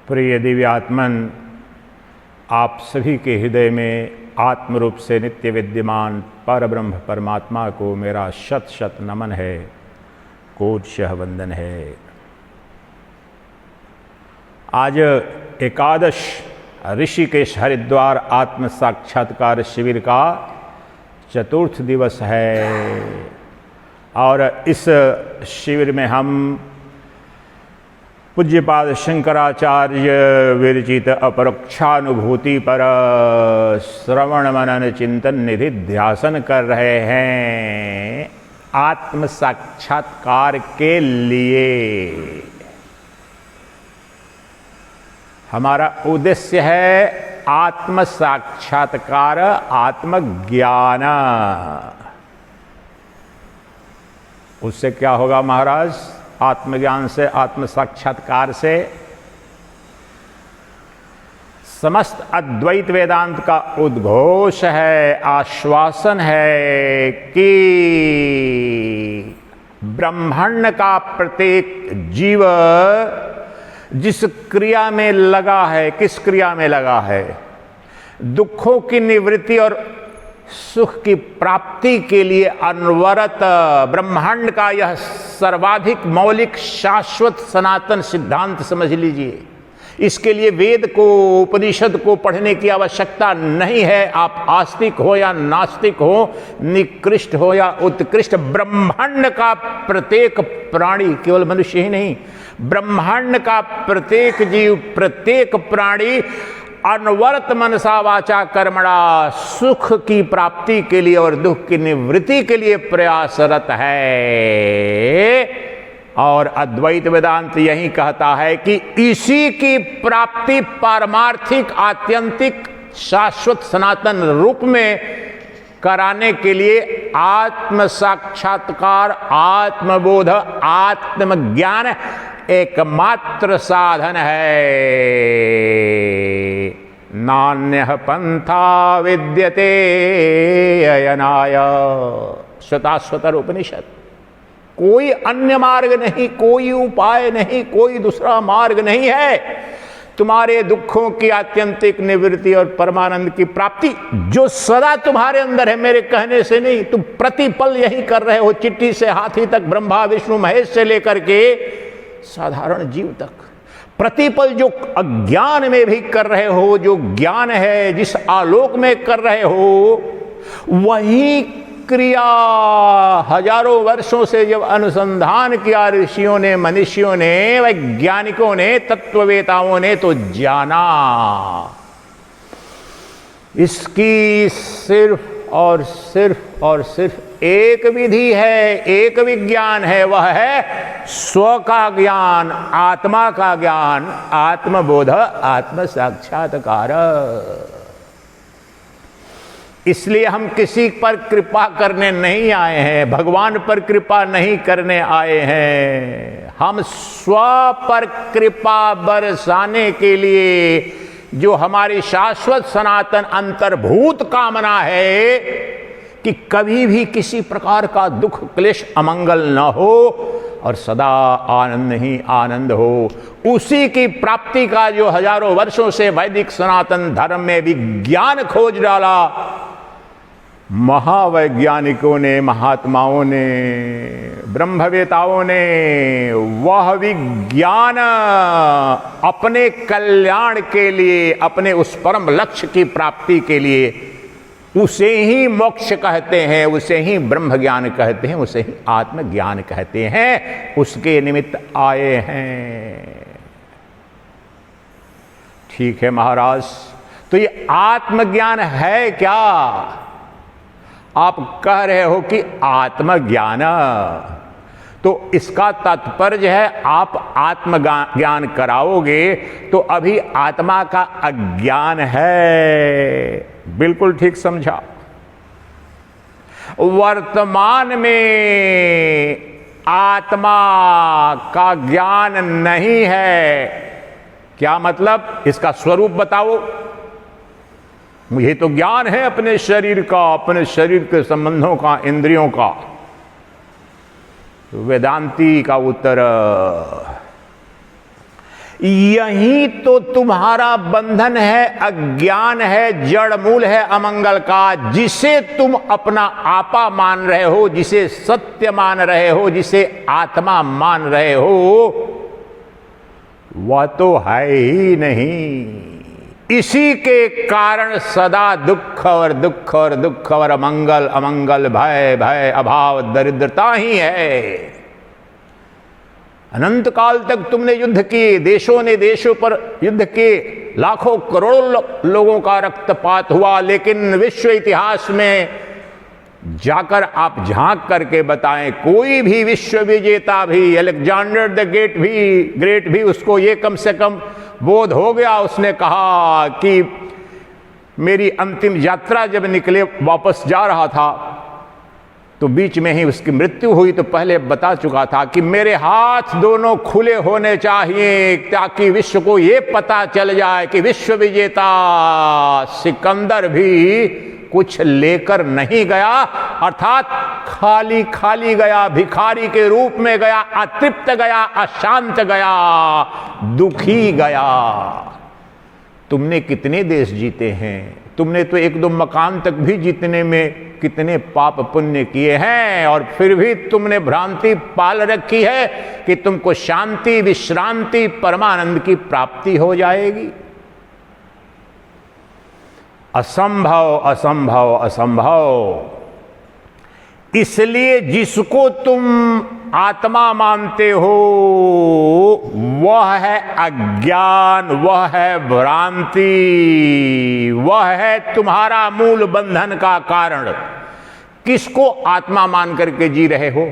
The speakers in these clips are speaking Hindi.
प्रिय दिव्यात्मन, आप सभी के हृदय में आत्मरूप से नित्य विद्यमान परब्रह्म परमात्मा को मेरा शत शत नमन है, कोटशः वंदन है। आज एकादश ऋषिकेश हरिद्वार आत्म साक्षात्कार शिविर का चतुर्थ दिवस है और इस शिविर में हम पूज्यपाद शंकराचार्य विरचित अपरोक्षानुभूति पर श्रवण मनन चिंतन निधि ध्यासन कर रहे हैं आत्म साक्षात्कार के लिए। हमारा उद्देश्य है आत्म साक्षात्कार, आत्मज्ञान। उससे क्या होगा महाराज? आत्मज्ञान से, आत्म साक्षात्कार से समस्त अद्वैत वेदांत का उद्घोष है, आश्वासन है कि ब्रह्मांड का प्रत्येक जीव जिस क्रिया में लगा है, किस क्रिया में लगा है? दुखों की निवृत्ति और सुख की प्राप्ति के लिए अनवरत ब्रह्मांड का यह सर्वाधिक मौलिक शाश्वत सनातन सिद्धांत समझ लीजिए। इसके लिए वेद को, उपनिषद को पढ़ने की आवश्यकता नहीं है। आप आस्तिक हो या नास्तिक हो, निकृष्ट हो या उत्कृष्ट, ब्रह्मांड का प्रत्येक प्राणी, केवल मनुष्य ही नहीं, ब्रह्मांड का प्रत्येक जीव, प्रत्येक प्राणी अनवरत मनसा वाचा कर्मणा सुख की प्राप्ति के लिए और दुख की निवृत्ति के लिए प्रयासरत है। और अद्वैत वेदांत यही कहता है कि इसी की प्राप्ति पारमार्थिक, आत्यंतिक, शाश्वत सनातन रूप में कराने के लिए आत्म साक्षात्कार, आत्मबोध, आत्मज्ञान एकमात्र साधन है। नान्यः पंथा विद्यते अयनाय, श्वेताश्वतर उपनिषद। कोई अन्य मार्ग नहीं, कोई उपाय नहीं, कोई दूसरा मार्ग नहीं है तुम्हारे दुखों की आत्यंतिक निवृत्ति और परमानंद की प्राप्ति, जो सदा तुम्हारे अंदर है, मेरे कहने से नहीं। तुम प्रतिपल यही कर रहे हो, चिट्ठी से हाथी तक, ब्रह्मा विष्णु महेश से लेकर के साधारण जीव तक। प्रतिपल जो अज्ञान में भी कर रहे हो, जो ज्ञान है जिस आलोक में कर रहे हो, वही क्रिया हजारों वर्षों से जब अनुसंधान किया ऋषियों ने, मनुष्यों ने, वैज्ञानिकों ने, तत्ववेताओं ने, तो जाना इसकी सिर्फ और सिर्फ और सिर्फ एक विधि है, एक विज्ञान है। वह है स्व का ज्ञान, आत्मा का ज्ञान, आत्मबोध, आत्म साक्षात्कार। इसलिए हम किसी पर कृपा करने नहीं आए हैं, भगवान पर कृपा नहीं करने आए हैं। हम स्व पर कृपा बरसाने के लिए, जो हमारी शाश्वत सनातन अंतर्भूत कामना है कि कभी भी किसी प्रकार का दुख, क्लेश, अमंगल न हो और सदा आनंद ही आनंद हो, उसी की प्राप्ति का जो हजारों वर्षों से वैदिक सनातन धर्म में विज्ञान खोज डाला, महावैज्ञानिकों ने, महात्माओं ने, ब्रह्मवेताओं ने, वह विज्ञान अपने कल्याण के लिए, अपने उस परम लक्ष्य की प्राप्ति के लिए, उसे ही मोक्ष कहते हैं, उसे ही ब्रह्म ज्ञान कहते हैं, उसे ही आत्मज्ञान कहते हैं, उसके निमित्त आए हैं। ठीक है महाराज, तो ये आत्मज्ञान है क्या? आप कह रहे हो कि आत्मज्ञान, तो इसका तात्पर्य है आप आत्मज्ञान कराओगे तो अभी आत्मा का अज्ञान है। बिल्कुल ठीक समझा। वर्तमान में आत्मा का ज्ञान नहीं है। क्या मतलब? इसका स्वरूप बताओ। मुझे तो ज्ञान है अपने शरीर का, अपने शरीर के संबंधों का, इंद्रियों का। वेदांती का उत्तर, यही तो तुम्हारा बंधन है, अज्ञान है, जड़ मूल है अमंगल का, जिसे तुम अपना आपा मान रहे हो, जिसे सत्य मान रहे हो, जिसे आत्मा मान रहे हो, वह तो है ही नहीं। इसी के कारण सदा दुख और दुख और दुख और अमंगल अमंगल, भय भय, अभाव, दरिद्रता ही है। अनंत काल तक तुमने युद्ध किए, देशों ने देशों पर युद्ध किए, लाखों करोड़ों लोगों का रक्तपात हुआ, लेकिन विश्व इतिहास में जाकर आप झांक करके बताएं, कोई भी विश्व विजेता भी, अलेक्जेंडर द ग्रेट भी उसको ये कम से कम बोध हो गया। उसने कहा कि मेरी अंतिम यात्रा जब निकले वापस जा रहा था तो बीच में ही उसकी मृत्यु हुई, तो पहले बता चुका था कि मेरे हाथ दोनों खुले होने चाहिए ताकि विश्व को यह पता चल जाए कि विश्व विजेता सिकंदर भी कुछ लेकर नहीं गया, अर्थात खाली खाली गया, भिखारी के रूप में गया, अतृप्त गया, अशांत गया, दुखी गया। तुमने कितने देश जीते हैं, तुमने तो एक दो मकान तक भी जीतने में कितने पाप पुण्य किए हैं, और फिर भी तुमने भ्रांति पाल रखी है कि तुमको शांति, विश्रांति, परमानंद की प्राप्ति हो जाएगी। असंभव असंभव असंभव। इसलिए जिसको तुम आत्मा मानते हो वह है अज्ञान, वह है भ्रांति, वह है तुम्हारा मूल बंधन का कारण। किसको आत्मा मान करके जी रहे हो?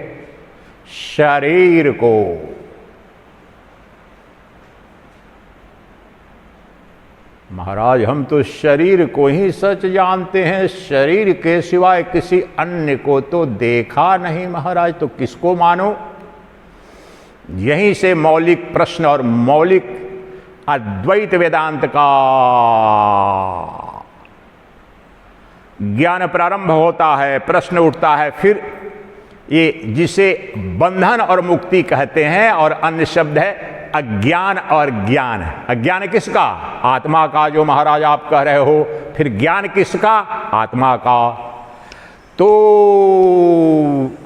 शरीर को। महाराज हम तो शरीर को ही सच जानते हैं, शरीर के सिवाय किसी अन्य को तो देखा नहीं महाराज, तो किसको मानो? यहीं से मौलिक प्रश्न और मौलिक अद्वैत वेदांत का ज्ञान प्रारंभ होता है, प्रश्न उठता है। फिर ये जिसे बंधन और मुक्ति कहते हैं, और अन्य शब्द है अज्ञान और ज्ञान। अज्ञान किसका? आत्मा का, जो महाराज आप कह रहे हो। फिर ज्ञान किसका? आत्मा का। तो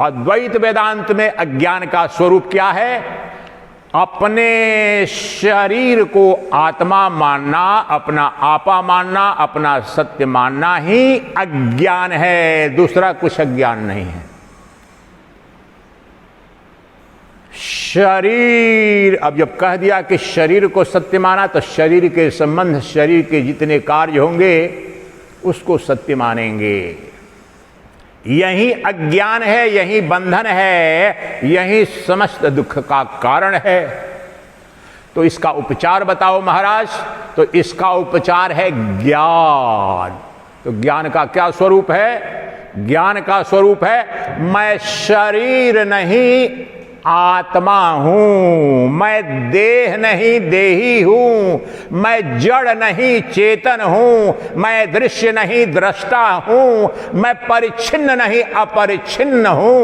अद्वैत वेदांत में अज्ञान का स्वरूप क्या है? अपने शरीर को आत्मा मानना, अपना आपा मानना, अपना सत्य मानना ही अज्ञान है, दूसरा कुछ अज्ञान नहीं है। शरीर, अब जब कह दिया कि शरीर को सत्य माना, तो शरीर के संबंध, शरीर के जितने कार्य होंगे उसको सत्य मानेंगे। यही अज्ञान है, यही बंधन है, यही समस्त दुख का कारण है। तो इसका उपचार बताओ महाराज। तो इसका उपचार है ज्ञान। तो ज्ञान का क्या स्वरूप है? ज्ञान का स्वरूप है मैं शरीर नहीं आत्मा हूं, मैं देह नहीं देही हूं, मैं जड़ नहीं चेतन हूं, मैं दृश्य नहीं दृष्टा हूं, मैं परिच्छिन्न नहीं अपरिच्छिन्न हूं,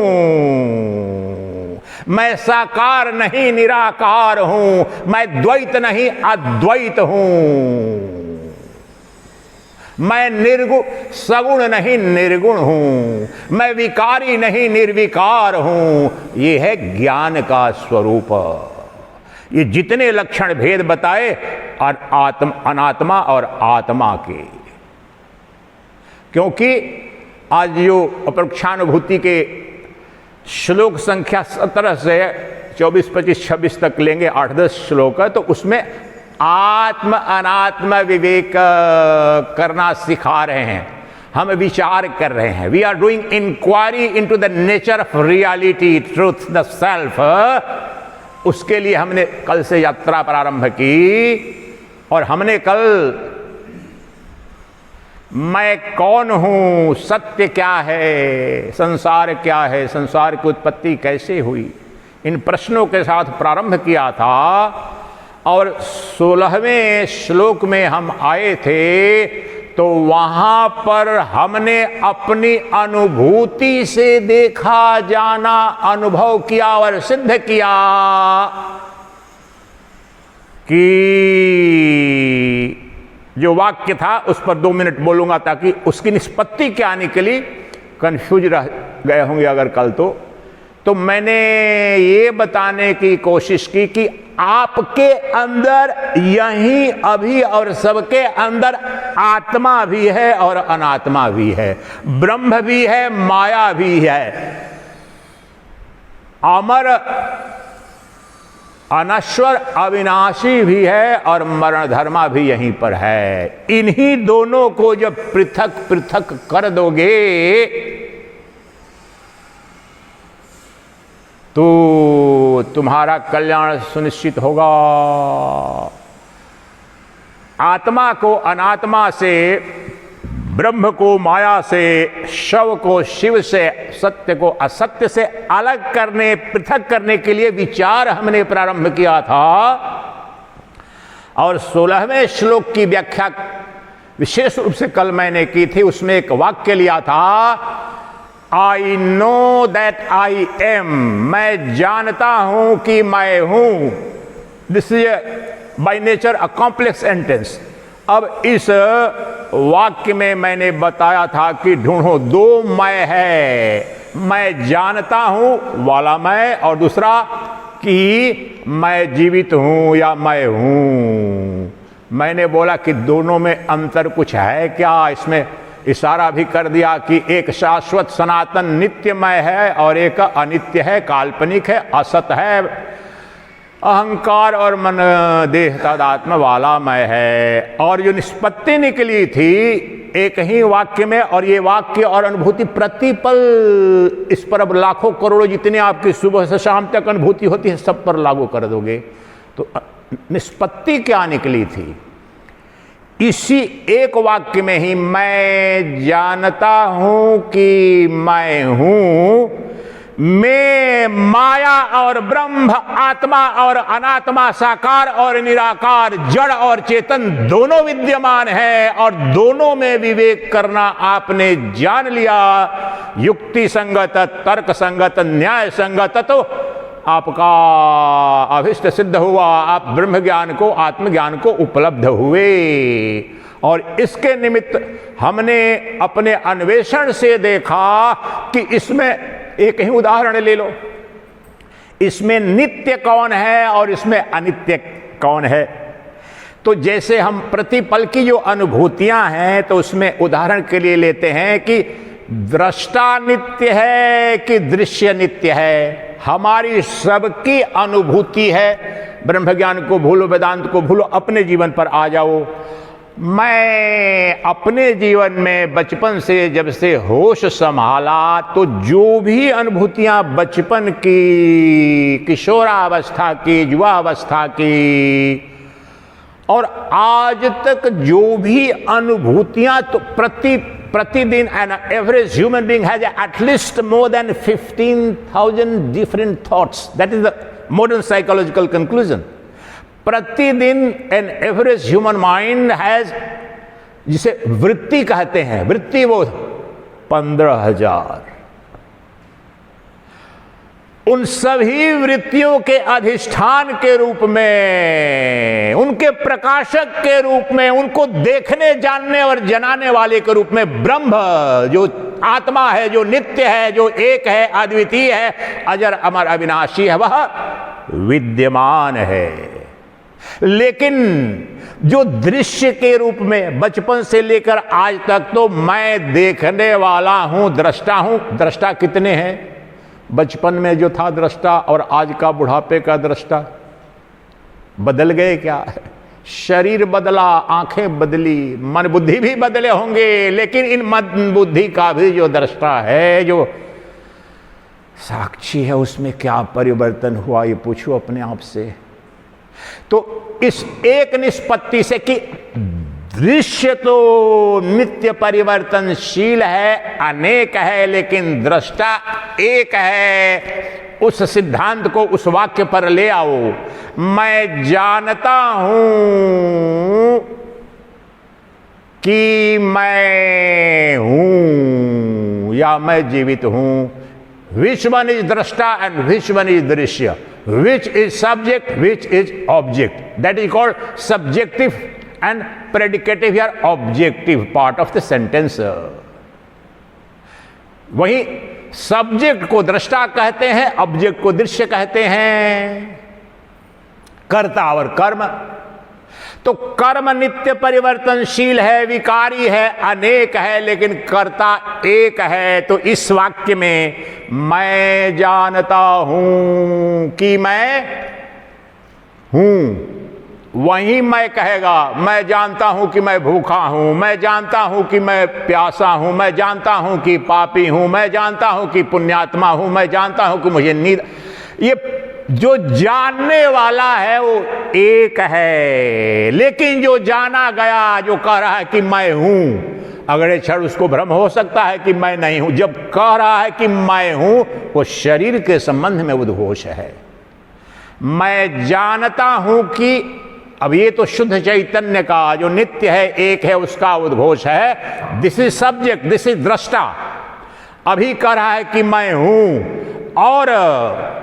मैं साकार नहीं निराकार हूं, मैं द्वैत नहीं अद्वैत हूं, मैं निर्गुण सगुण नहीं निर्गुण हूं, मैं विकारी नहीं निर्विकार हूं। ये है ज्ञान का स्वरूप। ये जितने लक्षण भेद बताए अनात्मा और आत्मा के, क्योंकि आज जो अपरोक्षानुभूति के श्लोक संख्या 17 से 24, 25, 26 तक लेंगे, 8-10 श्लोक है, तो उसमें आत्म अनात्म विवेक करना सिखा रहे हैं। हम विचार कर रहे हैं। We are doing inquiry into the nature of reality, truth, the self. उसके लिए हमने कल से यात्रा प्रारंभ की, और हमने कल मैं कौन हूं, सत्य क्या है, संसार क्या है, संसार की उत्पत्ति कैसे हुई, इन प्रश्नों के साथ प्रारंभ किया था। और 16वें श्लोक में हम आए थे, तो वहां पर हमने अपनी अनुभूति से देखा जाना अनुभव किया और सिद्ध किया कि जो वाक्य था उस पर 2 मिनट बोलूंगा ताकि उसकी निष्पत्ति क्या निकली, कंफ्यूज रह गए होंगे अगर कल तो मैंने ये बताने की कोशिश की कि आपके अंदर यहीं अभी और सबके अंदर आत्मा भी है और अनात्मा भी है, ब्रह्म भी है, माया भी है, अमर अनश्वर अविनाशी भी है और मरण धर्मा भी यहीं पर है। इन्हीं दोनों को जब पृथक पृथक कर दोगे तो तुम्हारा कल्याण सुनिश्चित होगा। आत्मा को अनात्मा से, ब्रह्म को माया से, शव को शिव से, सत्य को असत्य से अलग करने, पृथक करने के लिए विचार हमने प्रारंभ किया था और 16वें श्लोक की व्याख्या विशेष रूप से कल मैंने की थी। उसमें एक वाक्य लिया था, I know that I am, मैं जानता हूं कि मैं हूं। This is by nature a complex sentence. अब इस वाक्य में मैंने बताया था कि ढूंढो 2 मैं है, मैं जानता हूं वाला मैं और दूसरा कि मैं जीवित हूं या मैं हूं। मैंने बोला कि दोनों में अंतर कुछ है क्या, इसमें इशारा भी कर दिया कि एक शाश्वत सनातन नित्यमय है और एक अनित्य है, काल्पनिक है, असत है, अहंकार और मन देह तदात्म वाला मैं है। और जो निष्पत्ति निकली थी एक ही वाक्य में, और ये वाक्य और अनुभूति प्रतिपल इस पर अब लाखों करोड़ों जितने आपकी सुबह से शाम तक अनुभूति होती है सब पर लागू कर दोगे तो निष्पत्ति क्या निकली थी। इसी एक वाक्य में ही मैं जानता हूं कि मैं हूं, मैं माया और ब्रह्म, आत्मा और अनात्मा, साकार और निराकार, जड़ और चेतन दोनों विद्यमान है और दोनों में विवेक करना आपने जान लिया, युक्ति संगत, तर्क संगत, न्याय संगत, तो आपका अभिष्ट सिद्ध हुआ, आप ब्रह्म ज्ञान को, आत्मज्ञान को उपलब्ध हुए। और इसके निमित्त हमने अपने अन्वेषण से देखा कि इसमें एक ही उदाहरण ले लो, इसमें नित्य कौन है और इसमें अनित्य कौन है। तो जैसे हम प्रतिपल की जो अनुभूतियां हैं तो उसमें उदाहरण के लिए लेते हैं कि दृष्टा नित्य है कि दृश्य नित्य है। हमारी सबकी अनुभूति है, ब्रह्म ज्ञान को भूलो, वेदांत को भूलो, अपने जीवन पर आ जाओ। मैं अपने जीवन में बचपन से जब से होश संभाला तो जो भी अनुभूतियां बचपन की, किशोरावस्था की, युवावस्था की और आज तक जो भी अनुभूतियां, तो प्रतिदिन an average human being has at least more than 15,000 different thoughts. That is the modern psychological conclusion. प्रतिदिन an average human mind has, जिसे वृत्ति कहते हैं, वृत्ति वो 15,000। उन सभी वृत्तियों के अधिष्ठान के रूप में, उनके प्रकाशक के रूप में, उनको देखने, जानने और जनाने वाले के रूप में ब्रह्म जो आत्मा है, जो नित्य है, जो एक है, अद्वितीय है, अजर अमर अविनाशी है, वह विद्यमान है। लेकिन जो दृश्य के रूप में बचपन से लेकर आज तक तो मैं देखने वाला हूं, दृष्टा हूं। दृष्टा कितने हैं? बचपन में जो था दृष्टा और आज का बुढ़ापे का दृष्टा बदल गए क्या? शरीर बदला, आंखें बदली, मन बुद्धि भी बदले होंगे, लेकिन इन मन बुद्धि का भी जो दृष्टा है, जो साक्षी है, उसमें क्या परिवर्तन हुआ ये पूछो अपने आप से। तो इस एक निष्पत्ति से कि दृश्य तो नित्य परिवर्तनशील है, अनेक है, लेकिन दृष्टा एक है, उस सिद्धांत को उस वाक्य पर ले आओ। मैं जानता हूं कि मैं हूं या मैं जीवित हूं। विच वन इज दृष्टा एंड विच वन इज दृश्य। which is subject, which is object. That is called subjective and predicative or objective part of the sentence. वही सब्जेक्ट को दृष्टा कहते हैं, ऑब्जेक्ट को दृश्य कहते हैं। कर्ता और कर्म, तो कर्म नित्य परिवर्तनशील है, विकारी है, अनेक है, लेकिन कर्ता एक है। तो इस वाक्य में मैं जानता हूं कि मैं हूं, वही मैं कहेगा। मैं जानता हूं कि मैं भूखा हूं, मैं जानता हूं कि मैं प्यासा हूं, मैं जानता हूं कि पापी हूं, मैं जानता हूं कि पुण्यात्मा हूं, मैं जानता हूं कि मुझे नींद। ये जो जानने वाला है वो एक है, लेकिन जो जाना गया, जो कह रहा है कि मैं हूं, अगले क्षण उसको भ्रम हो सकता है कि मैं नहीं हूं। जब कह रहा है कि मैं हूं, वो शरीर के संबंध में उद्घोष है। मैं जानता हूं कि, अब ये तो शुद्ध चैतन्य का जो नित्य है, एक है, उसका उद्घोष है। This is subject, this is दृष्टा। अभी कह रहा है कि मैं हूं, और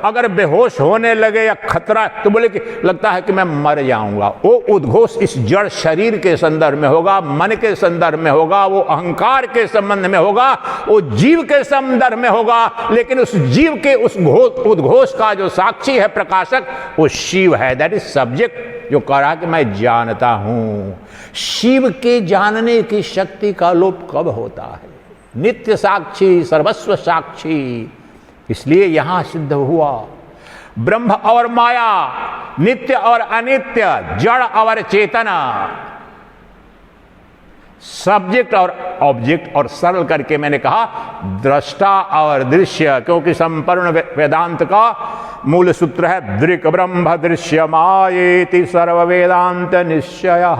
अगर बेहोश होने लगे या खतरा, तो बोले कि लगता है कि मैं मर जाऊंगा। वो उद्घोष इस जड़ शरीर के संदर्भ में होगा, मन के संदर्भ में होगा, वो अहंकार के संबंध में होगा, वो जीव के संदर्भ में होगा। लेकिन उस जीव के उस उद्घोष का जो साक्षी है, प्रकाशक, वो शिव है। दैट इज सब्जेक्ट, जो कह रहा कि मैं जानता हूं। शिव के जानने की शक्ति का लोप कब होता है? नित्य साक्षी, सर्वस्व साक्षी। इसलिए यहां सिद्ध हुआ ब्रह्म और माया, नित्य और अनित्य, जड़ और चेतना, सब्जेक्ट और ऑब्जेक्ट। और सरल करके मैंने कहा दृष्टा और दृश्य, क्योंकि संपूर्ण वेदांत का मूल सूत्र है दृक् ब्रह्म दृश्यमायेति सर्व वेदांत निश्चयः।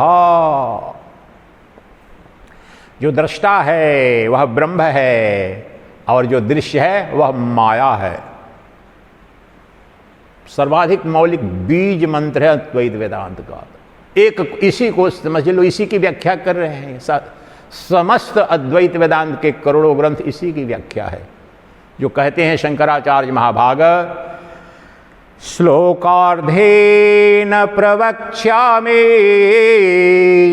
जो दृष्टा है वह ब्रह्म है, और जो दृश्य है वह माया है। सर्वाधिक मौलिक बीज मंत्र है अद्वैत वेदांत का। एक इसी को समझ लो, इसी की व्याख्या कर रहे हैं। समस्त अद्वैत वेदांत के करोड़ों ग्रंथ इसी की व्याख्या है। जो कहते हैं शंकराचार्य महाभाग, श्लोकार्धेन प्रवक्ष्यामि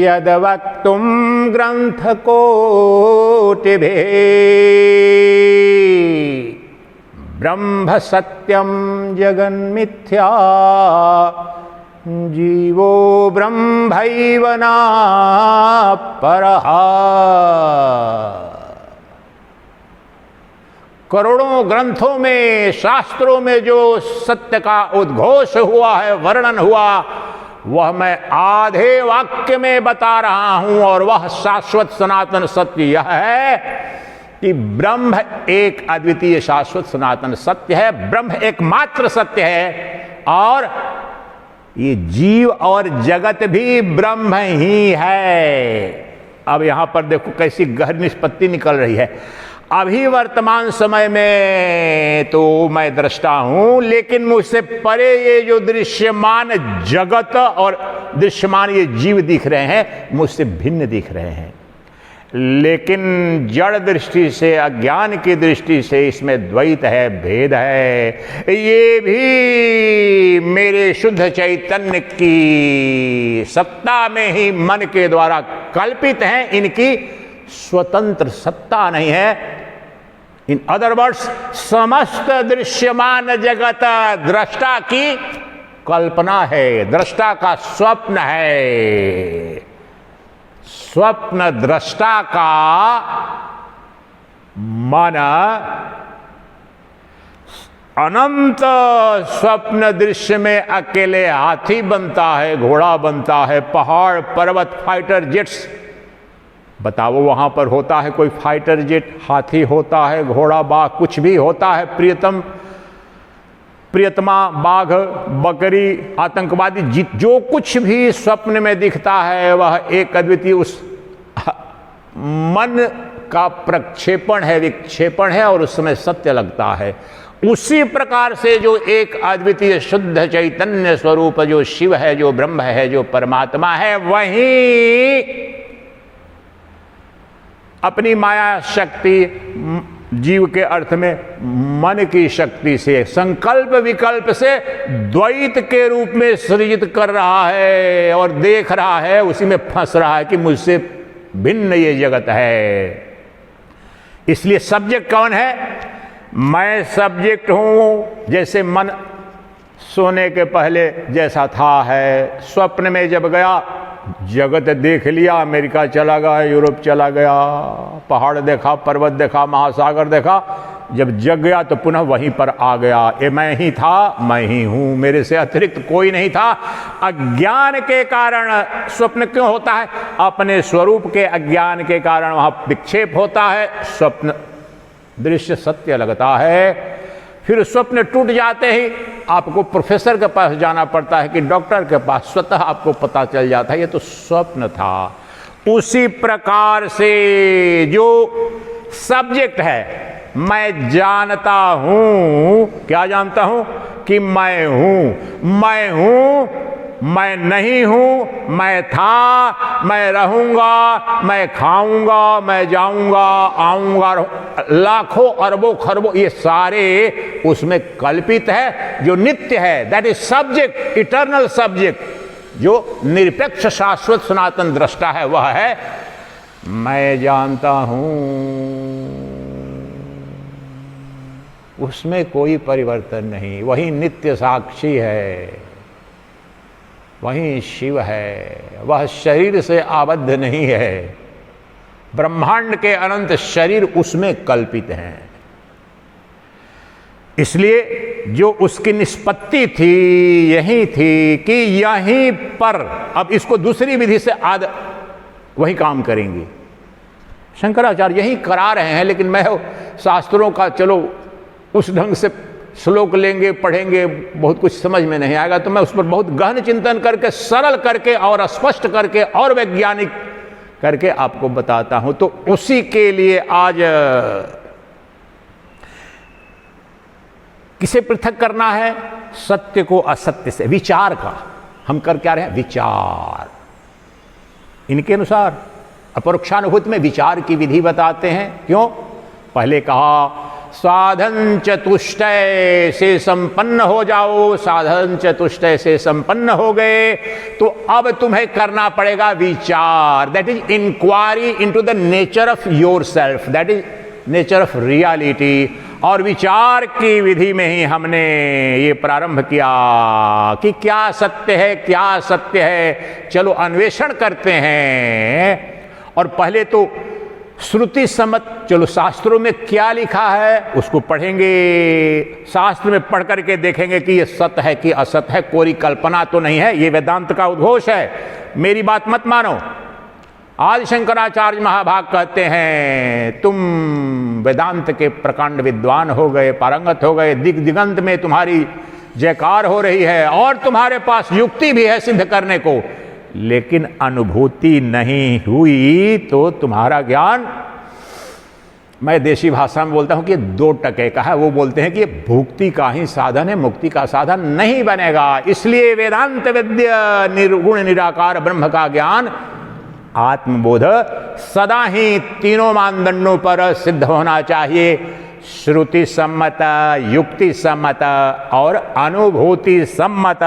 यद वक्तुम ग्रंथ कोटिभिः ब्रह्म सत्यम जगन्मिथ्या जीवो ब्रह्मैव न परः। करोड़ों ग्रंथों में, शास्त्रों में जो सत्य का उद्घोष हुआ है, वर्णन हुआ, वह मैं आधे वाक्य में बता रहा हूं। और वह शाश्वत सनातन सत्य यह है कि ब्रह्म एक अद्वितीय शाश्वत सनातन सत्य है, ब्रह्म एकमात्र सत्य है, और ये जीव और जगत भी ब्रह्म ही है। अब यहां पर देखो कैसी गहरी निष्पत्ति निकल रही है। अभी वर्तमान समय में तो मैं दृष्टा हूं, लेकिन मुझसे परे ये जो दृश्यमान जगत और दृश्यमान ये जीव दिख रहे हैं, मुझसे भिन्न दिख रहे हैं। लेकिन जड़ दृष्टि से, अज्ञान की दृष्टि से इसमें द्वैत है, भेद है। ये भी मेरे शुद्ध चैतन्य की सत्ता में ही मन के द्वारा कल्पित हैं, इनकी स्वतंत्र सत्ता नहीं है। इन अदर वर्ड्स, समस्त दृश्यमान जगत दृष्टा की कल्पना है, दृष्टा का स्वप्न है। स्वप्न दृष्टा का मन अनंत स्वप्न दृश्य में अकेले हाथी बनता है, घोड़ा बनता है, पहाड़ पर्वत, फाइटर जेट्स। बताओ वहां पर होता है कोई फाइटर जेट? हाथी होता है, घोड़ा, बाघ, कुछ भी होता है, प्रियतमा, बाघ, बकरी, आतंकवादी, जो कुछ भी स्वप्न में दिखता है वह एक अद्वितीय उस मन का प्रक्षेपण है, विक्षेपण है, और उस समय सत्य लगता है। उसी प्रकार से जो एक अद्वितीय शुद्ध चैतन्य स्वरूप जो शिव है, जो ब्रह्म है, जो परमात्मा है, वही अपनी माया शक्ति जीव के अर्थ में मन की शक्ति से, संकल्प विकल्प से द्वैत के रूप में सृजित कर रहा है और देख रहा है, उसी में फंस रहा है कि मुझसे भिन्न ये जगत है। इसलिए सब्जेक्ट कौन है? मैं सब्जेक्ट हूं। जैसे मन सोने के पहले जैसा था है, स्वप्न में जब गया जगत देख लिया, अमेरिका चला गया, यूरोप चला गया, पहाड़ देखा, पर्वत देखा, महासागर देखा, जब जग गया तो पुनः वहीं पर आ गया। ये मैं ही था, मैं ही हूं, मेरे से अतिरिक्त कोई नहीं था। अज्ञान के कारण स्वप्न क्यों होता है? अपने स्वरूप के अज्ञान के कारण वहां विक्षेप होता है, स्वप्न दृश्य सत्य लगता है। फिर स्वप्न टूट जाते ही आपको प्रोफेसर के पास जाना पड़ता है कि डॉक्टर के पास, स्वतः आपको पता चल जाता है ये तो स्वप्न था। उसी प्रकार से जो सब्जेक्ट है, मैं जानता हूं, क्या जानता हूं? कि मैं हूं, मैं हूं, मैं नहीं हूं, मैं था, मैं रहूंगा, मैं खाऊंगा, मैं जाऊंगा, आऊंगा, लाखों अरबों खरबों, ये सारे उसमें कल्पित है। जो नित्य है, that is subject, eternal subject, जो निरपेक्ष शाश्वत सनातन दृष्टा है, वह है मैं जानता हूं। उसमें कोई परिवर्तन नहीं, वही नित्य साक्षी है, वही शिव है, वह शरीर से आबद्ध नहीं है। ब्रह्मांड के अनंत शरीर उसमें कल्पित हैं। इसलिए जो उसकी निष्पत्ति थी यही थी कि यहीं पर, अब इसको दूसरी विधि से वही काम करेंगे। शंकराचार्य यही करा रहे हैं, लेकिन मैं शास्त्रों का चलो उस ढंग से श्लोक लेंगे, पढ़ेंगे, बहुत कुछ समझ में नहीं आएगा, तो मैं उस पर बहुत गहन चिंतन करके, सरल करके और स्पष्ट करके और वैज्ञानिक करके आपको बताता हूं। तो उसी के लिए आज किसे पृथक करना है? सत्य को असत्य से, विचार का। हम कर क्या रहे हैं? विचार। इनके अनुसार अपरोक्षानुभूति में विचार की विधि बताते हैं। क्यों? पहले कहा साधन चतुष्टय से संपन्न हो जाओ, साधन चतुष्टय से संपन्न हो गए तो अब तुम्हें करना पड़ेगा विचार, that is inquiry into the nature of your self, that is nature of reality. और विचार की विधि में ही हमने ये प्रारंभ किया कि क्या सत्य है, क्या सत्य है, चलो अन्वेषण करते हैं। और पहले तो श्रुति सम्मत, चलो शास्त्रों में क्या लिखा है उसको पढ़ेंगे, शास्त्र में पढ़ करके देखेंगे कि ये सत्य है कि असत्य है, कोई कल्पना तो नहीं है, ये वेदांत का उद्घोष है। मेरी बात मत मानो। आदि शंकराचार्य महाभाग कहते हैं तुम वेदांत के प्रकांड विद्वान हो गए, पारंगत हो गए, दिग दिगंत में तुम्हारी जयकार हो रही है और तुम्हारे पास युक्ति भी है सिद्ध करने को, लेकिन अनुभूति नहीं हुई तो तुम्हारा ज्ञान, मैं देशी भाषा में बोलता हूं कि 2 टके का है। वो बोलते हैं कि भुक्ति का ही साधन है, मुक्ति का साधन नहीं बनेगा। इसलिए वेदांत विद्या निर्गुण निराकार ब्रह्म का ज्ञान, आत्मबोध सदा ही तीनों मानदंडों पर सिद्ध होना चाहिए, श्रुति सम्मत, युक्ति सम्मत और अनुभूति सम्मत।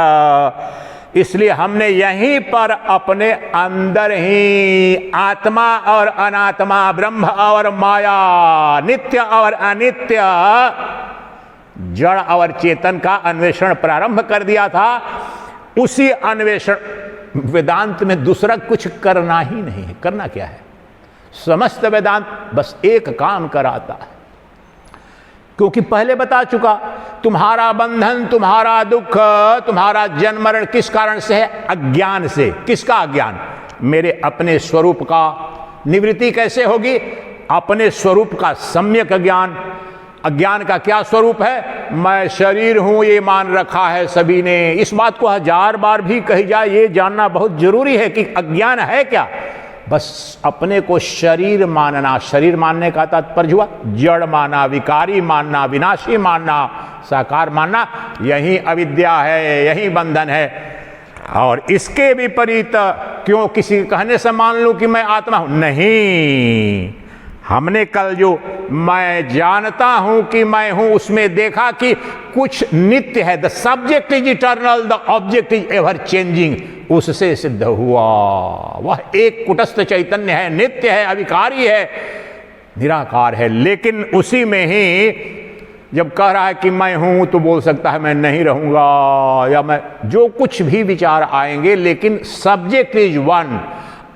इसलिए हमने यहीं पर अपने अंदर ही आत्मा और अनात्मा, ब्रह्म और माया, नित्य और अनित्य, जड़ और चेतन का अन्वेषण प्रारंभ कर दिया था। उसी अन्वेषण, वेदांत में दूसरा कुछ करना ही नहीं है। करना क्या है? समस्त वेदांत बस एक काम कराता है, क्योंकि पहले बता चुका, तुम्हारा बंधन, तुम्हारा दुख, तुम्हारा जन्म मरण किस कारण से है? अज्ञान से। किसका अज्ञान? मेरे अपने स्वरूप का। निवृत्ति कैसे होगी? अपने स्वरूप का सम्यक ज्ञान। अज्ञान का क्या स्वरूप है? मैं शरीर हूं, ये मान रखा है सभी ने। इस बात को 1000 बार भी कही जाए, ये जानना बहुत जरूरी है कि अज्ञान है क्या। बस अपने को शरीर मानना। शरीर मानने का तात्पर्य हुआ जड़ मानना, विकारी मानना, विनाशी मानना, साकार मानना। यही अविद्या है, यही बंधन है। और इसके विपरीत क्यों किसी के कहने से मान लूं कि मैं आत्मा हूं? नहीं, हमने कल जो मैं जानता हूं कि मैं हूं उसमें देखा कि कुछ नित्य है। The subject is eternal, the object is ever changing. उससे सिद्ध हुआ वह एक कुटस्थ चैतन्य है, नित्य है, अविकारी है, निराकार है। लेकिन उसी में ही जब कह रहा है कि मैं हूं तो बोल सकता है मैं नहीं रहूंगा, या मैं जो कुछ भी विचार आएंगे, लेकिन सब्जेक्ट इज वन।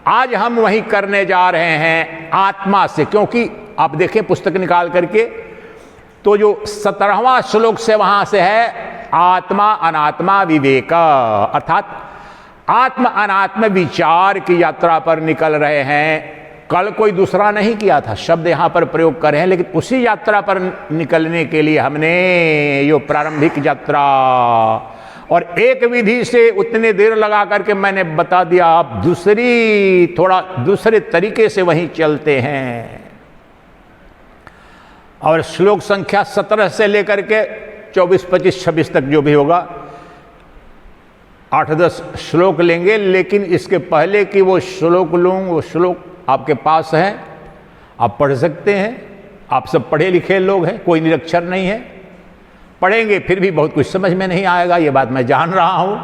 आज हम वही करने जा रहे हैं आत्मा से, क्योंकि आप देखें पुस्तक निकाल करके तो जो 17वां श्लोक से वहां से है आत्मा अनात्मा विवेक, अर्थात आत्म अनात्म विचार की यात्रा पर निकल रहे हैं। कल कोई दूसरा नहीं किया था, शब्द यहां पर प्रयोग कर रहे हैं, लेकिन उसी यात्रा पर निकलने के लिए हमने यो प्रारंभिक यात्रा और एक विधि से उतने देर लगा करके मैंने बता दिया। आप थोड़ा दूसरे तरीके से वहीं चलते हैं। और श्लोक संख्या 17 से लेकर के 24, 25, 26 तक जो भी होगा 8-10 श्लोक लेंगे। लेकिन इसके पहले कि वो श्लोक लूँ, वो श्लोक आपके पास है, आप पढ़ सकते हैं। आप सब पढ़े लिखे लोग हैं, कोई निरक्षर नहीं है। पढ़ेंगे फिर भी बहुत कुछ समझ में नहीं आएगा, ये बात मैं जान रहा हूं।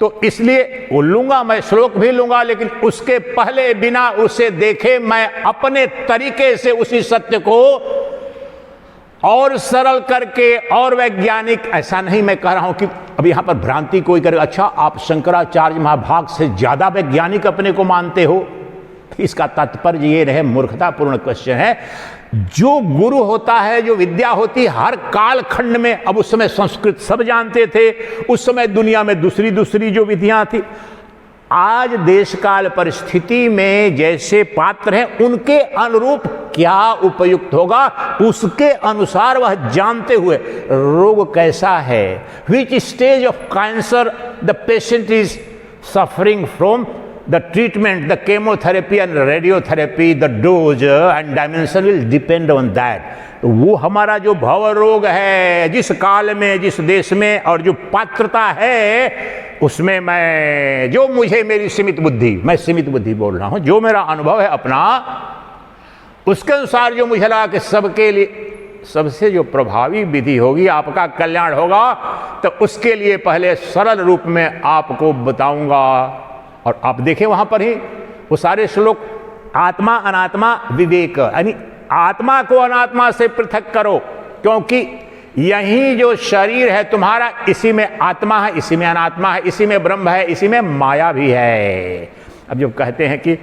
तो इसलिए वो लूंगा, मैं श्लोक भी लूंगा, लेकिन उसके पहले बिना उसे देखे मैं अपने तरीके से उसी सत्य को और सरल करके और वैज्ञानिक, ऐसा नहीं मैं कह रहा हूं कि अब यहां पर भ्रांति कोई करे, अच्छा आप शंकराचार्य महाभाग से ज्यादा वैज्ञानिक अपने को मानते हो। इसका तात्पर्य ये रहे, मूर्खतापूर्ण क्वेश्चन है। जो गुरु होता है, जो विद्या होती है, हर काल खंड में, अब उस समय संस्कृत सब जानते थे, उस समय दुनिया में दूसरी दूसरी जो विधियां थी। आज देश काल परिस्थिति में जैसे पात्र हैं उनके अनुरूप क्या उपयुक्त होगा, उसके अनुसार वह जानते हुए रोग कैसा है, which stage of cancer the patient is suffering from, the treatment, the chemotherapy and radiotherapy, the dose and dimension will depend on that। तो वो हमारा जो भव रोग है, जिस काल में, जिस देश में और जो पात्रता है, उसमें मैं, जो मुझे मेरी सीमित बुद्धि, मैं सीमित बुद्धि बोल रहा हूं, जो मेरा अनुभव है अपना, उसके अनुसार जो मुझे लगा कि सबके लिए सबसे जो प्रभावी विधि होगी, आपका कल्याण होगा, तो उसके लिए पहले सरल रूप में आपको बताऊंगा। और आप देखें वहां पर ही वो सारे श्लोक आत्मा अनात्मा विवेक, यानी आत्मा को अनात्मा से पृथक करो, क्योंकि यही जो शरीर है तुम्हारा, इसी में आत्मा है, इसी में अनात्मा है, इसी में ब्रह्म है, इसी में माया भी है। अब जब कहते हैं कि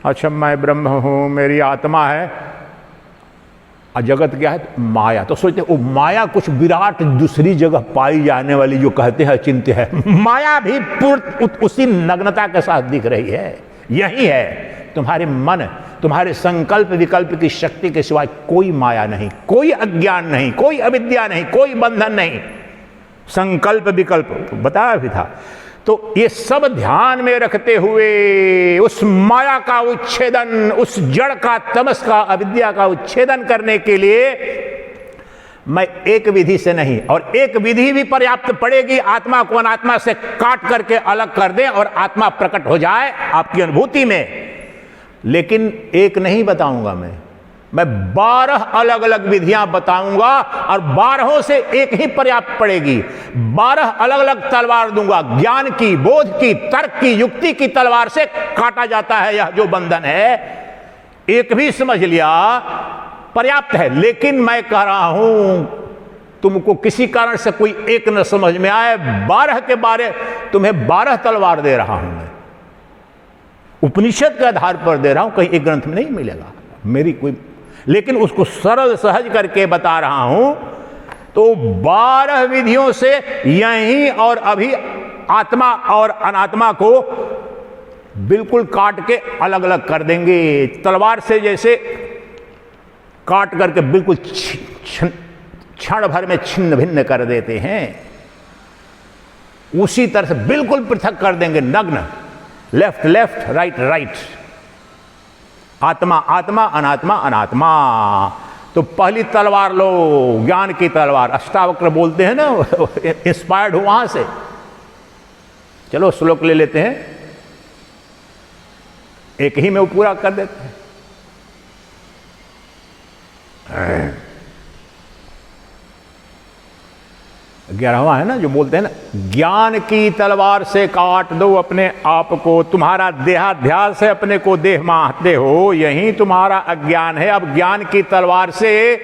अच्छा मैं ब्रह्म हूं, मेरी आत्मा है और जगत क्या है, तो माया, तो सोचते वो माया कुछ विराट दूसरी जगह पाई जाने वाली जो कहते हैं चिंत्य है, माया भी पूर्ण उसी नग्नता के साथ दिख रही है। यही है तुम्हारे मन, तुम्हारे संकल्प विकल्प की शक्ति के सिवाय कोई माया नहीं, कोई अज्ञान नहीं, कोई अविद्या नहीं, कोई बंधन नहीं। संकल्प विकल्प बताया भी था। तो ये सब ध्यान में रखते हुए उस माया का उच्छेदन, उस जड़ का, तमस का, अविद्या का उच्छेदन करने के लिए मैं एक विधि से नहीं, और एक विधि भी पर्याप्त पड़ेगी, आत्मा को अनात्मा से काट करके अलग कर दें और आत्मा प्रकट हो जाए आपकी अनुभूति में। लेकिन एक नहीं बताऊंगा मैं 12 अलग अलग विधियां बताऊंगा और 12 से एक ही पर्याप्त पड़ेगी। 12 अलग अलग तलवार दूंगा, ज्ञान की, बोध की, तर्क की, युक्ति की तलवार से काटा जाता है यह जो बंधन है। एक भी समझ लिया पर्याप्त है। लेकिन मैं कह रहा हूं तुमको किसी कारण से कोई एक न समझ में आए, 12 के बारे तुम्हें 12 तलवार दे रहा हूं मैं, उपनिषद के आधार पर दे रहा हूं, कहीं एक ग्रंथ में नहीं मिलेगा मेरी कोई, लेकिन उसको सरल सहज करके बता रहा हूं। तो 12 विधियों से यहीं और अभी आत्मा और अनात्मा को बिल्कुल काट के अलग अलग कर देंगे। तलवार से जैसे काट करके बिल्कुल क्षण भर में छिन्न भिन्न कर देते हैं, उसी तरह से बिल्कुल पृथक कर देंगे, नग्न, लेफ्ट लेफ्ट, राइट राइट, आत्मा आत्मा, अनात्मा अनात्मा। तो पहली तलवार लो, ज्ञान की तलवार, अष्टावक्र बोलते हैं ना, इंस्पायर्ड हूं वहां से। चलो श्लोक ले लेते हैं, एक ही में वो पूरा कर देते हैं। 11वां है ना, जो बोलते हैं ना, ज्ञान की तलवार से काट दो अपने आप को, तुम्हारा देहाध्यास है, अपने को देह मानते हो, यही तुम्हारा अज्ञान है। अब ज्ञान की तलवार से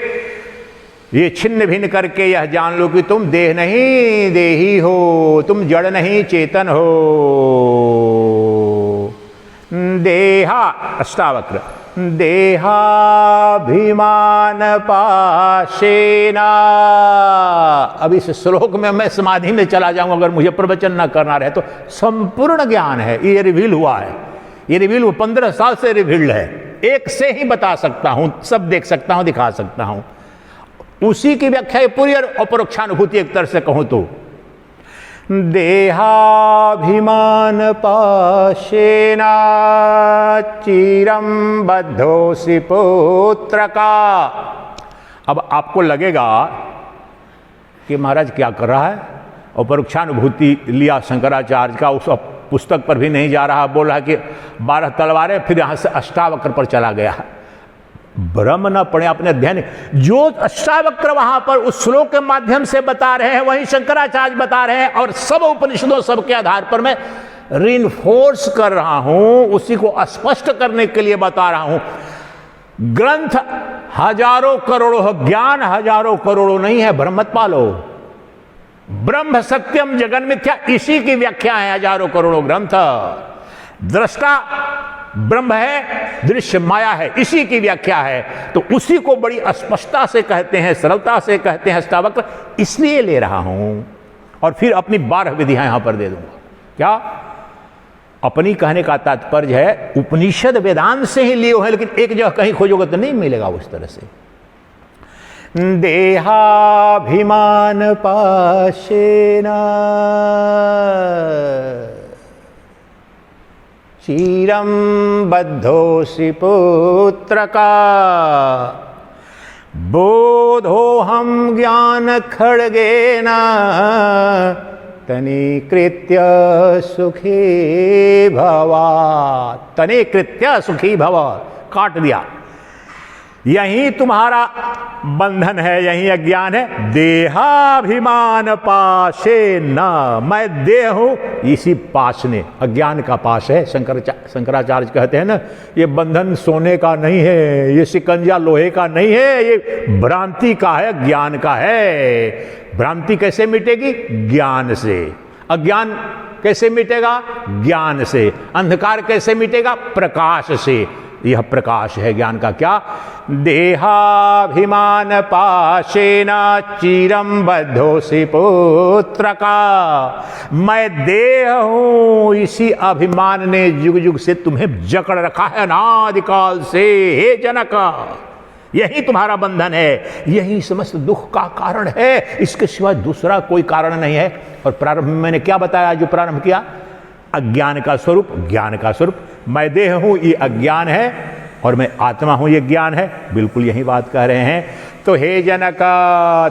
ये छिन्न भिन्न करके यह जान लो कि तुम देह नहीं देही हो, तुम जड़ नहीं चेतन हो। देहा अष्टावक्र, देहाभिमान पाशेना। अब इस श्लोक में मैं समाधि में चला जाऊं अगर मुझे प्रवचन ना करना रहे तो। संपूर्ण ज्ञान है, ये रिवील हुआ है, ये रिवील 15 साल से रिवील्ड है। एक से ही बता सकता हूं, सब देख सकता हूं, दिखा सकता हूं। उसी की व्याख्या पूरी और अपरोक्षानुभूति एक तरह से कहूं तो। देहाभिमान पाशेना चिरम बद्धोसि पुत्र का। अब आपको लगेगा कि महाराज क्या कर रहा है, अपरोक्षानुभूति लिया शंकराचार्य का, उस पुस्तक पर भी नहीं जा रहा, बोल रहा है कि 12 तलवारें, फिर यहां से अष्टावक्र पर चला गया। भ्रम न पड़े अपने अध्ययन। जो अष्टावक्र वहां पर उस श्लोक के माध्यम से बता रहे हैं वही शंकराचार्य बता रहे हैं, और सब उपनिषदों सब के आधार पर मैं रिइंफोर्स कर रहा हूं, उसी को स्पष्ट करने के लिए बता रहा हूं। ग्रंथ हजारों करोड़ों, ज्ञान हजारों करोड़ों नहीं है, भ्रम मत पालो। ब्रह्म सत्यम जगन मिथ्या, इसी की व्याख्या है हजारों करोड़ों ग्रंथ। दृष्टा ब्रह्म है, दृश्य माया है, इसी की व्याख्या है। तो उसी को बड़ी स्पष्टता से कहते हैं, सरलता से कहते हैं अष्टावक्र, इसलिए ले रहा हूं। और फिर अपनी 12 विधियां यहां पर दे दूंगा। क्या अपनी कहने का तात्पर्य है, उपनिषद वेदांत से ही लिए हुए हैं, लेकिन एक जगह कहीं खोजोगे तो नहीं मिलेगा उस तरह से। देहाभिमान पाशेना चीरम बद्धोसि पुत्र का, बोधोहम ज्ञान खड्गेन तनीकृत्य सुखी भवा। तनीकृत्य सुखी भव, काट दिया। यही तुम्हारा बंधन है, यही अज्ञान है। देहाभिमान पाशे न, मैं देह हूं, इसी पाश ने, अज्ञान का पाश है। शंकराचार्य कहते हैं ना, ये बंधन सोने का नहीं है, ये शिकंजा लोहे का नहीं है, ये भ्रांति का है, ज्ञान का है। भ्रांति कैसे मिटेगी? ज्ञान से। अज्ञान कैसे मिटेगा? ज्ञान से। अंधकार कैसे मिटेगा? प्रकाश से। यह प्रकाश है ज्ञान का। क्या? देहाभिमान पाशेन चिरम बद्धोसि पुत्र का, मैं देह हूं, इसी अभिमान ने युग युग से तुम्हें जकड़ रखा है, अनादिकाल से। हे जनक, यही तुम्हारा बंधन है, यही समस्त दुख का कारण है, इसके सिवा दूसरा कोई कारण नहीं है। और प्रारंभ में मैंने क्या बताया? जो प्रारंभ किया, अज्ञान का स्वरूप, ज्ञान का स्वरूप। मैं देह हूं, ये अज्ञान है, और मैं आत्मा हूं, ये ज्ञान है। बिल्कुल यही बात कह रहे हैं। तो हे जनक,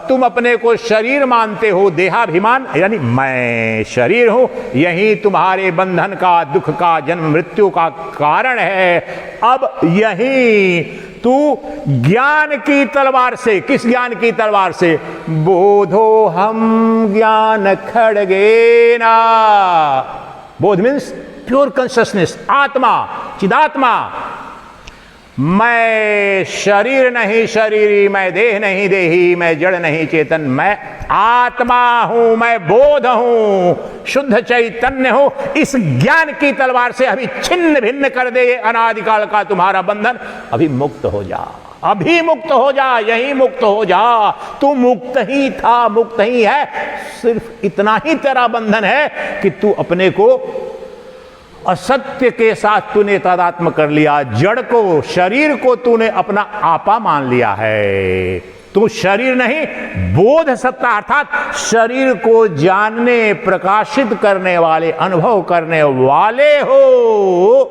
तुम अपने को शरीर मानते हो, देहाभिमान यानी मैं शरीर हूं, यही तुम्हारे बंधन का, दुख का, जन्म मृत्यु का कारण है। अब यही तू ज्ञान की तलवार से, किस ज्ञान की तलवार से? बोधो हम ज्ञान खड्गेना। बोध मीन्स प्योर कॉन्शियसनेस, आत्मा, चिदात्मा। मैं शरीर नहीं शरीरी, मैं देह नहीं देही, मैं जड़ नहीं चेतन, मैं आत्मा हूं, मैं बोध हूं, शुद्ध चैतन्य हूं। इस ज्ञान की तलवार से अभी छिन्न भिन्न कर दे ये अनादिकाल का तुम्हारा बंधन। अभी मुक्त हो जा, अभी मुक्त हो जा, यही मुक्त हो जा। तू मुक्त ही था, मुक्त ही है। सिर्फ इतना ही तेरा बंधन है कि तू अपने को असत्य के साथ तूने तादात्म्य कर लिया। जड़ को, शरीर को तूने अपना आपा मान लिया है। तू शरीर नहीं, बोध सत्ता, अर्थात शरीर को जानने, प्रकाशित करने वाले, अनुभव करने वाले हो।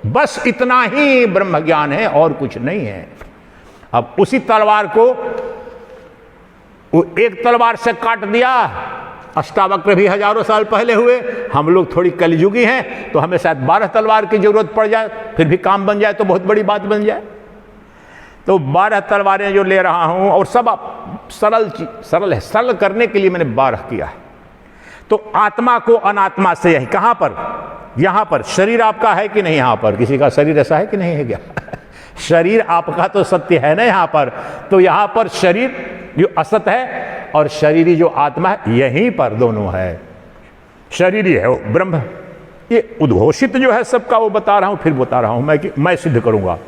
बस इतना ही ब्रह्म ज्ञान है, और कुछ नहीं है। अब उसी तलवार को एक तलवार से काट दिया। अष्टावक्र भी हजारों साल पहले हुए, हम लोग थोड़ी कलयुगी हैं, तो हमें शायद 12 तलवार की जरूरत पड़ जाए, फिर भी काम बन जाए तो बहुत बड़ी बात बन जाए। तो 12 तलवारें जो ले रहा हूं, और सब सरल है, सरल करने के लिए मैंने 12 किया है। तो आत्मा को अनात्मा से, यही कहां पर, यहां पर शरीर आपका है कि नहीं, यहां पर किसी का शरीर ऐसा है कि नहीं है क्या? शरीर आपका तो सत्य है ना यहां पर, तो यहां पर शरीर जो असत है और शरीरी जो आत्मा है, यहीं पर दोनों है। शरीरी है वो ब्रह्म, ये उद्घोषित जो है सबका, वो बता रहा हूं, फिर बता रहा हूं मैं सिद्ध करूंगा।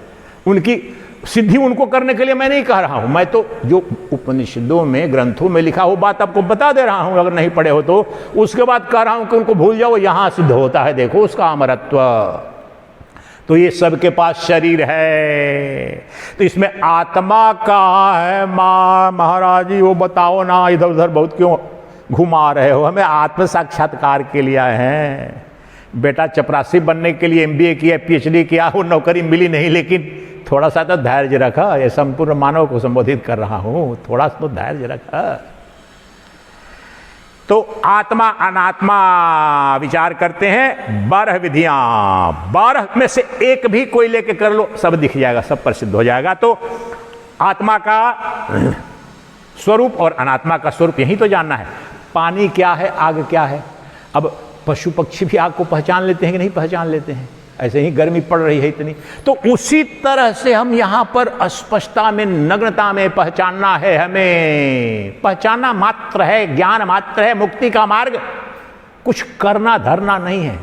उनकी सिद्धि उनको करने के लिए मैं नहीं कह रहा हूं, मैं तो जो उपनिषदों में, ग्रंथों में लिखा वो बात आपको बता दे रहा हूं, अगर नहीं पढ़े हो तो। उसके बाद कह रहा हूं कि उनको भूल जाओ, यहां सिद्ध होता है, देखो उसका अमरत्व। तो ये सबके पास शरीर है, तो इसमें आत्मा कहाँ है? महाराज जी वो बताओ ना, इधर उधर बहुत क्यों घुमा रहे हो? हमें आत्म साक्षात्कार के लिए आए हैं। बेटा चपरासी बनने के लिए MBA किया, PhD किया, वो नौकरी मिली नहीं, लेकिन थोड़ा सा तो धैर्य रखा। ये संपूर्ण मानव को संबोधित कर रहा हूं, थोड़ा सा तो धैर्य रखा। तो आत्मा अनात्मा विचार करते हैं, 12 विधियां, 12 में से एक भी कोई लेके कर लो, सब दिख जाएगा, सब प्रसिद्ध हो जाएगा। तो आत्मा का स्वरूप और अनात्मा का स्वरूप यही तो जानना है। पानी क्या है, आग क्या है? अब पशु पक्षी भी आग को पहचान लेते हैं कि नहीं पहचान लेते हैं? ऐसे ही गर्मी पड़ रही है इतनी, तो उसी तरह से हम यहां पर अस्पष्टता में, नग्नता में पहचानना है। हमें पहचानना मात्र है, ज्ञान मात्र है, मुक्ति का मार्ग कुछ करना धरना नहीं है।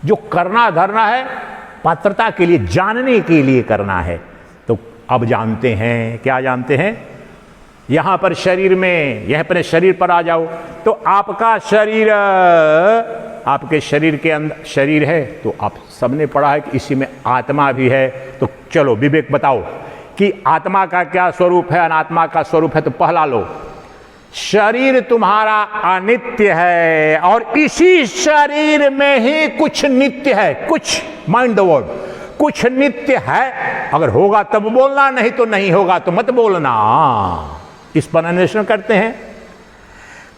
जो करना धरना है पात्रता के लिए, जानने के लिए करना है। तो अब जानते हैं, क्या जानते हैं? यहां पर शरीर में, यह अपने शरीर पर आ जाओ। तो आपका शरीर, आपके शरीर के अंदर शरीर है, तो आप सबने पढ़ा है कि इसी में आत्मा भी है। तो चलो विवेक बताओ कि आत्मा का क्या स्वरूप है, अनात्मा का स्वरूप है। तो पहला लो, शरीर तुम्हारा अनित्य है, और इसी शरीर में ही कुछ नित्य है। कुछ, माइंड द वर्ड, कुछ नित्य है। अगर होगा तब बोलना, नहीं तो नहीं होगा तो मत बोलना। इस पर अन्वेषण करते हैं।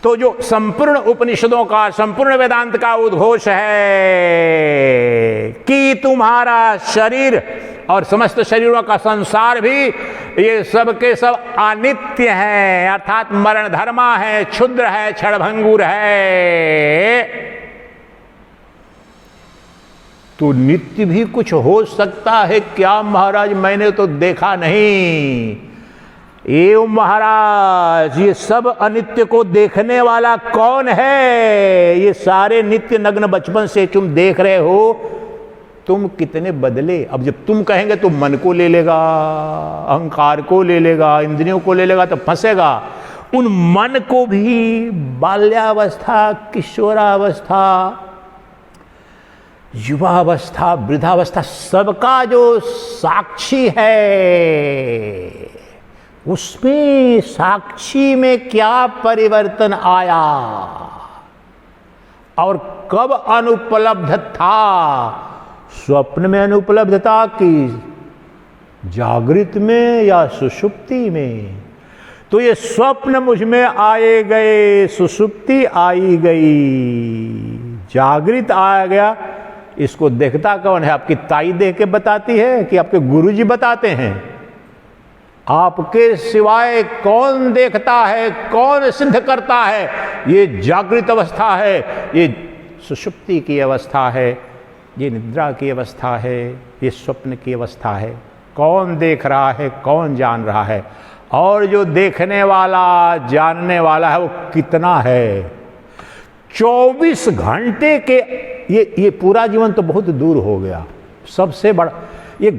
तो जो संपूर्ण उपनिषदों का, संपूर्ण वेदांत का उद्घोष है कि तुम्हारा शरीर और समस्त शरीरों का संसार भी, ये सब के सब अनित्य है, अर्थात मरण धर्मा है, क्षुद्र है, क्षणभंगुर है। तो नित्य भी कुछ हो सकता है क्या महाराज? मैंने तो देखा नहीं। एवं महाराज, ये सब अनित्य को देखने वाला कौन है? ये सारे नित्य नग्न बचपन से तुम देख रहे हो, तुम कितने बदले। अब जब तुम कहेंगे तो मन को ले लेगा, अहंकार को ले लेगा, इंद्रियों को ले लेगा, तो फंसेगा। उन मन को भी बाल्यावस्था, किशोरावस्था, युवावस्था, वृद्धावस्था, सबका जो साक्षी है, उसमें साक्षी में क्या परिवर्तन आया और कब अनुपलब्ध था? स्वप्न में अनुपलब्ध था कि जागृत में या सुषुप्ति में? तो ये स्वप्न मुझ में आए गए, सुषुप्ति आई गई, जागृत आ गया। इसको देखता कौन है? आपकी ताई देख के बताती है कि आपके गुरुजी बताते हैं? आपके सिवाय कौन देखता है, कौन सिद्ध करता है? ये जागृत अवस्था है, ये सुषुप्ति की अवस्था है, ये निद्रा की अवस्था है, ये स्वप्न की अवस्था है। कौन देख रहा है, कौन जान रहा है? और जो देखने वाला, जानने वाला है, वो कितना है? 24 घंटे के, ये पूरा जीवन तो बहुत दूर हो गया। सबसे बड़ा ये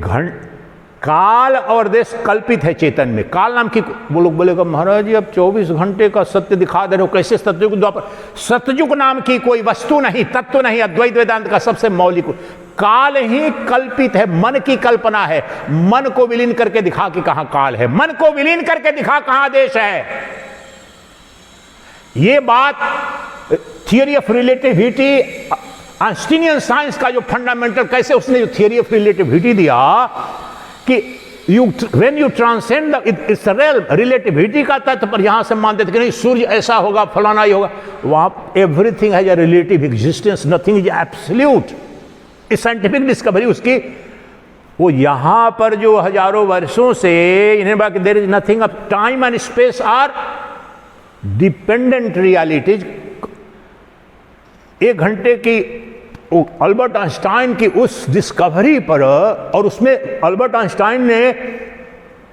काल और देश कल्पित है चेतन में। काल नाम की, वो लोग बोलेगा महाराज जी अब 24 घंटे का सत्य दिखा दे रहे हो, कैसे? सतयुग द्वापर, सतयुग नाम की कोई वस्तु नहीं, तत्व नहीं। अद्वैत वेदांत का सबसे मौलिक काल ही कल्पित है, मन की कल्पना है। मन को विलीन करके दिखा कि कहां काल है, मन को विलीन करके दिखा कहां देश है। ये बात थियरी ऑफ रिलेटिविटी, आइंस्टीनियन साइंस का जो फंडामेंटल, कैसे उसने जो थियरी ऑफ रिलेटिविटी दिया कि when you transcend it's realm, relativity का तत्व पर यहां से मानते थे कि नहीं सूर्य ऐसा होगा, फलाना ही होगा। वहां everything has a relative existence, nothing is absolute. इस साइंटिफिक डिस्कवरी उसकी, वो यहां पर जो हजारों वर्षों से इन्हें बाकी there is nothing of time and space are dependent realities. 1 घंटे की अल्बर्ट आइंस्टाइन की उस डिस्कवरी पर, और उसमें अल्बर्ट आइंस्टाइन ने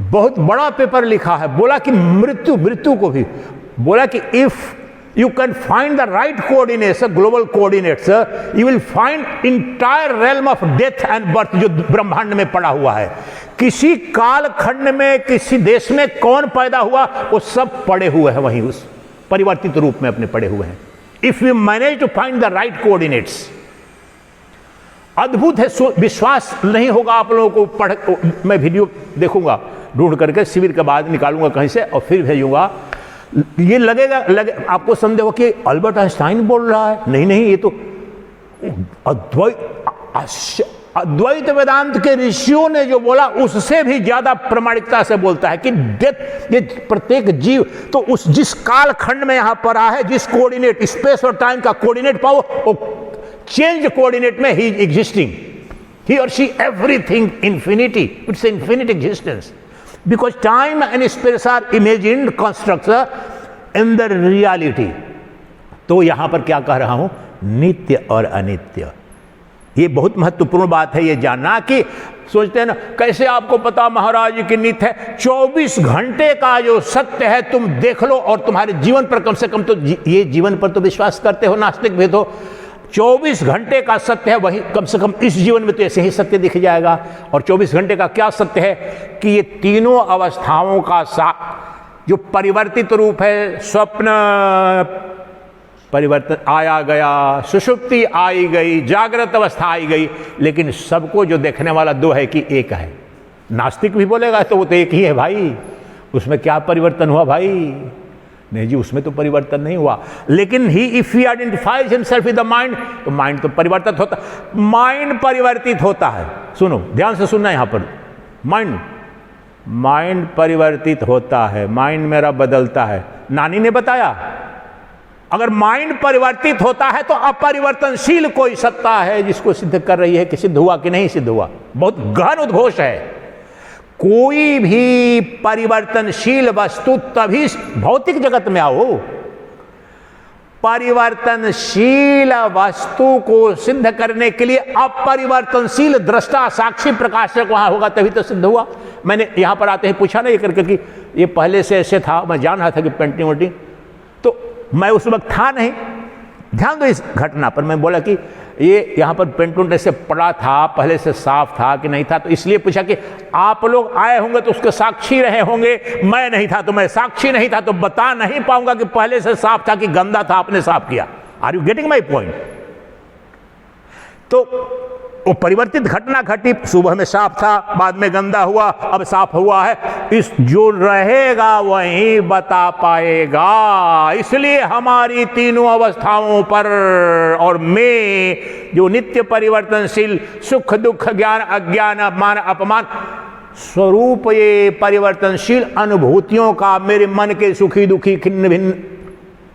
बहुत बड़ा पेपर लिखा है, बोला कि मृत्यु को भी बोला कि if you can find the right coordinates, global coordinates, you will find entire realm of death and birth जो ब्रह्मांड में पड़ा हुआ है। किसी काल खंड में किसी देश में कौन पैदा हुआ वो सब पड़े हुए हैं वहीं, उस परिवर्तित रूप में अपने पड़े हुए हैं। If you manage to find the right coordinates, अद्भुत है। विश्वास नहीं होगा आप लोगों को। मैं वीडियो देखूंगा ढूंढ करके, शिविर के बाद निकालूंगा कहीं से और फिर भेजूंगा। ये लगेगा आपको संदेह हो कि अल्बर्ट आइंस्टाइन बोल रहा है। नहीं, ये तो अद्वैत वेदांत के ऋषियों ने जो बोला उससे भी ज्यादा प्रामाणिकता से बोलता है कि डेथ, ये प्रत्येक जीव तो उस जिस काल खंड में यहां पर आ है, जिस कोऑर्डिनेट स्पेस और टाइम का कोऑर्डिनेट पाओ, वो चेंज कोऑर्डिनेट में ही एग्जिस्टिंग, ही और she everything infinity, it's infinite existence, because time and space are imagined constructs in the reality। तो यहां पर क्या कह रहा हूं, नित्य और अनित्य। ये बहुत महत्वपूर्ण बात है ये जानना कि सोचते हैं ना कैसे आपको पता महाराज कि नित्य है। 24 घंटे का जो सत्य है तुम देख लो और तुम्हारे जीवन पर कम से कम तो ये जीवन पर तो विश्वास करते हो, नास्तिक भी तो 24 घंटे का सत्य है, वही कम से कम इस जीवन में तो ऐसे ही सत्य दिख जाएगा। और 24 घंटे का क्या सत्य है कि ये तीनों अवस्थाओं का जो परिवर्तित रूप है, स्वप्न परिवर्तन आया गया, सुषुप्ति आई गई, जागृत अवस्था आई गई, लेकिन सबको जो देखने वाला दो है कि एक है। नास्तिक भी बोलेगा तो वो तो एक ही है भाई, उसमें क्या परिवर्तन हुआ भाई? नहीं जी, उसमें तो परिवर्तन नहीं हुआ। लेकिन he if he identifies himself with the mind, तो माइंड तो परिवर्तित होता, माइंड परिवर्तित होता है। सुनो ध्यान से सुनना, यहां पर माइंड परिवर्तित होता है, माइंड मेरा बदलता है। नानी ने बताया अगर माइंड परिवर्तित होता है तो अपरिवर्तनशील कोई सत्ता है जिसको सिद्ध कर रही है कि सिद्ध हुआ कि नहीं सिद्ध हुआ। बहुत गहन उद्घोष है। कोई भी परिवर्तनशील वस्तु तभी भौतिक जगत में आओ, परिवर्तनशील वस्तु को सिद्ध करने के लिए अपरिवर्तनशील दृष्टा साक्षी प्रकाशक वहां होगा तभी तो सिद्ध हुआ। मैंने यहां पर आते ही पूछा ना ये करके कि ये पहले से ऐसे था, मैं जान रहा था कि पेंटिंग वेंटिंग, तो मैं उस वक्त था नहीं। ध्यान दो इस घटना पर। मैं बोला कि ये यहाँ पर पेंटून ऐसे पड़ा था, पहले से साफ था कि नहीं था, तो इसलिए पूछा कि आप लोग आए होंगे तो उसके साक्षी रहे होंगे, मैं नहीं था तो मैं साक्षी नहीं था, तो बता नहीं पाऊंगा कि पहले से साफ था कि गंदा था, आपने साफ किया। Are you getting my point? तो वो परिवर्तित घटना घटी, सुबह में साफ था, बाद में गंदा हुआ, अब साफ हुआ है। इस जो रहेगा वही बता पाएगा। इसलिए हमारी तीनों अवस्थाओं पर और में जो नित्य परिवर्तनशील सुख दुख ज्ञान अज्ञान मान अपमान स्वरूप ये परिवर्तनशील अनुभूतियों का मेरे मन के सुखी दुखी खिन्न भिन्न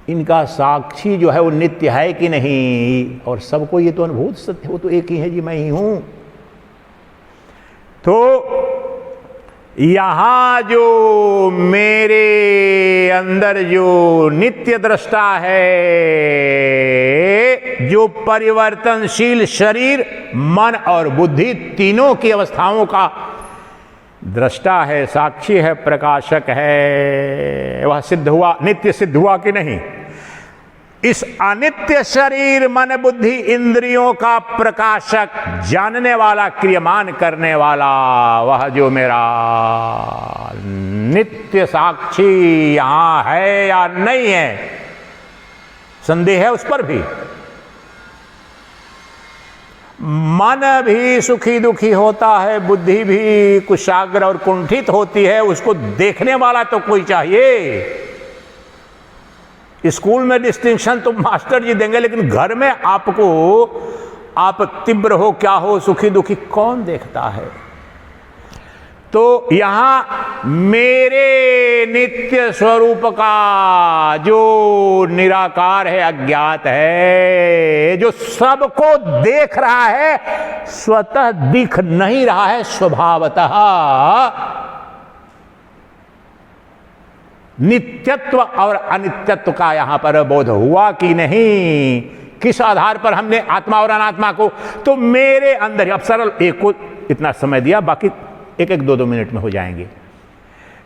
इनका साक्षी जो है वो नित्य है कि नहीं। और सबको ये तो अनुभूत सत्य, वो तो एक ही है जी, मैं ही हूं। तो यहां जो मेरे अंदर जो नित्य दृष्टा है, जो परिवर्तनशील शरीर मन और बुद्धि तीनों की अवस्थाओं का दृष्टा है, साक्षी है, प्रकाशक है, वह सिद्ध हुआ, नित्य सिद्ध हुआ कि नहीं? इस अनित्य शरीर मन बुद्धि इंद्रियों का प्रकाशक, जानने वाला, क्रियमान करने वाला, वह जो मेरा नित्य साक्षी यहां है या नहीं है, संदेह है उस पर भी। मन भी सुखी दुखी होता है, बुद्धि भी कुशाग्र और कुंठित होती है, उसको देखने वाला तो कोई चाहिए। स्कूल में डिस्टिंक्शन तो मास्टर जी देंगे, लेकिन घर में आपको, आप तीव्र हो क्या हो, सुखी दुखी, कौन देखता है? तो यहां मेरे नित्य स्वरूप का जो निराकार है, अज्ञात है, जो सबको देख रहा है, स्वतः दिख नहीं रहा है, स्वभावतः नित्यत्व और अनित्यत्व का यहां पर बोध हुआ कि नहीं? किस आधार पर हमने आत्मा और अनात्मा को, तो मेरे अंदर, अब सरल, एक को इतना समय दिया, बाकी एक एक दो मिनट में हो जाएंगे।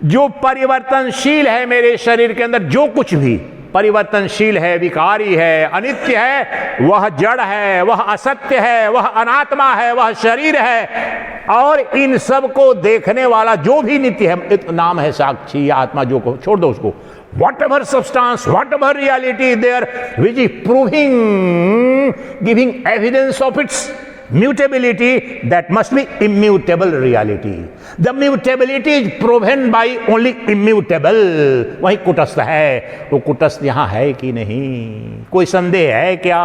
जो परिवर्तनशील है मेरे शरीर के अंदर, जो कुछ भी परिवर्तनशील है, विकारी है, अनित्य है, वह जड़ है, वह असत्य है, वह अनात्मा है, वह शरीर है, और इन सब को देखने वाला जो भी नित्य है, नाम है साक्षी या आत्मा, जो को छोड़ दो उसको, whatever substance, whatever reality there which is proving, giving evidence of its mutability, that must be immutable reality. The mutability is proven by only immutable. वही कुटस्थ है। वो कुटस्थ यहां है कि नहीं, कोई संदेह है क्या?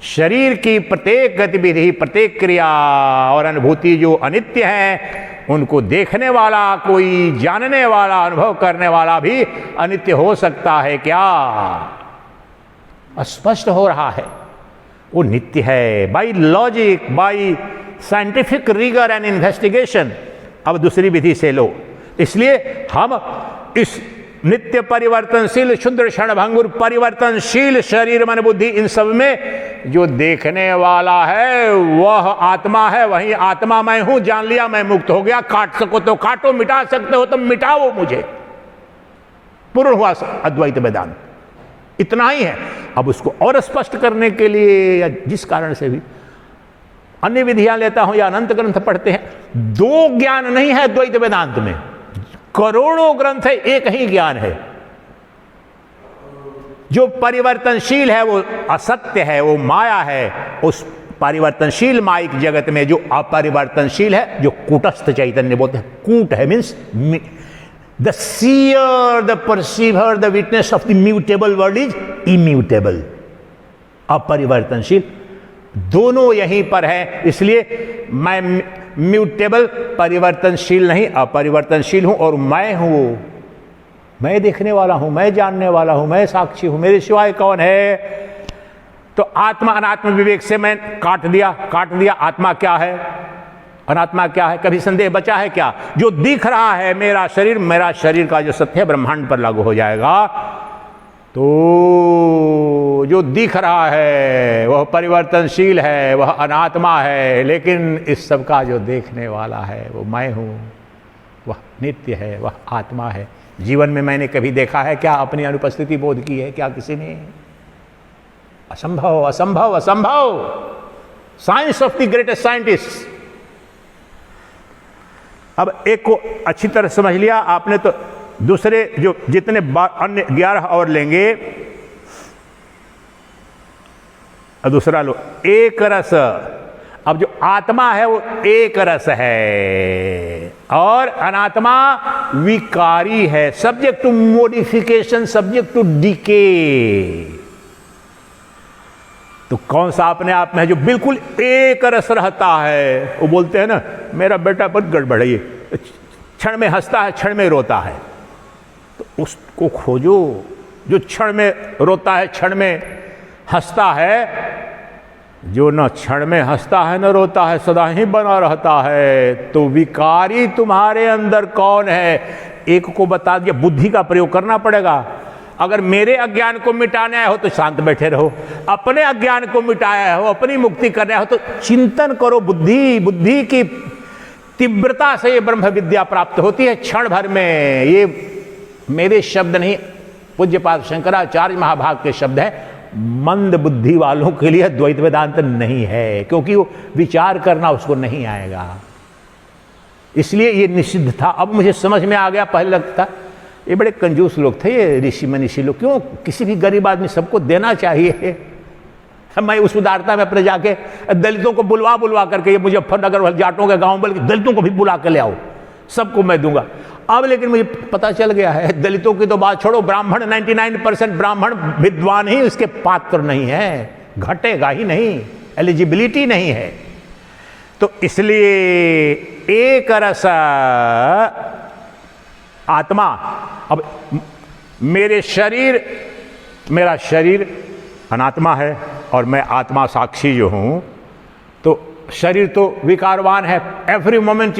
शरीर की प्रत्येक गतिविधि, प्रत्येक क्रिया और अनुभूति जो अनित्य है, उनको देखने वाला, कोई जानने वाला, अनुभव करने वाला भी अनित्य हो सकता है क्या? स्पष्ट हो रहा है वो नित्य है, by logic, by scientific rigour and investigation. अब दूसरी विधि से लो। इसलिए हम इस नित्य परिवर्तनशील, शुद्ध क्षणभंगुर परिवर्तनशील शरीर, मन, बुद्धि, इन सब में जो देखने वाला है वह आत्मा है। वही आत्मा मैं हूं, जान लिया, मैं मुक्त हो गया। काट सको तो काटो, मिटा सकते हो तो मिटाओ मुझे। पूर्ण हुआ अद्वैत वेदांत, इतना ही है। अब उसको और स्पष्ट करने के लिए या जिस कारण से भी अन्य विधियां लेता हूं या अनंत ग्रंथ पढ़ते हैं, दो ज्ञान नहीं है द्वैत वेदांत में, करोड़ों ग्रंथ है, एक ही ज्ञान है। जो परिवर्तनशील है वो असत्य है, वो माया है। उस परिवर्तनशील माइक जगत में जो अपरिवर्तनशील है, जो कूटस्थ चैतन्य बोलते हैं, कूट है means the seer, the perceiver, the witness of the mutable world is immutable, अपरिवर्तनशील। दोनों यहीं पर है। इसलिए मैं म्यूटेबल, परिवर्तनशील नहीं, अपरिवर्तनशील हूं, और मैं हूं, मैं देखने वाला हूं, मैं जानने वाला हूं, मैं साक्षी हूं, मेरे सिवाय कौन है? तो आत्मा अनात्म विवेक से मैं काट दिया। आत्मा क्या है, अनात्मा क्या है? कभी संदेह बचा है क्या? जो दिख रहा है मेरा शरीर का जो सत्य है, ब्रह्मांड पर लागू हो जाएगा। तो जो दिख रहा है वह परिवर्तनशील है, वह अनात्मा है, लेकिन इस सब का जो देखने वाला है वो मैं हूं, वह नित्य है, वह आत्मा है। जीवन में मैंने कभी देखा है क्या अपनी अनुपस्थिति बोध की है क्या किसी ने? असंभव, असंभव, असंभव। Science of the greatest scientist. अब एक को अच्छी तरह समझ लिया आपने, तो दूसरे जो जितने अन्य 11 और लेंगे। दूसरा लो, एक रस। अब जो आत्मा है वो एक रस है और अनात्मा विकारी है, subject to modification, subject to decay. तो कौन सा अपने आप में है जो बिल्कुल एक रस रहता है? वो बोलते हैं ना, मेरा बेटा बहुत गड़बड़ है, ये क्षण में हंसता है, क्षण में रोता है। तो उसको खोजो जो क्षण में रोता है, क्षण में हंसता है। जो न क्षण में हंसता है न रोता है, सदा ही बना रहता है। तो विकारी तुम्हारे अंदर कौन है? एक को बता दिया, बुद्धि का प्रयोग करना पड़ेगा। अगर मेरे अज्ञान को मिटाने आए हो तो शांत बैठे रहो, अपने अज्ञान को मिटाया हो, अपनी मुक्ति करने हो तो चिंतन करो। बुद्धि की तीव्रता से ये ब्रह्म विद्या प्राप्त होती है क्षण भर में। ये मेरे शब्द नहीं, पूज्यपाद शंकराचार्य महाभाग के शब्द है। मंद बुद्धि वालों के लिए द्वैत वेदांत नहीं है, क्योंकि वो विचार करना उसको नहीं आएगा, इसलिए ये निषिद्ध था। अब मुझे समझ में आ गया, पहले लगता ये बड़े कंजूस लोग थे ये ऋषि मनीषी लोग, क्यों किसी भी गरीब आदमी सबको देना चाहिए। मैं उस उदारता में अपने जाके दलितों को बुलवा करके, ये मुजफ्फरनगर वाले जाटों के गांव, बल्कि दलितों को भी बुला के ले आओ, सबको मैं दूंगा। अब लेकिन मुझे पता चल गया है, दलितों की तो बात छोड़ो, ब्राह्मण 99% ब्राह्मण विद्वान ही इसके पात्र नहीं है, घटेगा ही नहीं, एलिजिबिलिटी नहीं है। तो इसलिए एक रस आत्मा। अब मेरा शरीर अनात्मा है और मैं आत्मा साक्षी जो हूं, तो शरीर तो विकारवान है, एवरी मोमेंट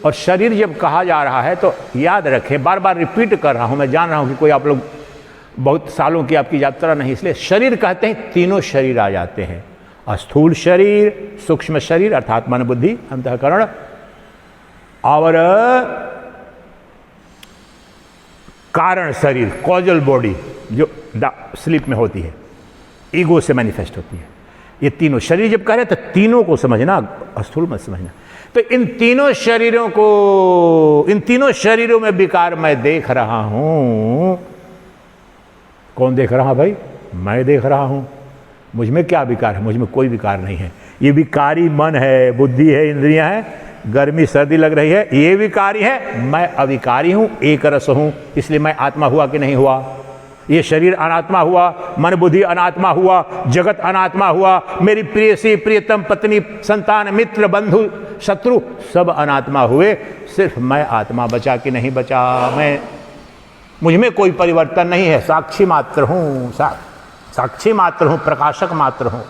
और शरीर जब कहा जा रहा है तो याद रखें, बार बार रिपीट कर रहा हूं, मैं जान रहा हूं कि कोई आप लोग बहुत सालों की आपकी यात्रा नहीं, इसलिए शरीर कहते हैं, तीनों शरीर आ जाते हैं, स्थूल शरीर, सूक्ष्म शरीर अर्थात मन बुद्धि अंतःकरण, और कारण शरीर कॉजल बॉडी जो स्लीप में होती है, ईगो से मैनिफेस्ट होती है। ये तीनों शरीर जब कह रहे हैं तो तीनों को समझना, स्थूल मत समझना। तो इन तीनों शरीरों में विकार मैं देख रहा हूं। कौन देख रहा भाई? मैं देख रहा हूं। मुझ में क्या विकार है? मुझ में कोई विकार नहीं है। ये विकारी मन है, बुद्धि है, इंद्रियां हैं, गर्मी सर्दी लग रही है, ये विकारी है। मैं अविकारी हूं, एक रस हूं, इसलिए मैं आत्मा हुआ कि नहीं हुआ? ये शरीर अनात्मा हुआ, मन बुद्धि अनात्मा हुआ, जगत अनात्मा हुआ, मेरी प्रियसी, प्रियतम, पत्नी, संतान, मित्र, बंधु, शत्रु सब अनात्मा हुए, सिर्फ मैं आत्मा बचा कि नहीं बचा? मुझ में कोई परिवर्तन नहीं है, साक्षी मात्र हूं, साक्षी मात्र हूं, प्रकाशक मात्र हूं।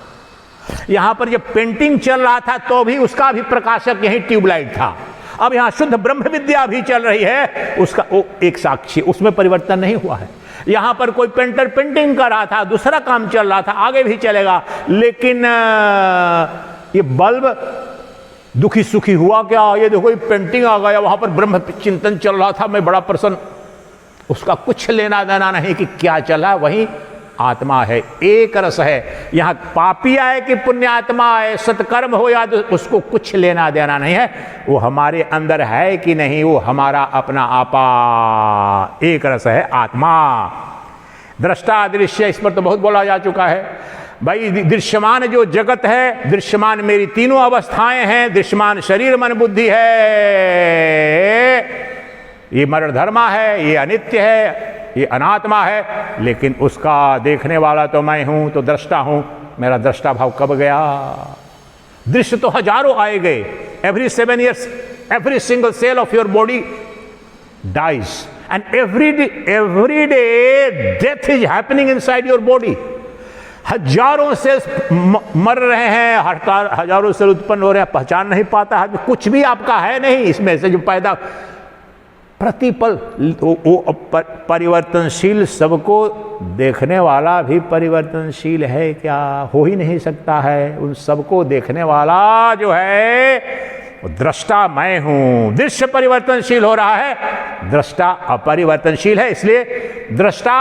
यहां पर जब पेंटिंग चल रहा था तो भी उसका भी प्रकाशक यही ट्यूबलाइट था। अब यहां शुद्ध ब्रह्म विद्या भी चल रही है, उसका वो एक साक्षी, उसमें परिवर्तन नहीं हुआ है। यहां पर कोई पेंटर पेंटिंग कर रहा था, दूसरा काम चल रहा था, आगे भी चलेगा, लेकिन ये बल्ब दुखी सुखी हुआ क्या? ये देखो ये पेंटिंग आ गया, वहां पर ब्रह्म चिंतन चल रहा था, मैं बड़ा प्रसन्न, उसका कुछ लेना देना नहीं कि क्या चला, वही आत्मा है, एक रस है। यहां पापी आए कि पुण्यात्मा आए, सत्कर्म हो या तो उसको कुछ लेना देना नहीं है, वो हमारे अंदर है कि नहीं, वो हमारा अपना आपा एक रस है, आत्मा। दृष्टा दृश्य, इस पर तो बहुत बोला जा चुका है भाई। दृश्यमान जो जगत है, दृश्यमान मेरी तीनों अवस्थाएं हैं, दृश्यमान शरीर मन बुद्धि है, ये मरण धर्मा है, ये अनित्य है, ये अनात्मा है, लेकिन उसका देखने वाला तो मैं हूं, तो दृष्टा हूं। मेरा दृष्टा भाव कब गया? दृश्य तो हजारों आए गए, every 7 years every single cell of your body dies and every day death is happening inside your body। हजारों सेल्स मर रहे हैं, हजारों सेल उत्पन्न हो रहे हैं, पहचान नहीं पाता है, कुछ भी आपका है नहीं इसमें से जो पैदा, प्रतिपल वो परिवर्तनशील, सबको देखने वाला भी परिवर्तनशील है क्या? हो ही नहीं सकता है। उन सबको देखने वाला जो है वो दृष्टा मैं हूं। दृश्य परिवर्तनशील हो रहा है, दृष्टा अपरिवर्तनशील है, इसलिए दृष्टा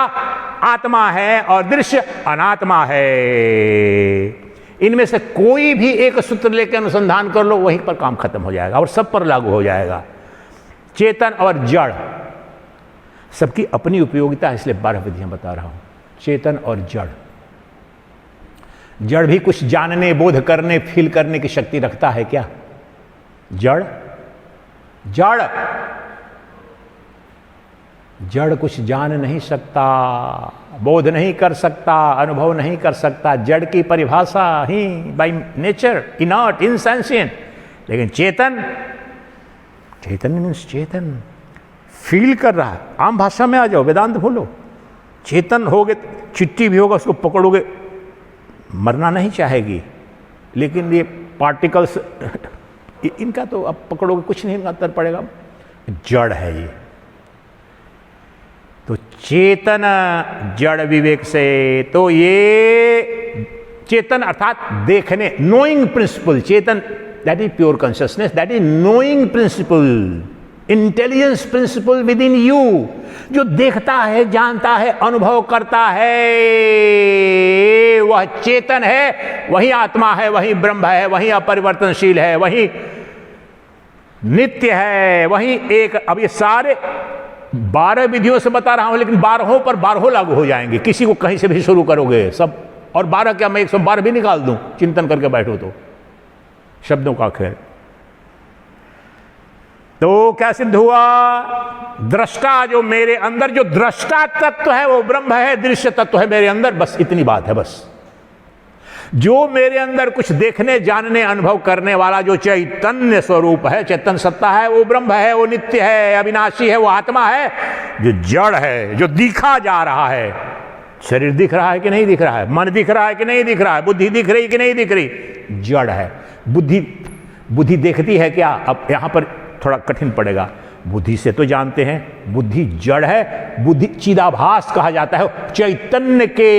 आत्मा है और दृश्य अनात्मा है। इनमें से कोई भी एक सूत्र लेकर अनुसंधान कर लो, वहीं पर काम खत्म हो जाएगा और सब पर लागू हो जाएगा। चेतन और जड़ सबकी अपनी उपयोगिता है, इसलिए 12 विधियां बता रहा हूं। चेतन और जड़, जड़ भी कुछ जानने, बोध करने, फील करने की शक्ति रखता है क्या? जड़ कुछ जान नहीं सकता, बोध नहीं कर सकता, अनुभव नहीं कर सकता। जड़ की परिभाषा ही बाय नेचर इनर्ट, इनसेंशिएंट। लेकिन चेतन मीन्स चेतन फील कर रहा है। आम भाषा में आ जाओ, वेदांत बोलो। चेतन होगे, चिट्टी भी होगा, उसको पकड़ोगे, मरना नहीं चाहेगी, लेकिन ये पार्टिकल्स इनका तो अब पकड़ोगे कुछ नहीं असर पड़ेगा। जड़ है ये। तो चेतन जड़ विवेक से, तो ये चेतन अर्थात देखने, नोइंग प्रिंसिपल। चेतन that is pure consciousness, that is knowing principle, intelligence principle within you, जो देखता है, जानता है, अनुभव करता है, वह चेतन है, वही आत्मा है, वही ब्रह्म है, वही अपरिवर्तनशील है, वही नित्य है, वही एक। अब ये सारे 12 विधियों से बता रहा हूं, लेकिन 12 पर 12 लागू हो जाएंगे। किसी को कहीं से भी शुरू करोगे सब, और 12 क्या मैं 112 भी निकाल दूं चिंतन करके बैठो तो, शब्दों का खेल। तो क्या सिद्ध हुआ? दृष्टा जो मेरे अंदर, जो दृष्टा तत्व है वो ब्रह्म है, दृश्य तत्व है मेरे अंदर, बस इतनी बात है। बस जो मेरे अंदर कुछ देखने जानने अनुभव करने वाला जो चैतन्य स्वरूप है, चेतन सत्ता है, वो ब्रह्म है, वो नित्य है, अविनाशी है, वो आत्मा है। जो जड़ है, जो दिखा जा रहा है, शरीर दिख रहा है कि नहीं दिख रहा है, मन दिख रहा है कि नहीं दिख रहा है, बुद्धि दिख रही कि नहीं दिख रही, जड़ है। बुद्धि देखती है क्या? अब यहां पर थोड़ा कठिन पड़ेगा। बुद्धि से तो जानते हैं, बुद्धि जड़ है। बुद्धि चिदाभास कहा जाता है, चैतन्य के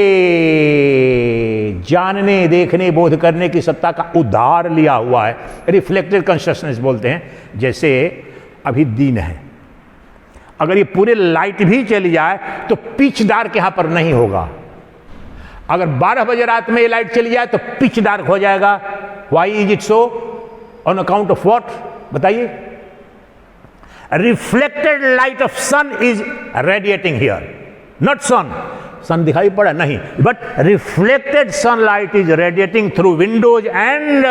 जानने, देखने, बोध करने की सत्ता का उधार लिया हुआ है, रिफ्लेक्टेड कॉन्शसनेस बोलते हैं। जैसे अभी दिन है, अगर ये पूरे लाइट भी चली जाए तो पिच डार्क यहां पर नहीं होगा। अगर 12 बजे रात में ये लाइट चली जाए तो पिच डार्क हो जाएगा। Why is it so? On account of what? बताइए। Reflected light of sun is radiating here, not sun. Sun दिखाई पड़ा नहीं, but reflected sunlight is radiating through windows and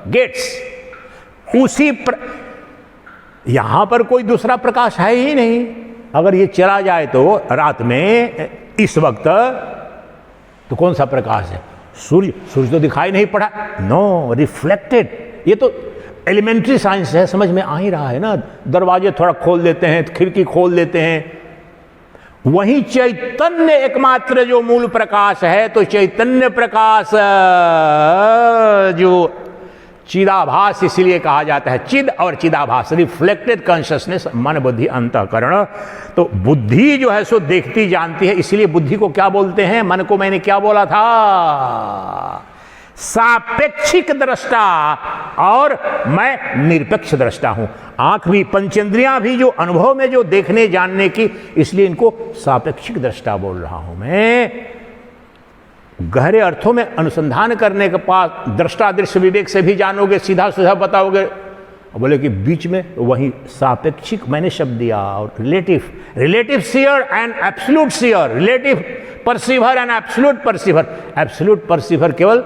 gates. यहां पर कोई दूसरा प्रकाश है ही नहीं। अगर ये चला जाए तो रात में इस वक्त तो कौन सा प्रकाश है? सूर्य तो दिखाई नहीं पड़ा। No, reflected. ये तो एलिमेंट्री साइंस है, समझ में आ ही रहा है ना। दरवाजे थोड़ा खोल देते हैं, खिड़की खोल देते हैं। वही चैतन्य एकमात्र जो मूल प्रकाश है, तो चैतन्य प्रकाश जो चिदाभास इसलिए कहा जाता है, चिद और चिदाभास, रिफ्लेक्टेड कॉन्शसनेस, मन बुद्धि अंतःकरण। तो बुद्धि जो है सो देखती जानती है, इसलिए बुद्धि को क्या बोलते हैं? मन को मैंने क्या बोला था? सापेक्षिक दृष्टा, और मैं निरपेक्ष दृष्टा हूं। आंख भी, पंचेंद्रियां भी जो अनुभव में जो देखने जानने की, इसलिए इनको सापेक्षिक दृष्टा बोल रहा हूं मैं। गहरे अर्थों में अनुसंधान करने के पास दृष्टा दृश्य विवेक से भी जानोगे, सीधा सीधा बताओगे। बोले कि बीच में वही सापेक्षिक मैंने शब्द दिया, और relative seer and absolute seer, relative perceiver and absolute perceiver. Absolute perceiver केवल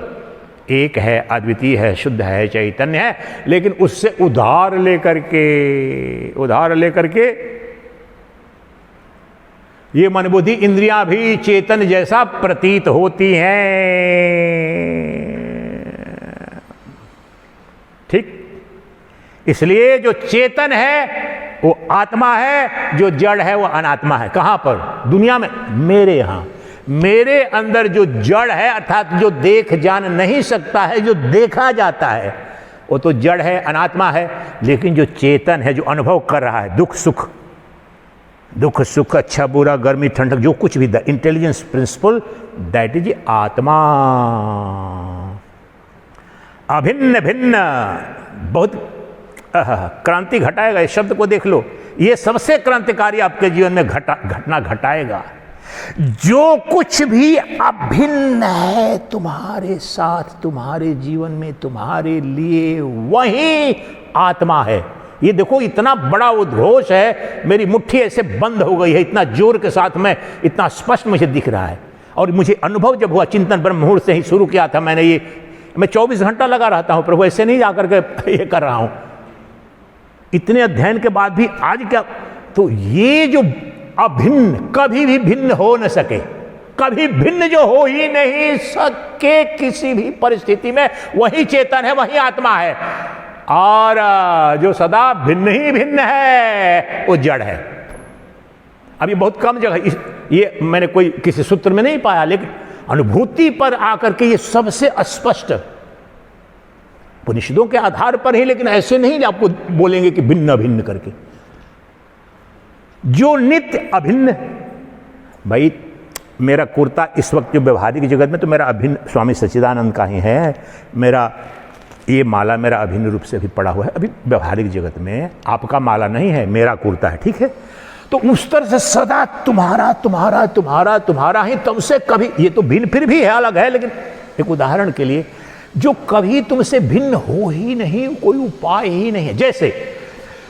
एक है, अद्वितीय है, शुद्ध है, चैतन्य है, लेकिन उससे उधार लेकर के ये मन बुद्धि इंद्रियां भी चेतन जैसा प्रतीत होती हैं। ठीक, इसलिए जो चेतन है वो आत्मा है, जो जड़ है वो अनात्मा है। कहां पर? दुनिया में। मेरे यहां, मेरे अंदर जो जड़ है, अर्थात जो देख जान नहीं सकता है, जो देखा जाता है, वो तो जड़ है, अनात्मा है। लेकिन जो चेतन है, जो अनुभव कर रहा है, दुख सुख, अच्छा बुरा, गर्मी ठंडक, जो कुछ भी, the intelligence principle, that is atma. अभिन्न भिन्न, बहुत क्रांति घटाएगा। इस शब्द को देख लो, ये सबसे क्रांतिकारी आपके जीवन में घटना घटाएगा। जो कुछ भी अभिन्न है तुम्हारे साथ, तुम्हारे जीवन में, तुम्हारे लिए, वही आत्मा है। ये देखो, इतना बड़ा उद्घोष है, मेरी मुट्ठी ऐसे बंद हो गई है, इतना जोर के साथ में, इतना स्पष्ट मुझे दिख रहा है। और मुझे अनुभव जब हुआ, चिंतन ब्रह्म मुहूर्त से ही शुरू किया था मैंने, ये मैं 24 घंटा लगा रहता हूं प्रभु, ऐसे नहीं जाकर के ये कर रहा हूं। इतने अध्ययन के बाद भी आज क्या, तो ये जो अभिन्न, कभी भी भिन्न हो न सके, कभी भिन्न जो हो ही नहीं सके किसी भी परिस्थिति में, वही चेतन है, वही आत्मा है। और जो सदा भिन्न ही भिन्न है, वो जड़ है। अभी बहुत कम जगह ये मैंने कोई किसी सूत्र में नहीं पाया, लेकिन अनुभूति पर आकर के ये सबसे स्पष्ट, उपनिषदों के आधार पर ही, लेकिन ऐसे नहीं आपको बोलेंगे कि भिन्न अभिन्न करके। जो नित्य अभिन्न, भाई मेरा कुर्ता इस वक्त जो व्यवहारिक जगत में तो मेरा अभिन्न स्वामी सच्चिदानंद का ही है। मेरा ये माला मेरा अभिन्न रूप से भी पड़ा हुआ है, अभी व्यवहारिक जगत में आपका माला नहीं है, मेरा कुर्ता है, ठीक है। तो उस तरह से सदा तुम्हारा तुम्हारा तुम्हारा तुम्हारा ही, तब से कभी, ये तो भिन्न फिर भी है, अलग है, लेकिन एक उदाहरण के लिए, जो कभी तुमसे भिन्न हो ही नहीं, कोई उपाय ही नहीं है। जैसे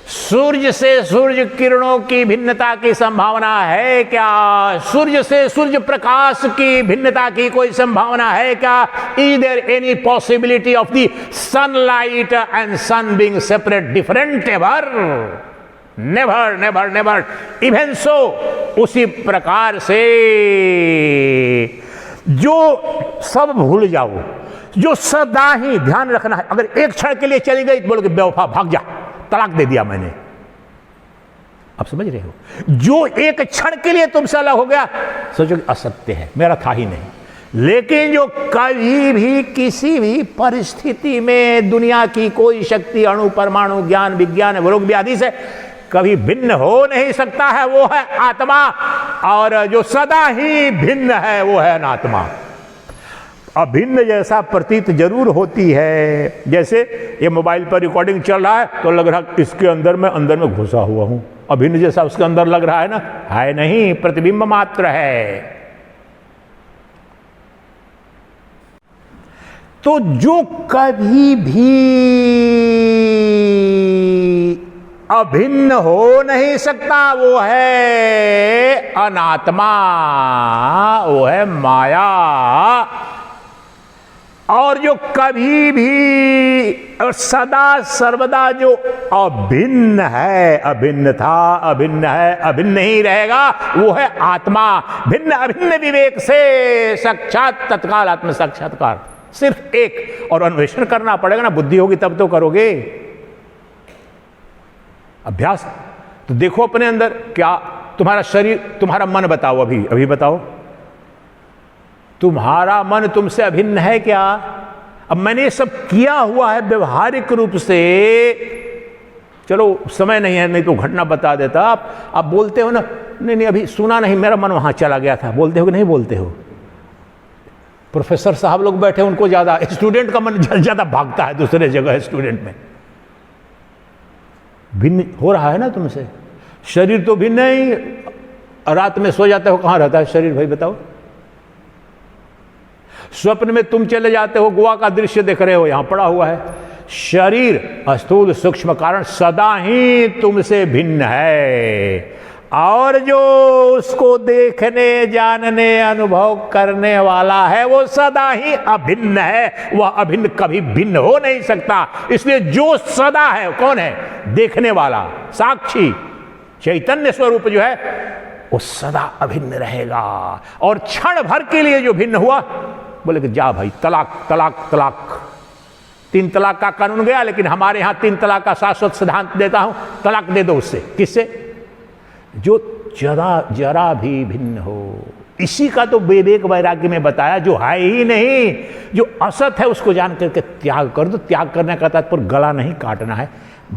सूर्य से सूर्य किरणों की भिन्नता की संभावना है क्या? सूर्य से सूर्य प्रकाश की भिन्नता की कोई संभावना है क्या? Is there any possibility of the sunlight and sun being separate, different? Ever, never never never. Even so, उसी प्रकार से जो सब भूल जाओ, जो सदा ही ध्यान रखना है। अगर एक क्षण के लिए चली गई तो बोलोगे बेवफा भाग जा, तलाक दे दिया मैंने। आप समझ रहे हो? जो एक क्षण के लिए तुमसे अलग हो गया सोचो असत्य है, मेरा था ही नहीं। लेकिन जो कभी भी किसी भी परिस्थिति में दुनिया की कोई शक्ति, अणु परमाणु ज्ञान विज्ञान रोग व्याधि से कभी भिन्न हो नहीं सकता है, वो है आत्मा। और जो सदा ही भिन्न है वो है अनात्मा। अभिन्न जैसा प्रतीत जरूर होती है। जैसे ये मोबाइल पर रिकॉर्डिंग चल रहा है तो लग रहा है इसके अंदर में घुसा हुआ हूं। अभिन्न जैसा उसके अंदर लग रहा है ना, है नहीं, प्रतिबिंब मात्र है। तो जो कभी भी अभिन्न हो नहीं सकता वो है अनात्मा, वो है माया। और जो कभी भी और सदा सर्वदा जो अभिन्न है, अभिन्न था, अभिन्न है, अभिन्न ही रहेगा, वो है आत्मा। भिन्न अभिन्न विवेक से साक्षात तत्काल आत्म साक्षात्कार सिर्फ एक। और अन्वेषण करना पड़ेगा ना, बुद्धि होगी तब तो करोगे। अभ्यास तो देखो अपने अंदर, क्या तुम्हारा शरीर, तुम्हारा मन बताओ, अभी बताओ, तुम्हारा मन तुमसे अभिन्न है क्या? अब मैंने ये सब किया हुआ है व्यवहारिक रूप से, चलो समय नहीं है, नहीं तो घटना बता देता। आप बोलते हो ना, नहीं अभी सुना नहीं, मेरा मन वहां चला गया था, बोलते हो कि नहीं बोलते हो? प्रोफेसर साहब लोग बैठे, उनको ज्यादा, स्टूडेंट का मन ज्यादा भागता है दूसरे जगह। स्टूडेंट में भिन्न हो रहा है ना तुमसे, शरीर तो भिन्न ही। रात में सो जाते हो, कहां रहता है शरीर भाई बताओ? स्वप्न में तुम चले जाते हो, गोवा का दृश्य देख रहे हो, यहां पड़ा हुआ है। शरीर स्थूल सूक्ष्म कारण सदा ही तुमसे भिन्न है। और जो उसको देखने, जानने, अनुभव करने वाला है वो सदा ही अभिन्न है। वह अभिन्न कभी भिन्न हो नहीं सकता। इसलिए जो सदा है कौन है? देखने वाला, साक्षी, चैतन्य स्वरूप जो है वो सदा अभिन्न रहेगा। और क्षण भर के लिए जो भिन्न हुआ, बोले कि जा भाई तलाक तलाक तलाक। 3 तलाक का कानून गया, लेकिन हमारे यहां 3 तलाक का शाश्वत सिद्धांत देता हूं, तलाक दे दो उससे। किससे? जो जरा भी भिन्न हो। इसी का तो विवेक वैराग्य में बताया, जो है ही नहीं, जो असत है उसको जान करके त्याग कर दो। त्याग करने का तात्पर्य गला नहीं काटना है।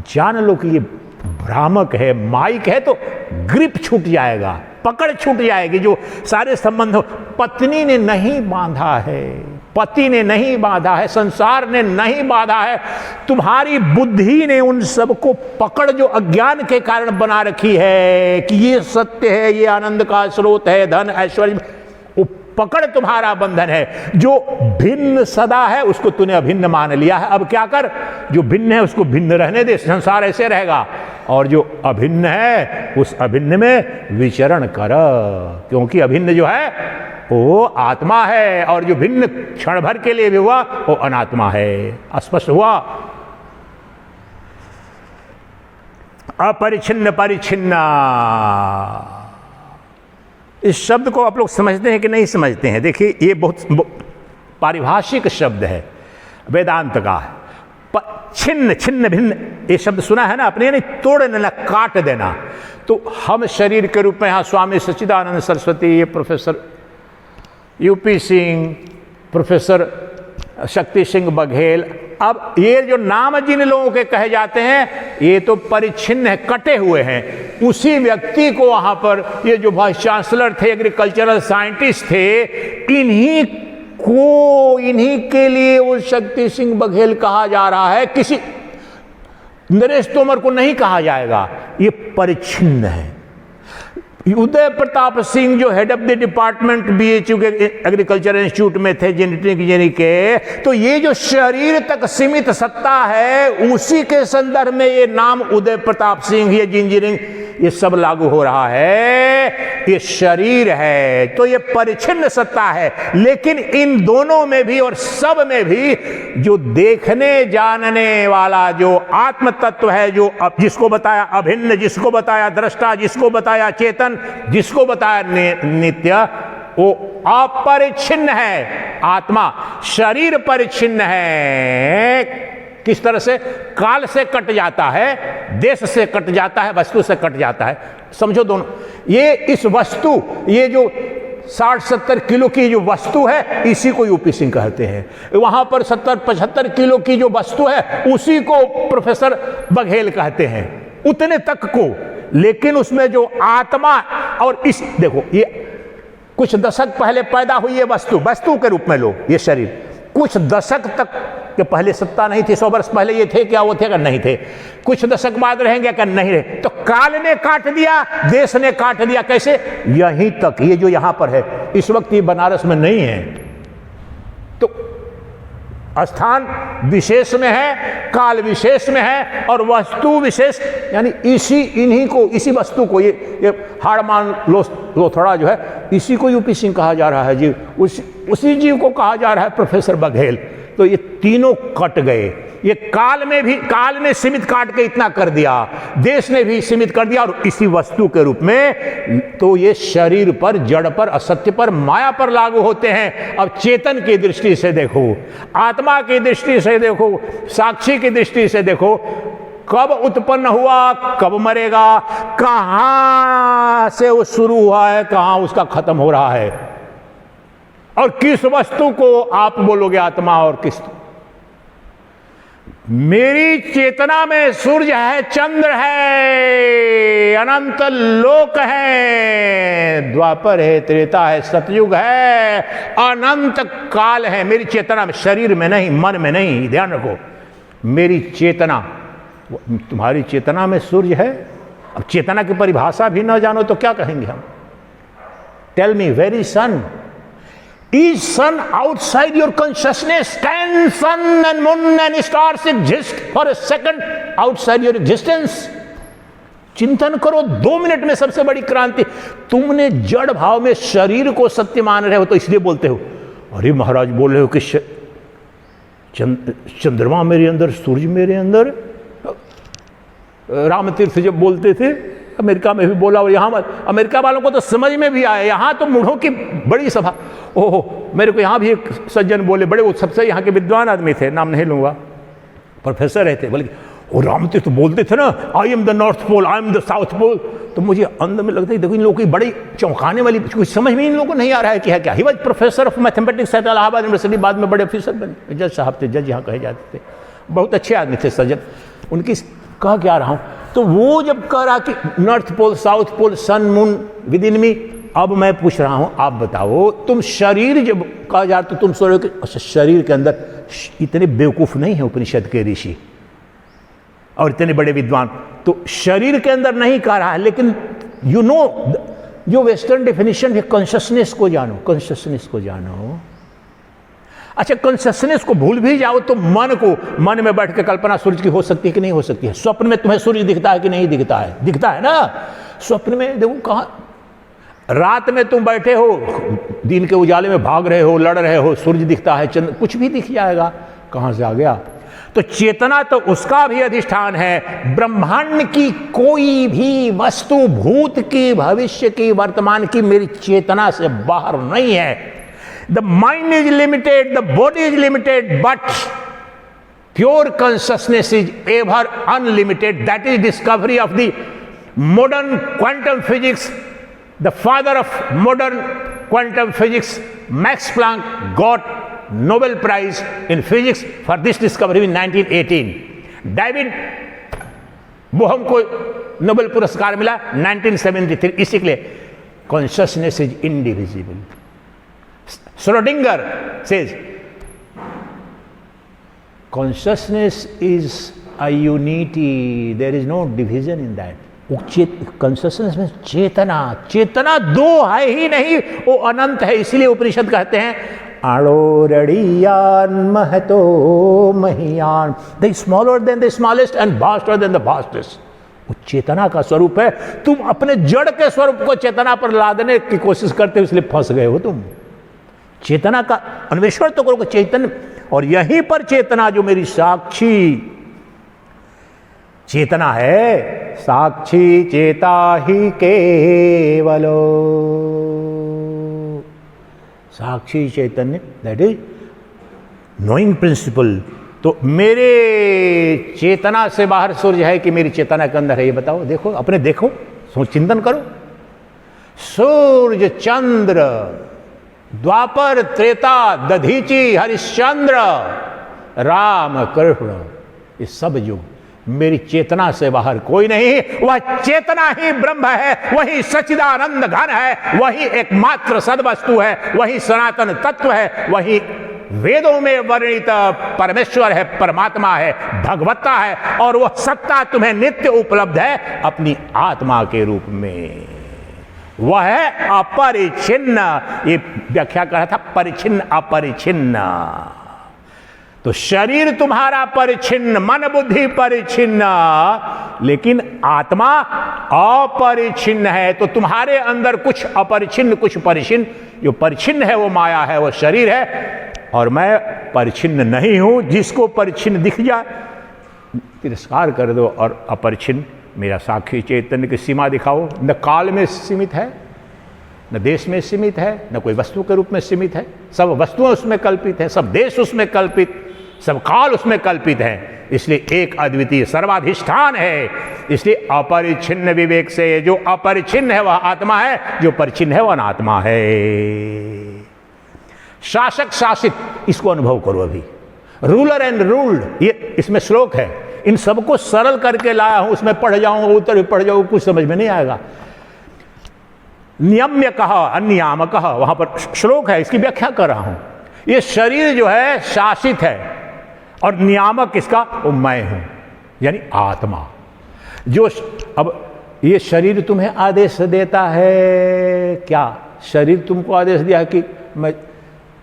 जान लो कि ये भ्रामक है, माइक है, तो ग्रिप छूट जाएगा, पकड़ छूट जाएगी। जो सारे संबंध हो, पत्नी ने नहीं बांधा है, पति ने नहीं बांधा है, संसार ने नहीं बांधा है, तुम्हारी बुद्धि ने उन सबको पकड़ जो अज्ञान के कारण बना रखी है कि ये सत्य है, ये आनंद का स्रोत है, धन ऐश्वर्य, वो पकड़ तुम्हारा बंधन है। जो भिन्न सदा है उसको तूने अभिन्न मान लिया है। अब क्या कर? जो भिन्न है उसको भिन्न रहने दे, संसार ऐसे रहेगा। और जो अभिन्न है उस अभिन्न में विचरण कर, क्योंकि अभिन्न जो है वो आत्मा है, और जो भिन्न क्षण भर के लिए भी हुआ वो अनात्मा है। स्पष्ट हुआ? अपरिच्छिन्न परिच्छिन्न, इस शब्द को आप लोग समझते हैं कि नहीं समझते हैं? देखिए ये बहुत पारिभाषिक शब्द है, वेदांत का है। छिन्न छिन्न भिन्न, ये शब्द सुना है ना अपने? नहीं तोड़ देना, काट देना। तो हम शरीर के रूप में यहाँ स्वामी सच्चिदानंद सरस्वती, ये professor UP Singh, professor Shakti Singh Baghel, अब ये जो नाम जिन लोगों के कहे जाते हैं ये तो परिच्छिन्न है, कटे हुए हैं। उसी व्यक्ति को वहां पर ये जो वाइस चांसलर थे, एग्रीकल्चरल साइंटिस्ट थे, इन्हीं के लिए वो शक्ति सिंह बघेल कहा जा रहा है। किसी नरेश तोमर को नहीं कहा जाएगा। ये परिच्छिन्न है। उदय प्रताप सिंह जो head of the department BHU के एग्रीकल्चर इंस्टीट्यूट में थे, जेनेटिक इंजीनियरिंग के, तो ये जो शरीर तक सीमित सत्ता है उसी के संदर्भ में ये नाम उदय प्रताप सिंह, ये इंजीनियरिंग, ये सब लागू हो रहा है। ये शरीर है तो ये परिच्छिन्न सत्ता है, लेकिन इन दोनों में भी और सब में भी जो देखने जानने वाला जो आत्म तत्व है, जो जिसको बताया अभिन्न, जिसको बताया दृष्टा, जिसको बताया चेतन, जिसको बताया नित्य, वो अपरिच्छिन्न है। आत्मा शरीर परिच्छिन्न है। किस तरह से? काल से कट जाता है, देश से कट जाता है, वस्तु से कट जाता है। समझो दोनों, ये इस वस्तु, ये जो 60-70 किलो की जो वस्तु है, इसी को यूपी सिंह कहते हैं। वहां पर 70-75 किलो की जो वस्तु है, उसी को प्रोफेसर बघेल कहते हैं, उतने तक को। लेकिन उसमें जो आत्मा और इस, देखो ये कुछ दशक पहले पैदा हुई है वस्तु, वस्तु के रूप में लो ये शरीर। कुछ दशक तक के पहले सत्ता नहीं थी, 100 वर्ष पहले ये थे क्या? वो थे क्या? नहीं थे। कुछ दशक बाद रहेंगे क्या? नहीं रहे। तो काल ने काट दिया, देश ने काट दिया। कैसे? यहीं तक, ये जो यहां पर है, इस वक्त ये बनारस में नहीं है, तो स्थान विशेष में है, काल विशेष में है, और वस्तु विशेष, यानी इन्हीं को, इसी वस्तु को, ये हाड़ मान लो थोड़ा जो है, इसी को यूपी सिंह कहा जा रहा है जीव, उसी जीव को कहा जा रहा है प्रोफेसर बघेल। तो ये तीनों कट गए। ये काल में भी, काल ने सीमित काट के इतना कर दिया, देश ने भी सीमित कर दिया, और इसी वस्तु के रूप में तो ये शरीर पर, जड़ पर, असत्य पर, माया पर लागू होते हैं। अब चेतन की दृष्टि से देखो, आत्मा की दृष्टि से देखो, साक्षी की दृष्टि से देखो, कब उत्पन्न हुआ, कब मरेगा, कहां से वो शुरू हुआ है, कहां उसका खत्म हो रहा है, और किस वस्तु को आप बोलोगे आत्मा, और किस? मेरी चेतना में सूर्य है, चंद्र है, अनंत लोक है, द्वापर है, त्रेता है, सतयुग है, अनंत काल है मेरी चेतना में, शरीर में नहीं, मन में नहीं। ध्यान रखो, मेरी चेतना, तुम्हारी चेतना में सूर्य है। अब चेतना की परिभाषा भी न जानो तो क्या कहेंगे हम? Tell me, where is sun? Is sun outside your consciousness? Can sun and moon and stars exist for a second outside your existence? चिंतन करो 2 मिनट में। सबसे बड़ी क्रांति, तुमने जड़ भाव में शरीर को सत्य मान रहे हो तो इसलिए बोलते हो, अरे महाराज बोल रहे हो कि चंद्रमा मेरे अंदर, सूर्य मेरे अंदर। रामतीर्थ जब बोलते थे, अमेरिका में भी बोला, और यहाँ अमेरिका वालों को तो समझ में भी आया। यहाँ तो मूढ़ों की बड़ी सभा। ओहो, मेरे को यहाँ भी एक सज्जन बोले, बड़े वो सबसे यहाँ के विद्वान आदमी थे, नाम नहीं लूंगा, प्रोफेसर रहते, बोले वो रामतीर्थ तो बोलते थे ना, I am the north pole, I am the south pole. तो मुझे अंदर में लगता है, देखो इन लोगों की बड़ी चौंकाने वाली, कुछ समझ में इन लोगों को नहीं आ रहा है कि है क्या। He was professor of mathematics eight Allahabad university, बाद में बड़े ऑफिसर बने, जज साहब थे, जज यहाँ कहे जाते थे, बहुत अच्छे आदमी थे सज्जन। उनकी कह क्या रहा हूँ, तो वो जब कह रहा कि north pole, south pole, sun moon within me, अब मैं पूछ रहा हूं, आप बताओ, तुम शरीर जब कहा जाए तो तुम सोचो कि अच्छा, शरीर के अंदर इतने बेवकूफ नहीं है उपनिषद के ऋषि और इतने बड़े विद्वान, तो शरीर के अंदर नहीं कह रहा है, लेकिन यू नो जो वेस्टर्न डेफिनेशन है, कॉन्शियसनेस को जानो, कॉन्शियसनेस को जानो। अच्छा, कॉन्शियसनेस को भूल भी जाओ तो मन में बैठ के कल्पना सूर्य की हो सकती है कि नहीं हो सकती है? स्वप्न में तुम्हें सूर्य दिखता है कि नहीं दिखता है? दिखता है ना। स्वप्न में देखो, कहां रात में तुम बैठे हो, दिन के उजाले में भाग रहे हो, लड़ रहे हो, सूर्य दिखता है, चंद्र, कुछ भी दिख जाएगा। कहां से आ गया? तो चेतना तो उसका भी अधिष्ठान है। ब्रह्मांड की कोई भी वस्तु भूत की, भविष्य की, वर्तमान की मेरी चेतना से बाहर नहीं है। The mind is limited, the body is limited, but pure consciousness is ever unlimited. That is discovery of the modern quantum physics. The father of modern quantum physics, Max Planck, got Nobel Prize in Physics for this discovery in 1918. David Boehm को नोबेल पुरस्कार मिला 1973, इसी के लिए consciousness is indivisible. Schrödinger says consciousness is a unity, there is no division in that. Consciousness में चेतना दो है ही नहीं, वो अनंत है। इसलिए उपनिषद कहते हैं अणोरणीयान महतो महियान, the smaller than the smallest and vaster than the vastest. वो चेतना का स्वरूप है। तुम अपने जड़ के स्वरूप को चेतना पर लादने की कोशिश करते हो, इसलिए फंस गए हो तुम। चेतना का अन्वेषण तो करो, चैतन्य, और यहीं पर चेतना जो मेरी साक्षी चेतना है, साक्षी चेता ही केवलो। साक्षी चैतन्य, दैट इज नोइंग प्रिंसिपल। तो मेरे चेतना से बाहर सूर्य है कि मेरी चेतना के अंदर है, ये बताओ, देखो, अपने देखो, सोच चिंतन करो। सूर्य, चंद्र, द्वापर, त्रेता, दधीची, हरिश्चंद्र, राम, कृष्ण, ये सब युग मेरी चेतना से बाहर कोई नहीं। वह चेतना ही ब्रह्म है, वही सच्चिदानंद घन है, वही एकमात्र सद्वस्तु है, वही सनातन तत्व है, वही वेदों में वर्णित परमेश्वर है, परमात्मा है, भगवत्ता है, और वह सत्ता तुम्हें नित्य उपलब्ध है अपनी आत्मा के रूप में। वह है अपरिछिन्न। ये व्याख्या कर रहा था, परिछिन्न अपरिछिन्न। तो शरीर तुम्हारा परिछिन्न, मन बुद्धि परिछिन्न, लेकिन आत्मा अपरिछिन्न है। तो तुम्हारे अंदर कुछ अपरिछिन्न, कुछ परिछिन्न। जो परिछिन्न है वो माया है, वो शरीर है, और मैं परिछिन्न नहीं हूं। जिसको परिछिन्न दिख जाए तिरस्कार कर दो, और अपरिछिन्न मेरा साक्षी चैतन्य की सीमा दिखाओ। न काल में सीमित है, न देश में सीमित है, न कोई वस्तु के रूप में सीमित है। सब वस्तुएं उसमें कल्पित है, सब देश उसमें कल्पित, सब काल उसमें कल्पित है। इसलिए एक अद्वितीय सर्वाधिष्ठान है। इसलिए अपरिछिन्न विवेक से, जो अपरिछिन्न है वह आत्मा है, जो परिछिन्न है वह अनात्मा है। शासक शासित, इसको अनुभव करो अभी। रूलर एंड रूल्ड, ये इसमें श्लोक है। इन सबको सरल करके लाया हूं, उसमें पढ़ जाऊंगा, उत्तर पढ़ जाऊंगा, कुछ समझ में नहीं आएगा। नियम्य कहा, अन्याम कहा, वहां पर श्लोक है, इसकी व्याख्या कर रहा हूं। ये शरीर जो है शासित है, और नियामक इसका वो मैं हूं, यानी आत्मा। जो अब ये शरीर तुम्हें आदेश देता है क्या? शरीर तुमको आदेश दिया है कि मैं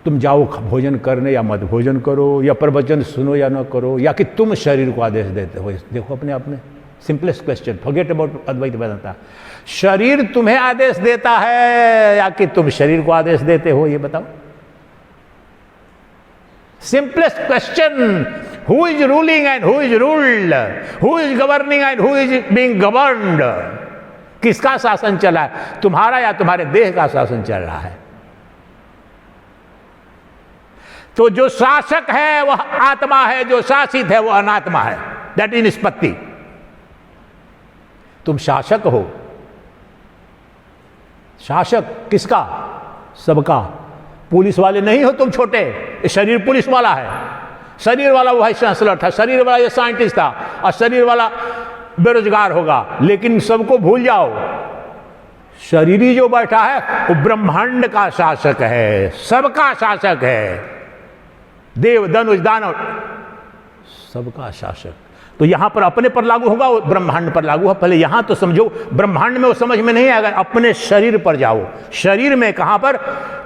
तुम जाओ भोजन करने या मत भोजन करो, या प्रवचन सुनो या न करो, या कि तुम शरीर को आदेश देते हो? देखो अपने आप में, सिंपलेस्ट क्वेश्चन, फॉरगेट अबाउट अद्वैत वेदांता। शरीर तुम्हें आदेश देता है या कि तुम शरीर को आदेश देते हो, ये बताओ। Simplest question. Who is ruling and who is ruled, who is governing and who is being governed? किसका शासन चला है, तुम्हारा या तुम्हारे देह का शासन चल रहा है? तो जो शासक है वह आत्मा है, जो शासित है वह अनात्मा है। दैट इज निष्पत्ति। तुम शासक हो। शासक किसका? सबका। पुलिस वाले नहीं हो तुम छोटे। ये शरीर पुलिस वाला है। शरीर वाला वो वाइस चांसलर था, शरीर वाला ये साइंटिस्ट था, और शरीर वाला बेरोजगार होगा। लेकिन सबको भूल जाओ, शरीरी जो बैठा है वो ब्रह्मांड का शासक है, सबका शासक है। देव, धनुष, दानव, सबका शासक। तो यहां पर अपने पर लागू होगा, वो ब्रह्मांड पर लागू है। पहले यहां तो समझो, ब्रह्मांड में वो समझ में नहीं आएगा, अपने शरीर पर जाओ। शरीर में कहां पर?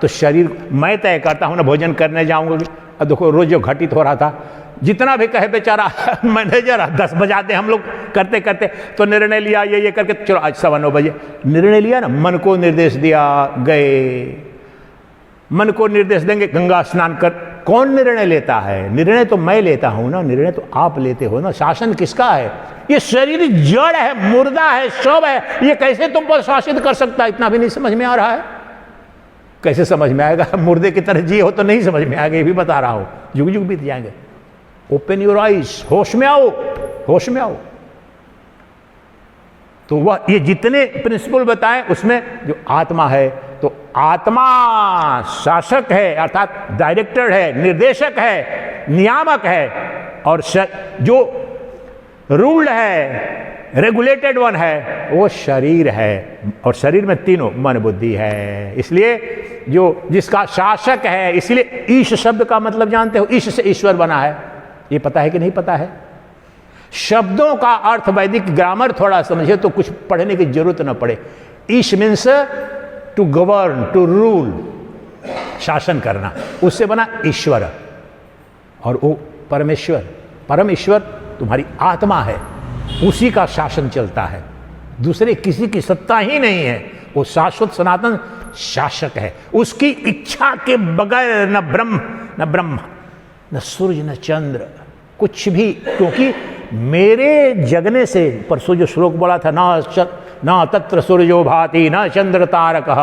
तो शरीर मैं तय करता हूं ना, भोजन करने जाऊंगा। अब देखो रोज जो घटित हो रहा था, जितना भी कहे बेचारा मैनेजर 10 बजाते हम लोग करते करते, तो निर्णय लिया ये करके, चलो आज 9:15 बजे निर्णय लिया ना, मन को निर्देश दिया, गए। मन को निर्देश देंगे गंगा स्नान कर। कौन निर्णय लेता है? निर्णय तो मैं लेता हूं ना, निर्णय तो आप लेते हो ना। शासन किसका है? ये शरीर जड़ है, मुर्दा है, शव है, ये कैसे तुम पर शासित कर सकता है? इतना भी नहीं समझ में आ रहा है? कैसे समझ में आएगा? मुर्दे की तरह जिए हो तो नहीं समझ में आएगा, ये भी बता रहा हूं। युग युग बीत जाएंगे। ओपन योर आइज, होश में आओ, होश में आओ। तो वह ये जितने प्रिंसिपल बताएं उसमें जो आत्मा है, तो आत्मा शासक है, अर्थात डायरेक्टर है, निर्देशक है, नियामक है, और जो रूल्ड है, रेगुलेटेड वन है, वो शरीर है। और शरीर में तीनों मन बुद्धि है। इसलिए जो जिसका शासक है, इसलिए ईश शब्द का मतलब जानते हो? ईश से ईश्वर बना है। ये पता है कि नहीं पता है? शब्दों का अर्थ वैदिक ग्रामर थोड़ा समझे तो कुछ पढ़ने की जरूरत न पड़े। ईश means to govern, to rule, शासन करना। उससे बना ईश्वर, और वो परमेश्वर, परम ईश्वर तुम्हारी आत्मा है, उसी का शासन चलता है। दूसरे किसी की सत्ता ही नहीं है। वो शाश्वत सनातन शासक है। उसकी इच्छा के बगैर न ब्रह्म न सूर्य न चंद्र, कुछ भी। क्योंकि मेरे जगने से, परसों जो श्लोक बोला था, ना तत्र सूर्यो भाति न चंद्र तारकः,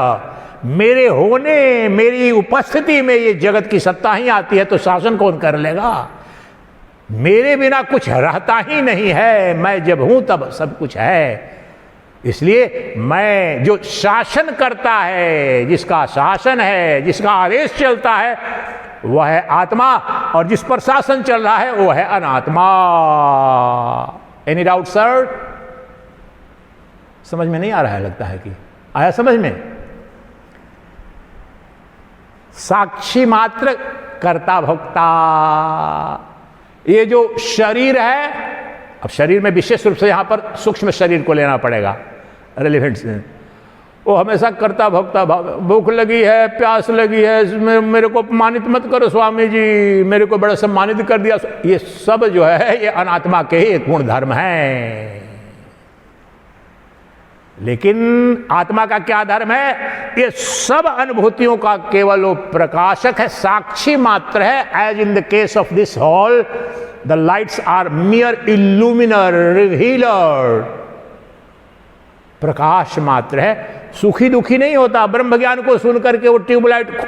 मेरे होने, मेरी उपस्थिति में ये जगत की सत्ता ही आती है तो शासन कौन कर लेगा? मेरे बिना कुछ रहता ही नहीं है, मैं जब हूं तब सब कुछ है। इसलिए मैं, जो शासन करता है, जिसका शासन है, जिसका आदेश चलता है, वह है आत्मा, और जिस पर शासन चल रहा है वो है अनात्मा। Any doubt sir? समझ में नहीं आ रहा है, लगता है कि आया समझ में? साक्षी मात्र, कर्ता भोक्ता। ये जो शरीर है, अब शरीर में विशेष रूप से यहां पर सूक्ष्म शरीर को लेना पड़ेगा रेलिवेंट से, वो हमेशा कर्ता भोक्ता भाव। भूख लगी है, प्यास लगी है, मेरे को अपमानित मत करो स्वामी जी, मेरे को बड़ा सम्मानित कर दिया, ये सब जो है ये अनात्मा के ही गुण धर्म है। लेकिन आत्मा का क्या धर्म है? ये सब अनुभूतियों का केवल वो प्रकाशक है, साक्षी मात्र है। As in the case of this hall, the lights are mere illuminer, revealer, प्रकाश मात्र है, सुखी दुखी नहीं होता। ब्रह्म ज्ञान को सुन करके वो ट्यूबलाइट,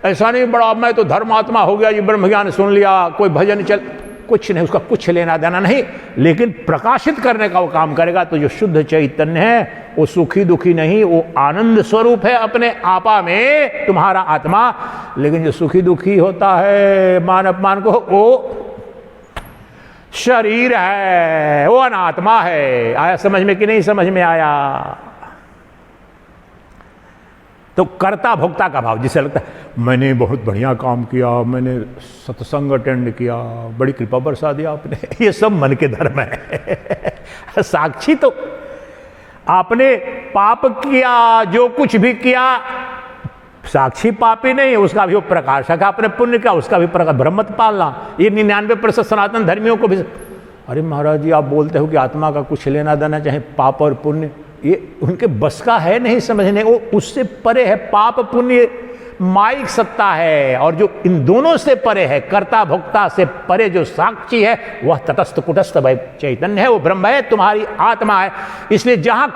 ऐसा नहीं बड़ा मैं तो धर्मात्मा हो गया, ये ब्रह्म ज्ञान सुन लिया, कोई भजन चल, कुछ नहीं, उसका कुछ लेना देना नहीं, लेकिन प्रकाशित करने का वो काम करेगा। तो जो शुद्ध चैतन्य है वो सुखी दुखी नहीं, वो आनंद स्वरूप है अपने आपा में, तुम्हारा आत्मा। लेकिन जो सुखी दुखी होता है, मान अपमान को, वो शरीर है, वो अनात्मा है। आया समझ में कि नहीं समझ में आया? तो कर्ता भोक्ता का भाव, जिसे लगता है मैंने बहुत बढ़िया काम किया, मैंने सत्संग अटेंड किया, बड़ी कृपा बरसा दिया आपने, ये सब मन के धर्म है। साक्षी तो आपने पाप किया, जो कुछ भी किया, साक्षी पापी नहीं, उसका भी वो प्रकाशक। आपने पुण्य किया, उसका भी प्रकाश। ब्रह्मत पालना, ये 99% सनातन धर्मियों को भी, अरे महाराज जी आप बोलते हो कि आत्मा का कुछ लेना देना, चाहे पाप और पुण्य, ये उनके बस का है नहीं समझने, वो उससे परे है। पाप पुण्य माइक सत्ता है, और जो इन दोनों से परे है, कर्ता भोक्ता से परे जो साक्षी है, वह तटस्थ कुटस्थ चैतन्य है, वो ब्रह्म है, तुम्हारी आत्मा है। इसलिए जहां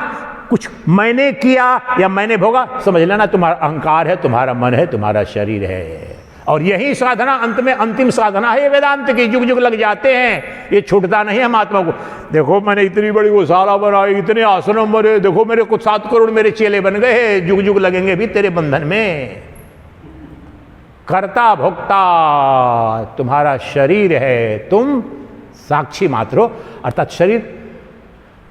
कुछ मैंने किया या मैंने भोगा, समझ लेना तुम्हारा अहंकार है, तुम्हारा मन है, तुम्हारा शरीर है। और यही साधना अंत में अंतिम साधना है ये वेदांत की। जुग जुग लग जाते हैं, ये छूटता नहीं हम आत्मा को। देखो मैंने इतनी बड़ी गौशाला बनाई, इतने आश्रम बने, देखो मेरे कुछ 7 करोड़ मेरे चेले बन गए, जुग जुग लगेंगे भी तेरे बंधन में। कर्ता भोक्ता तुम्हारा शरीर है, तुम साक्षी मात्र हो, अर्थात शरीर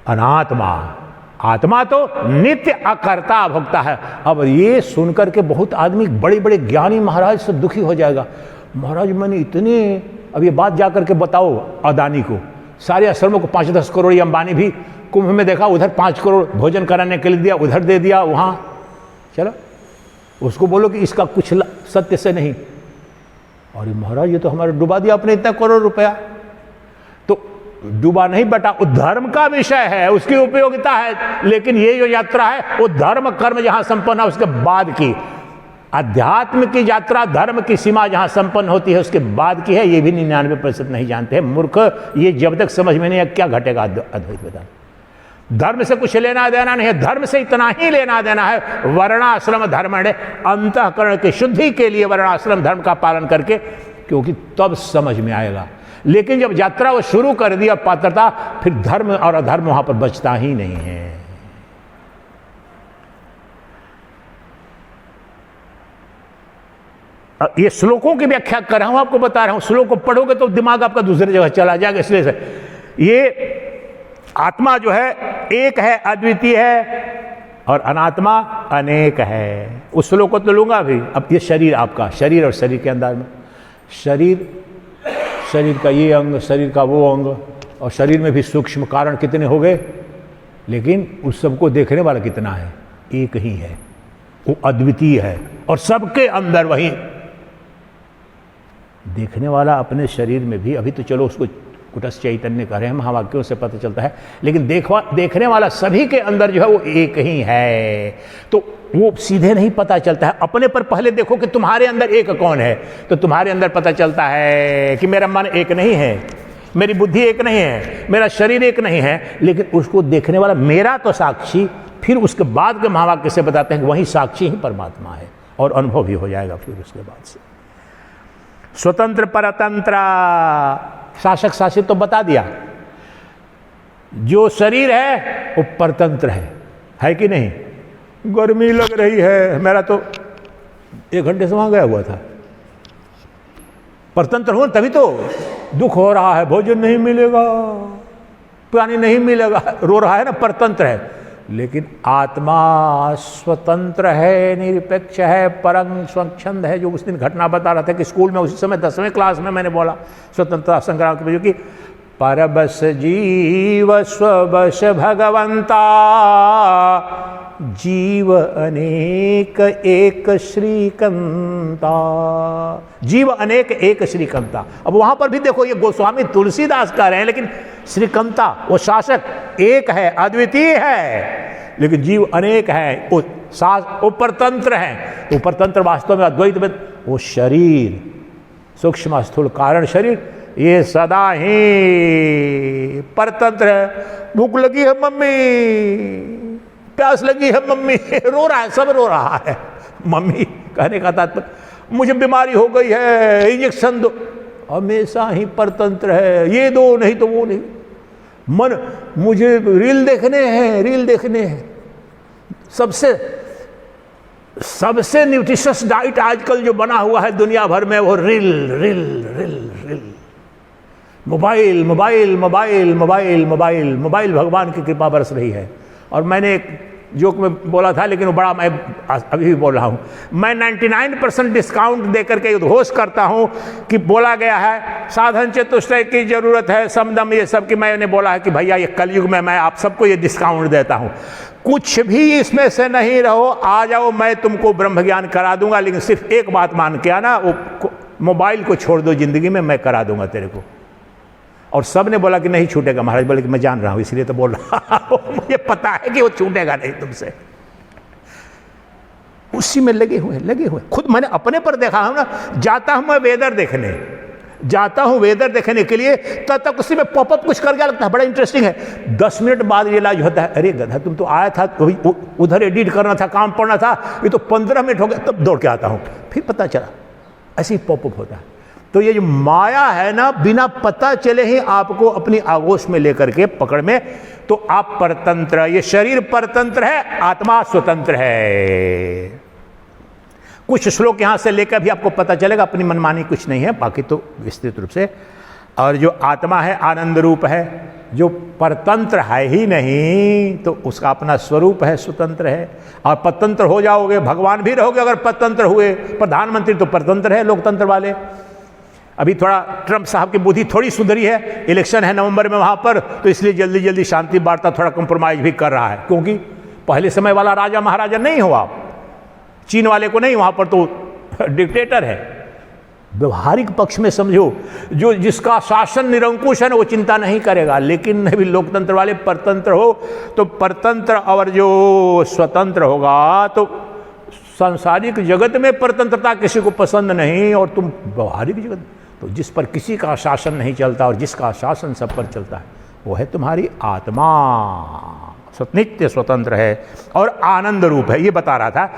अनात्मा, आत्मा तो नित्य अकर्ता भोक्ता है। अब ये सुनकर के बहुत आदमी, बड़े बड़े ज्ञानी महाराज सब दुखी हो जाएगा। महाराज मैंने इतने, अब ये बात जाकर के बताओ अदानी को, सारे आश्रमों को 5-10 करोड़, या अंबानी भी कुंभ में देखा, उधर 5 करोड़ भोजन कराने के लिए दिया, उधर दे दिया, वहां चलो उसको बोलो कि इसका कुछ सत्य से नहीं। अरे महाराज ये तो हमारा डुबा दिया आपने इतना करोड़ रुपया। तो डूबा नहीं बेटा, वो धर्म का विषय है, उसकी उपयोगिता है। लेकिन ये जो यात्रा है वो धर्म कर्म जहां संपन्न है उसके बाद की, अध्यात्म की यात्रा धर्म की सीमा जहां संपन्न होती है उसके बाद की है। ये भी 99% नहीं जानते हैं मूर्ख। ये जब तक समझ में नहीं है क्या घटेगा अद्वैत वेदांत। धर्म से कुछ लेना देना नहीं है, धर्म से इतना ही लेना देना है, वर्णाश्रम धर्म है, अंतःकरण की शुद्धि के लिए वर्णाश्रम धर्म का पालन करके, क्योंकि तब समझ में आएगा। लेकिन जब यात्रा वो शुरू कर दिया पात्रता, फिर धर्म और अधर्म वहां पर बचता ही नहीं है। ये श्लोकों की व्याख्या कर रहा हूं, आपको बता रहा हूं। श्लोक को पढ़ोगे तो दिमाग आपका दूसरी जगह चला जाएगा। इसलिए से ये आत्मा जो है एक है, अद्वितीय है, और अनात्मा अनेक है। उस श्लोक को तो लूंगा अभी। अब ये शरीर आपका, शरीर और शरीर के अंदर में शरीर का ये अंग, शरीर का वो अंग, और शरीर में भी सूक्ष्म कारण कितने हो गए, लेकिन उस सबको देखने वाला कितना है? एक ही है, वो अद्वितीय है, और सबके अंदर वही देखने वाला अपने शरीर में भी। अभी तो चलो उसको कुटस्थ चैतन्य कह रहे हैं, महावाक्यों से पता चलता है, लेकिन देखने वाला सभी के अंदर जो है वो एक ही है। तो वो सीधे नहीं पता चलता है। अपने पर पहले देखो कि तुम्हारे अंदर एक कौन है, तो तुम्हारे अंदर पता चलता है कि मेरा मन एक नहीं है, मेरी बुद्धि एक नहीं है, मेरा शरीर एक नहीं है, लेकिन उसको देखने वाला मेरा तो साक्षी फिर उसके बाद के महावाक्य से बताते हैं कि वही साक्षी ही परमात्मा है, और अनुभव भी हो जाएगा फिर उसके बाद से। स्वतंत्र परतंत्र, शासक शासित तो बता दिया। जो शरीर है वो परतंत्र है कि नहीं? गर्मी लग रही है, मेरा तो 1 घंटे से वहां गया हुआ था। परतंत्र हो तभी तो। दुख हो रहा है, भोजन नहीं मिलेगा, पानी नहीं मिलेगा, रो रहा है ना, परतंत्र है। लेकिन आत्मा स्वतंत्र है, निरपेक्ष है, परम स्वच्छंद है। जो उस दिन घटना बता रहा था कि स्कूल में उसी समय 10वीं क्लास में मैंने बोला स्वतंत्रता संग्राम के, कि परबस जीव स्वबस भगवंता, जीव अनेक एक श्रीकंता। जीव अनेक एक श्रीकंता। अब वहां पर भी देखो, ये गोस्वामी तुलसीदास कह रहे हैं, लेकिन श्रीकंता वो शासक एक है, अद्वितीय है, लेकिन जीव अनेक है, वो परतंत्र है। वो परतंत्र वास्तव में अद्वैत में वो शरीर, सूक्ष्म स्थूल कारण शरीर, ये सदा ही परतंत्र है। भूख लगी है मम्मी, प्यास लगी है मम्मी, रो रहा है, सब रो रहा है। मम्मी कहने का तात्पर्य मुझे बीमारी हो गई है, इंजेक्शन दो, हमेशा ही परतंत्र है, ये दो नहीं तो वो नहीं। मन मुझे रील देखने हैं। सबसे न्यूट्रिशियस डाइट आजकल जो बना हुआ है दुनिया भर में, वो रील। मोबाइल भगवान की कृपा बरस रही है। और मैंने एक जोक में बोला था, लेकिन वो बड़ा मैं अभी भी बोल रहा हूं, मैं 99% डिस्काउंट देकर के उद्घोष करता हूं कि बोला गया है साधन चतुष्टय की जरूरत है, समदम, ये सब की। मैंने बोला है कि भैया ये कलयुग में मैं आप सबको ये डिस्काउंट देता हूं, कुछ भी इसमें से नहीं रहो, आ जाओ, मैं तुमको ब्रह्म ज्ञान करा दूंगा, लेकिन सिर्फ एक बात मान के आना, वो मोबाइल को छोड़ दो जिंदगी में, मैं करा दूंगा तेरे को। और सब ने बोला कि नहीं छूटेगा महाराज। बोले कि मैं जान रहा हूं, इसलिए तो बोल रहा हूं, मुझे पता है कि वो छूटेगा नहीं तुमसे। उसी में लगे हुए। खुद मैंने अपने पर देखा हूं ना, जाता हूं मैं वेदर देखने के लिए, तब तक उसी में पॉपअप कुछ कर गया, लगता है बड़ा इंटरेस्टिंग है। 10 मिनट बाद रियलाइज होता है, अरे गधा तुम तो आया था, उधर एडिट करना था, काम पड़ना था, ये तो 15 मिनट हो गया, तब दौड़ के आता हूं, फिर पता चला। ऐसे ही पॉपअप होता है। तो ये जो माया है ना, बिना पता चले ही आपको अपनी आगोश में लेकर के पकड़ में, तो आप परतंत्र, ये शरीर परतंत्र है, आत्मा स्वतंत्र है। कुछ श्लोक यहां से लेकर भी आपको पता चलेगा, अपनी मनमानी कुछ नहीं है, बाकी तो विस्तृत रूप से। और जो आत्मा है आनंद रूप है, जो परतंत्र है ही नहीं, तो उसका अपना स्वरूप है, स्वतंत्र है। और परतंत्र हो जाओगे, भगवान भी रहोगे अगर परतंत्र हुए। प्रधानमंत्री तो परतंत्र है, लोकतंत्र वाले। अभी थोड़ा ट्रंप साहब की बुद्धि थोड़ी सुधरी है, इलेक्शन है नवंबर में वहां पर, तो इसलिए जल्दी जल्दी शांति वार्ता थोड़ा कंप्रोमाइज भी कर रहा है, क्योंकि पहले समय वाला राजा महाराजा नहीं हो आप, चीन वाले को नहीं, वहां पर तो डिक्टेटर है। व्यवहारिक पक्ष में समझो, जो जिसका शासन निरंकुश है ना, वो चिंता नहीं करेगा। लेकिन अभी लोकतंत्र वाले परतंत्र हो, तो परतंत्र और जो स्वतंत्र होगा, तो सांसारिक जगत में परतंत्रता किसी को पसंद नहीं, और तुम व्यवहारिक जगत, तो जिस पर किसी का शासन नहीं चलता और जिसका शासन सब पर चलता है, वो है तुम्हारी आत्मा। नित्य स्वतंत्र है और आनंद रूप है, ये बता रहा था।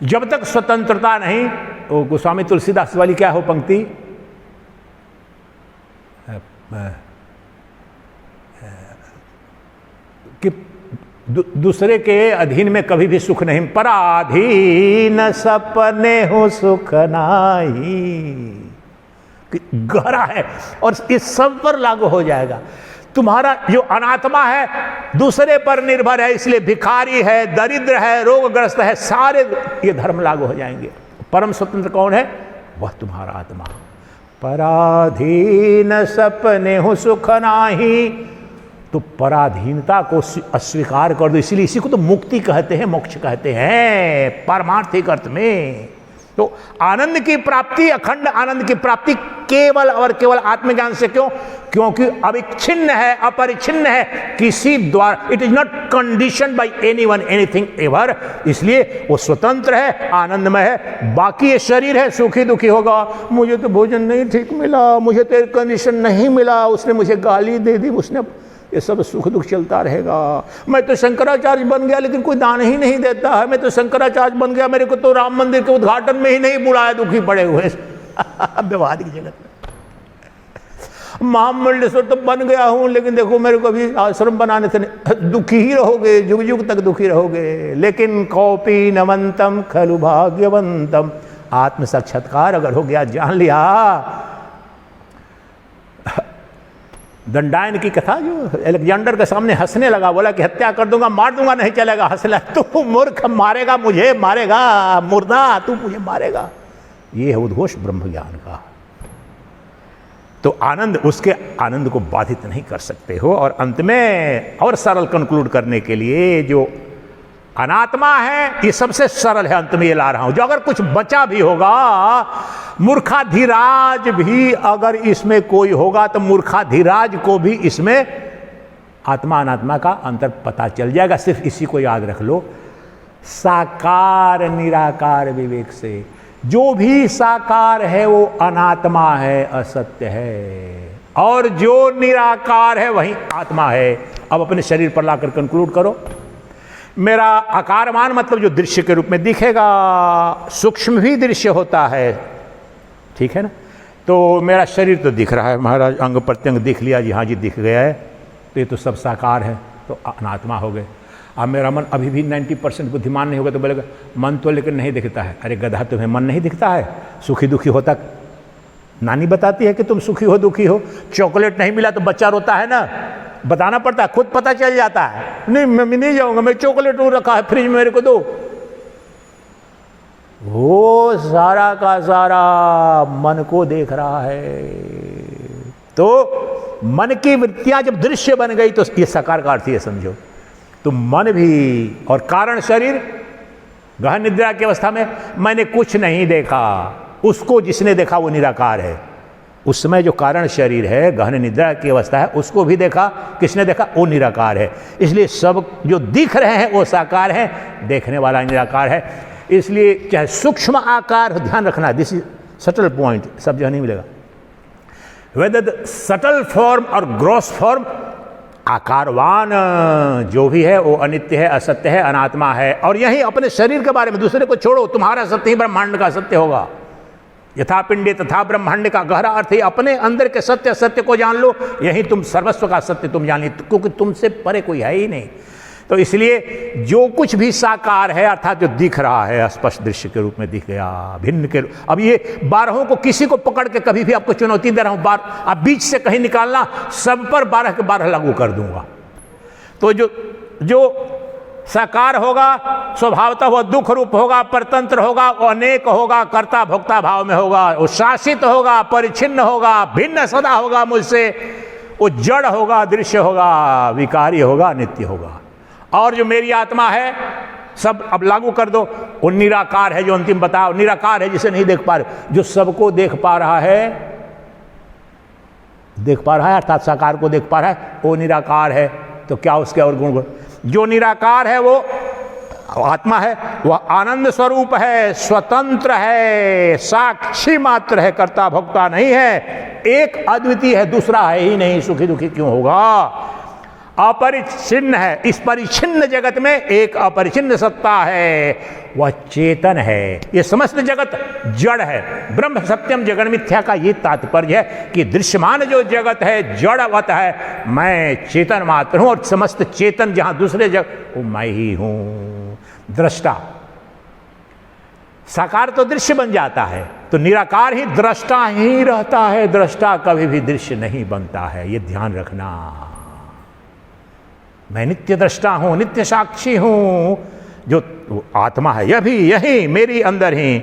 जब तक स्वतंत्रता नहीं, वो गोस्वामी तुलसीदास वाली क्या हो पंक्ति, कि दूसरे के अधीन में कभी भी सुख नहीं, पराधीन सपने हो सुख नाही। गहरा है और इस सब पर लागू हो जाएगा। तुम्हारा जो अनात्मा है दूसरे पर निर्भर है, इसलिए भिखारी है, दरिद्र है, रोगग्रस्त है, सारे ये धर्म लागू हो जाएंगे। परम स्वतंत्र कौन है? वह तुम्हारा आत्मा। पराधीन सपने हो सुख नाही, तो पराधीनता को अस्वीकार कर दो। इसीलिए इसी को तो मुक्ति कहते हैं, मोक्ष कहते हैं पारमार्थिक अर्थ में। तो आनंद की प्राप्ति, अखंड आनंद की प्राप्ति केवल और केवल आत्मज्ञान से। क्यों? क्योंकि अविच्छिन्न है, अपरिच्छिन्न है, किसी द्वारा, it is not condition bye anyone anything ever. इसलिए वो स्वतंत्र है, आनंदमय है। बाकी ये शरीर है, सुखी दुखी होगा, मुझे तो भोजन नहीं ठीक मिला, मुझे तो एयर कंडीशन नहीं मिला, उसने मुझे गाली दे दी, उसने ये सब सुख दुख चलता रहेगा। मैं तो शंकराचार्य बन गया लेकिन कोई दान ही नहीं देता है, मैं तो शंकराचार्य बन गया, मेरे को तो राम मंदिर के उद्घाटन में ही नहीं बुलाया, दुखी पड़े हुए व्यवहारिक जगत में। महामंडलेश्वर तो बन गया हूं लेकिन देखो मेरे को भी आश्रम बनाने से दुखी ही रहोगे, जुग जुग तक दुखी रहोगे। लेकिन कौपी नमंतम खलु भाग्यवंतम, आत्म साक्षात्कार अगर हो गया, जान लिया। दंडायन की कथा जो अलेक्जेंडर के सामने हंसने लगा, बोला कि हत्या कर दूंगा, मार दूंगा, नहीं चलेगा। हंसला, तू मूर्ख, मारेगा मुझे, मारेगा मुर्दा, तू मुझे मारेगा। ये है उद्घोष ब्रह्म ज्ञान का। तो आनंद, उसके आनंद को बाधित नहीं कर सकते हो। और अंत में और सरल कंक्लूड करने के लिए, जो अनात्मा है ये सबसे सरल है, अंत में ये ला रहा हूं। जो अगर कुछ बचा भी होगा, मूर्खाधिराज भी अगर इसमें कोई होगा तो मूर्खाधिराज को भी इसमें आत्मा अनात्मा का अंतर पता चल जाएगा। सिर्फ इसी को याद रख लो, साकार निराकार विवेक से। जो भी साकार है वो अनात्मा है, असत्य है, और जो निराकार है वही आत्मा है। अब अपने शरीर पर लाकर कंक्लूड करो। मेरा आकारमान मतलब जो दृश्य के रूप में दिखेगा, सूक्ष्म भी दृश्य होता है, ठीक है ना। तो मेरा शरीर तो दिख रहा है महाराज, अंग प्रत्यंग दिख लिया जी, हाँ जी दिख गया है, तो ये तो सब साकार है, तो अनात्मा हो गए। अब मेरा मन अभी भी 90% बुद्धिमान नहीं होगा तो बोलेगा मन तो लेकिन नहीं दिखता है। अरे गधा, तुम्हें मन नहीं दिखता है? सुखी दुखी होता नानी बताती है कि तुम सुखी हो दुखी हो। चॉकलेट नहीं मिला तो बच्चा रोता है ना, बताना पड़ता है, खुद पता चल जाता है। नहीं मैं नहीं जाऊंगा, मैं चॉकलेट रखा है फ्रिज में, मेरे को दो। वो सारा का सारा मन को देख रहा है। तो मन की वृत्तियां जब दृश्य बन गई तो ये साकार का अर्थ है, समझो। तो मन भी और कारण शरीर, गहन निद्रा की अवस्था में मैंने कुछ नहीं देखा, उसको जिसने देखा वो निराकार है। उस समय जो कारण शरीर है, गहन निद्रा की अवस्था है, उसको भी देखा, किसने देखा? वो निराकार है। इसलिए सब जो दिख रहे हैं वो साकार है, देखने वाला निराकार है। इसलिए चाहे सूक्ष्म आकार, ध्यान रखना, दिस इज सटल पॉइंट, सब जगह नहीं मिलेगा। वेदर सटल फॉर्म और ग्रॉस फॉर्म, आकारवान जो भी है वो अनित्य है, असत्य है, अनात्मा है। और यही अपने शरीर के बारे में, दूसरे को छोड़ो, तुम्हारा सत्य ही ब्रह्मांड का सत्य होगा। यथा पिंडे तथा ब्रह्मांड का गहरा अर्थ ही अपने अंदर के सत्य असत्य को जान लो, यही तुम सर्वस्व का सत्य तुम जान ली, क्योंकि तुमसे परे कोई है ही नहीं। तो इसलिए जो कुछ भी साकार है, अर्थात जो दिख रहा है, स्पष्ट दृश्य के रूप में दिख गया, भिन्न के। अब ये 12 को किसी को पकड़ के कभी भी आपको चुनौती दे रहा हूं, आप बीच से कहीं निकालना, सब पर 12 के 12 लागू कर दूंगा। तो जो साकार होगा स्वभावतः वो दुख रूप होगा, परतंत्र होगा, वो अनेक होगा, कर्ता भोक्ता भाव में होगा, वो शासित होगा, परिच्छिन्न होगा, भिन्न सदा होगा मुझसे, वो जड़ होगा, दृश्य होगा, विकारी होगा, नित्य होगा। और जो मेरी आत्मा है, सब अब लागू कर दो, वो निराकार है। जो अंतिम बताओ, निराकार है जिसे नहीं देख पा रहे, जो सबको देख पा रहा है, अर्थात साकार को देख पा रहा है, वो निराकार है। तो क्या उसके और गुण? जो निराकार है वो आत्मा है, वह आनंद स्वरूप है, स्वतंत्र है, साक्षी मात्र है, कर्ता भोक्ता नहीं है, एक अद्वितीय है, दूसरा है ही नहीं, सुखी दुखी क्यों होगा? अपरिच्छिन्न है। इस परिच्छिन्न जगत में एक अपरिच्छिन्न सत्ता है, वह चेतन है। ये समस्त जगत जड़ है। ब्रह्म सत्यम जगन मिथ्या का ये तात्पर्य है कि दृश्यमान जो जगत है जड़वत है, मैं चेतन मात्र हूं, और समस्त चेतन जहां दूसरे जगत, वो मैं ही हूं। दृष्टा, साकार तो दृश्य बन जाता है, तो निराकार ही दृष्टा ही रहता है। दृष्टा कभी भी दृश्य नहीं बनता है, ये ध्यान रखना। मैं नित्य दृष्टा हूं, नित्य साक्षी हूं, जो आत्मा है यह भी यही मेरी अंदर ही,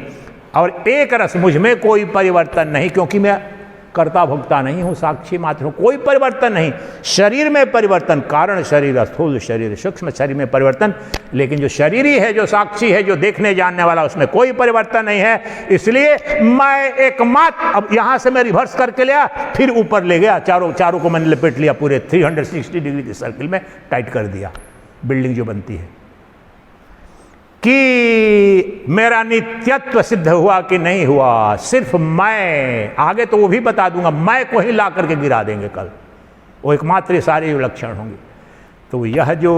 और एक रस, मुझ में कोई परिवर्तन नहीं, क्योंकि मैं कर्ता भोक्ता नहीं हूं, साक्षी मात्र हूं, कोई परिवर्तन नहीं। शरीर में परिवर्तन, कारण शरीर, स्थूल शरीर, सूक्ष्म शरीर में परिवर्तन, लेकिन जो शरीरी है, जो साक्षी है, जो देखने जानने वाला, उसमें कोई परिवर्तन नहीं है। इसलिए मैं एकमात्र, अब यहां से मैं रिवर्स करके लिया, फिर ऊपर ले गया, चारों को मैंने लपेट लिया, पूरे 360 डिग्री के सर्किल में टाइट कर दिया, बिल्डिंग जो बनती है। कि मेरा नित्यत्व सिद्ध हुआ कि नहीं हुआ, सिर्फ मैं, आगे तो वो भी बता दूंगा, मैं को ही ला करके गिरा देंगे कल। वो एकमात्र ये सारे लक्षण होंगे। तो यह जो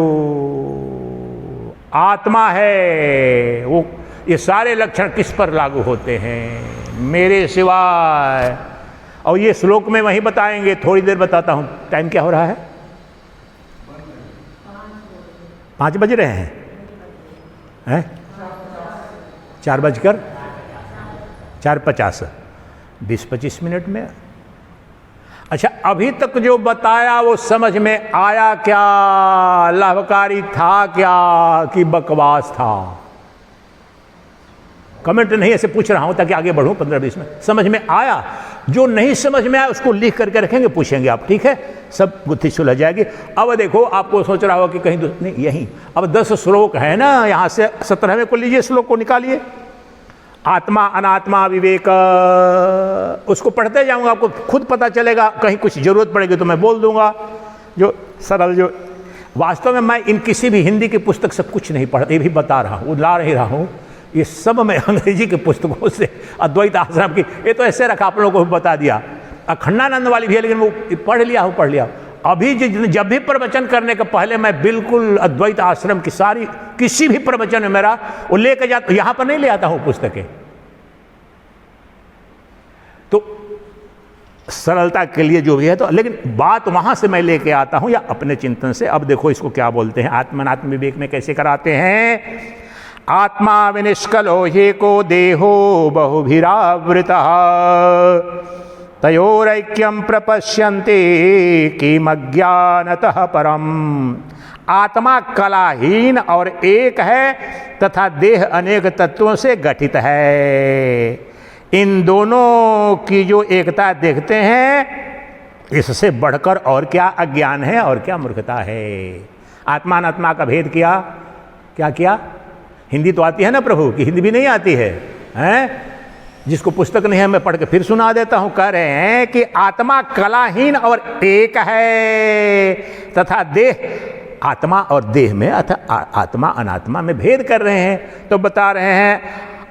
आत्मा है वो ये सारे लक्षण किस पर लागू होते हैं? मेरे सिवाय। और ये श्लोक में वहीं बताएंगे, थोड़ी देर बताता हूं। टाइम क्या हो रहा है? 5 बज रहे हैं? 4:50 20-25 मिनट में। अच्छा, अभी तक जो बताया वो समझ में आया क्या? लाभकारी था क्या कि बकवास था? कमेंट नहीं, ऐसे पूछ रहा हूं ताकि आगे बढ़ूं 15-20 में। समझ में आया? जो नहीं समझ में आया उसको लिख करके रखेंगे, पूछेंगे आप, ठीक है? सब गुत्थी सुलझ जाएगी। अब देखो, आपको सोच रहा होगा कि कहीं नहीं, यहीं अब 10 श्लोक है ना, यहां से 17वें को लीजिए, श्लोक को निकालिए। आत्मा अनात्मा विवेक, उसको पढ़ते जाऊंगा, आपको खुद पता चलेगा। कहीं कुछ जरूरत पड़ेगी तो मैं बोल दूंगा। जो सरल, जो वास्तव में मैं इन किसी भी हिंदी की पुस्तक से कुछ नहीं पढ़, ये भी बता रहा हूँ, ला नहीं रहा हूँ। ये सब मैं अंग्रेजी की पुस्तकों से, अद्वैत आश्रम की, ये तो ऐसे रखा, आप लोगों को बता दिया। अखंडानंद वाली भी है, लेकिन वो पढ़ लिया। अभी जब भी प्रवचन करने के पहले मैं बिल्कुल अद्वैत आश्रम की सारी, किसी भी प्रवचन में मेरा वो लेके जाता, यहां पर नहीं ले आता हूं पुस्तकें। तो सरलता के लिए जो भी है, तो लेकिन बात वहां से मैं लेके आता हूं या अपने चिंतन से। अब देखो इसको क्या बोलते हैं, आत्मनात्म विवेक में कैसे कराते हैं। आत्मा विनिष्कलो एको देहो बहुभिरावृतः तयोरैक्यम प्रपश्यन्ते किमज्ञानतः परम। आत्मा कलाहीन और एक है तथा देह अनेक तत्वों से गठित है। इन दोनों की जो एकता देखते हैं, इससे बढ़कर और क्या अज्ञान है और क्या मूर्खता है। आत्मा अनात्मा का भेद क्या किया? हिंदी तो आती है ना प्रभु, कि हिंदी भी नहीं आती है, हैं? जिसको पुस्तक नहीं है मैं पढ़ के फिर सुना देता हूं। कह रहे हैं कि आत्मा कलाहीन और एक है तथा देह, आत्मा और देह में अथवा आत्मा अनात्मा में भेद कर रहे हैं। तो बता रहे हैं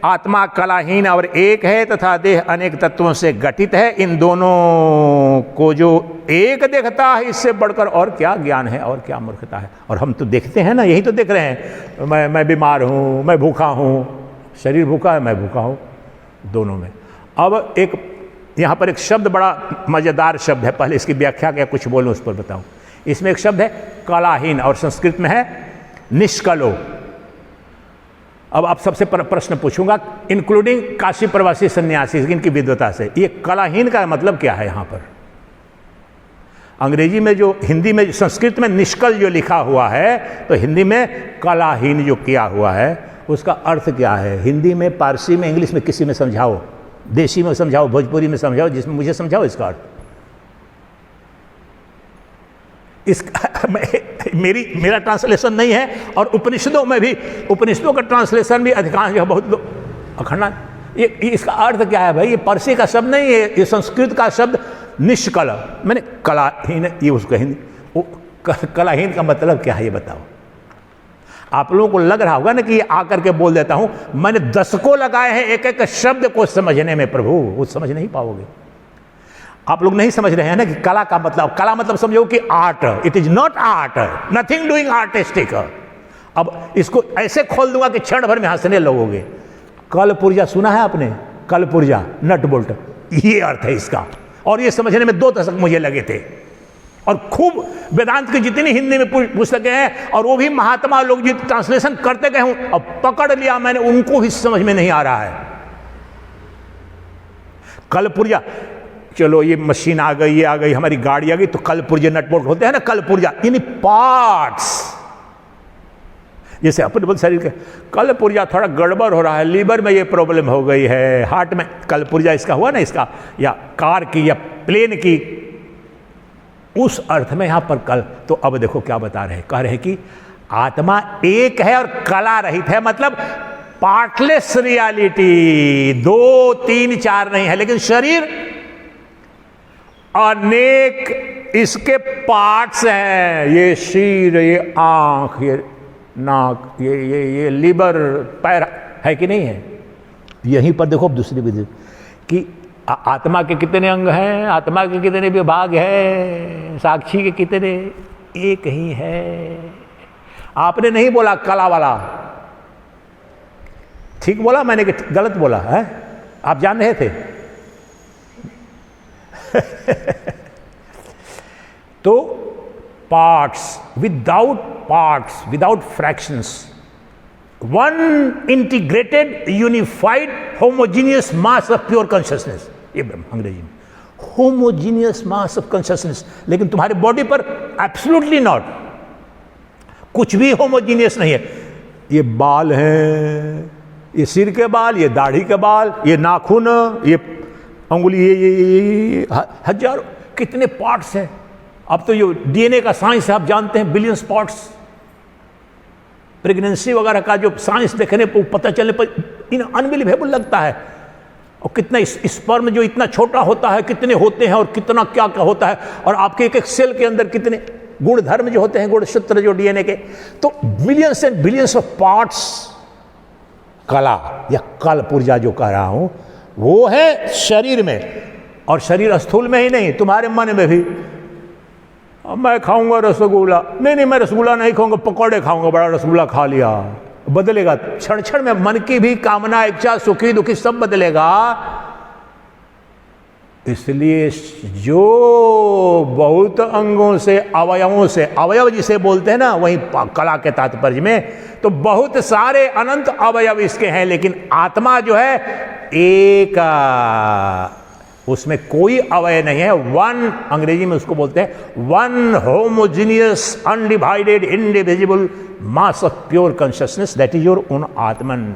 आत्मा कलाहीन और एक है तथा देह अनेक तत्वों से गठित है। इन दोनों को जो एक देखता है, इससे बढ़कर और क्या ज्ञान है और क्या मूर्खता है। और हम तो देखते हैं ना, यही तो देख रहे हैं। मैं बीमार हूं, मैं भूखा हूं, शरीर भूखा है, मैं भूखा हूं, दोनों में। अब एक यहां पर एक शब्द बड़ा मजेदार शब्द है, पहले इसकी व्याख्या क्या कुछ बोलूं उस पर बताऊं। इसमें एक शब्द है कलाहीन और संस्कृत में है निष्कलो। अब आप सबसे प्रश्न पूछूंगा, इंक्लूडिंग काशी प्रवासी सन्यासी, इनकी विद्वता से, ये कलाहीन का मतलब क्या है? यहां पर अंग्रेजी में जो, हिंदी में, संस्कृत में निष्कल जो लिखा हुआ है, तो हिंदी में कलाहीन जो किया हुआ है उसका अर्थ क्या है? हिंदी में, पारसी में, इंग्लिश में, किसी में समझाओ, देशी में समझाओ, भोजपुरी में समझाओ, जिसमें मुझे समझाओ इसका अर्थ। मेरा ट्रांसलेशन नहीं है, और उपनिषदों में भी, उपनिषदों का ट्रांसलेशन भी अधिकांश बहुत अखंडा। ये इसका अर्थ क्या है भाई? ये पारसी का शब्द नहीं है, ये संस्कृत का शब्द निष्कल, मैंने कलाहीन, ये उसका हिंदी, कलाहीन का मतलब क्या है ये बताओ। आप लोगों को लग रहा होगा ना कि ये आकर के बोल देता हूं, मैंने दशकों लगाए हैं एक एक शब्द को समझने में प्रभु, वो समझ नहीं पाओगे। आप लोग नहीं समझ रहे हैं ना कि कला का मतलब, कला मतलब समझो कि art, it is not art, nothing doing artistic. अब इसको ऐसे खोल दूंगा कि क्षण भर में हंसने लगोगे। कल पुर्जा सुना है आपने? कल पुर्जा, नट बोल्ट, ये अर्थ है इसका। और ये समझने में 2 दशक मुझे लगे थे। और खूब वेदांत की जितनी हिंदी में पुस्तकें हैं, और वो भी महात्मा लोग जो ट्रांसलेशन करते गए हूं, अब पकड़ लिया मैंने, उनको भी समझ में नहीं आ रहा है। कल पुर्जा, चलो ये मशीन आ गई, ये आ गई, हमारी गाड़ी आ गई, तो कल पुर्जे नट बोल्ट होते हैं ना, कल पुर्जा यानी पार्ट्स। जैसे अपन बोल शरीर के कल पुर्जा थोड़ा गड़बड़ हो रहा है, लीवर में ये प्रॉब्लम हो गई है, हार्ट में कल पुर्जा इसका हुआ ना, इसका, या कार की या प्लेन की, उस अर्थ में यहां पर कल। तो अब देखो क्या बता रहे हैं, कह रहे हैं कि आत्मा एक है और कला रहित है, मतलब पार्टलेस रियलिटी, 2, 3, 4 नहीं है, लेकिन शरीर अनेक इसके पार्ट्स हैं। ये सिर, ये आंख, ये नाक, ये लीवर, पैर है कि नहीं है? यहीं पर देखो दूसरी विधि कि आत्मा के कितने अंग हैं, आत्मा के कितने विभाग हैं, साक्षी के कितने? एक ही है। आपने नहीं बोला कला वाला, ठीक बोला मैंने कि गलत बोला है? आप जान रहे थे? तो parts, without fractions, one integrated unified homogeneous mass of pure consciousness, ये अंग्रेजी में होमोजीनियस मास ऑफ कॉन्शियसनेस। लेकिन तुम्हारे बॉडी पर एब्सोल्युटली नॉट, कुछ भी होमोजीनियस नहीं है। ये बाल हैं, ये सिर के बाल, ये दाढ़ी के बाल, ये नाखून, ये अंगुली, ये हजारों कितने पार्ट्स हैं। अब तो ये डीएनए का साइंस है, आप जानते हैं, बिलियंस पार्ट्स। प्रेगनेंसी वगैरह का जो साइंस देखने पर पता चलने पर अनबिलीवेबल लगता है। और कितना स्पर्म जो इतना छोटा होता है, कितने होते हैं और कितना क्या क्या होता है, और आपके एक एक सेल के अंदर कितने गुण धर्म जो होते हैं, गुणसूत्र जो डीएनए के, तो millions and billions of parts. कला या कल पुर्जा जो कह रहा हूं वो है शरीर में, और शरीर स्थूल में ही नहीं, तुम्हारे मन में भी। अब मैं खाऊंगा रसगुल्ला, नहीं मैं रसगुल्ला नहीं खाऊंगा, पकौड़े खाऊंगा, बड़ा रसगुल्ला खा लिया, बदलेगा क्षण क्षण में। मन की भी कामना, इच्छा, सुखी दुखी सब बदलेगा। इसलिए जो बहुत अंगों से, अवयवों से, अवयव जिसे बोलते हैं ना, वहीं कला के तात्पर्य में, तो बहुत सारे अनंत अवयव इसके हैं, लेकिन आत्मा जो है एक, उसमें कोई अवयव नहीं है। वन, अंग्रेजी में उसको बोलते हैं one homogeneous undivided indivisible mass of pure consciousness, that is your own आत्मन।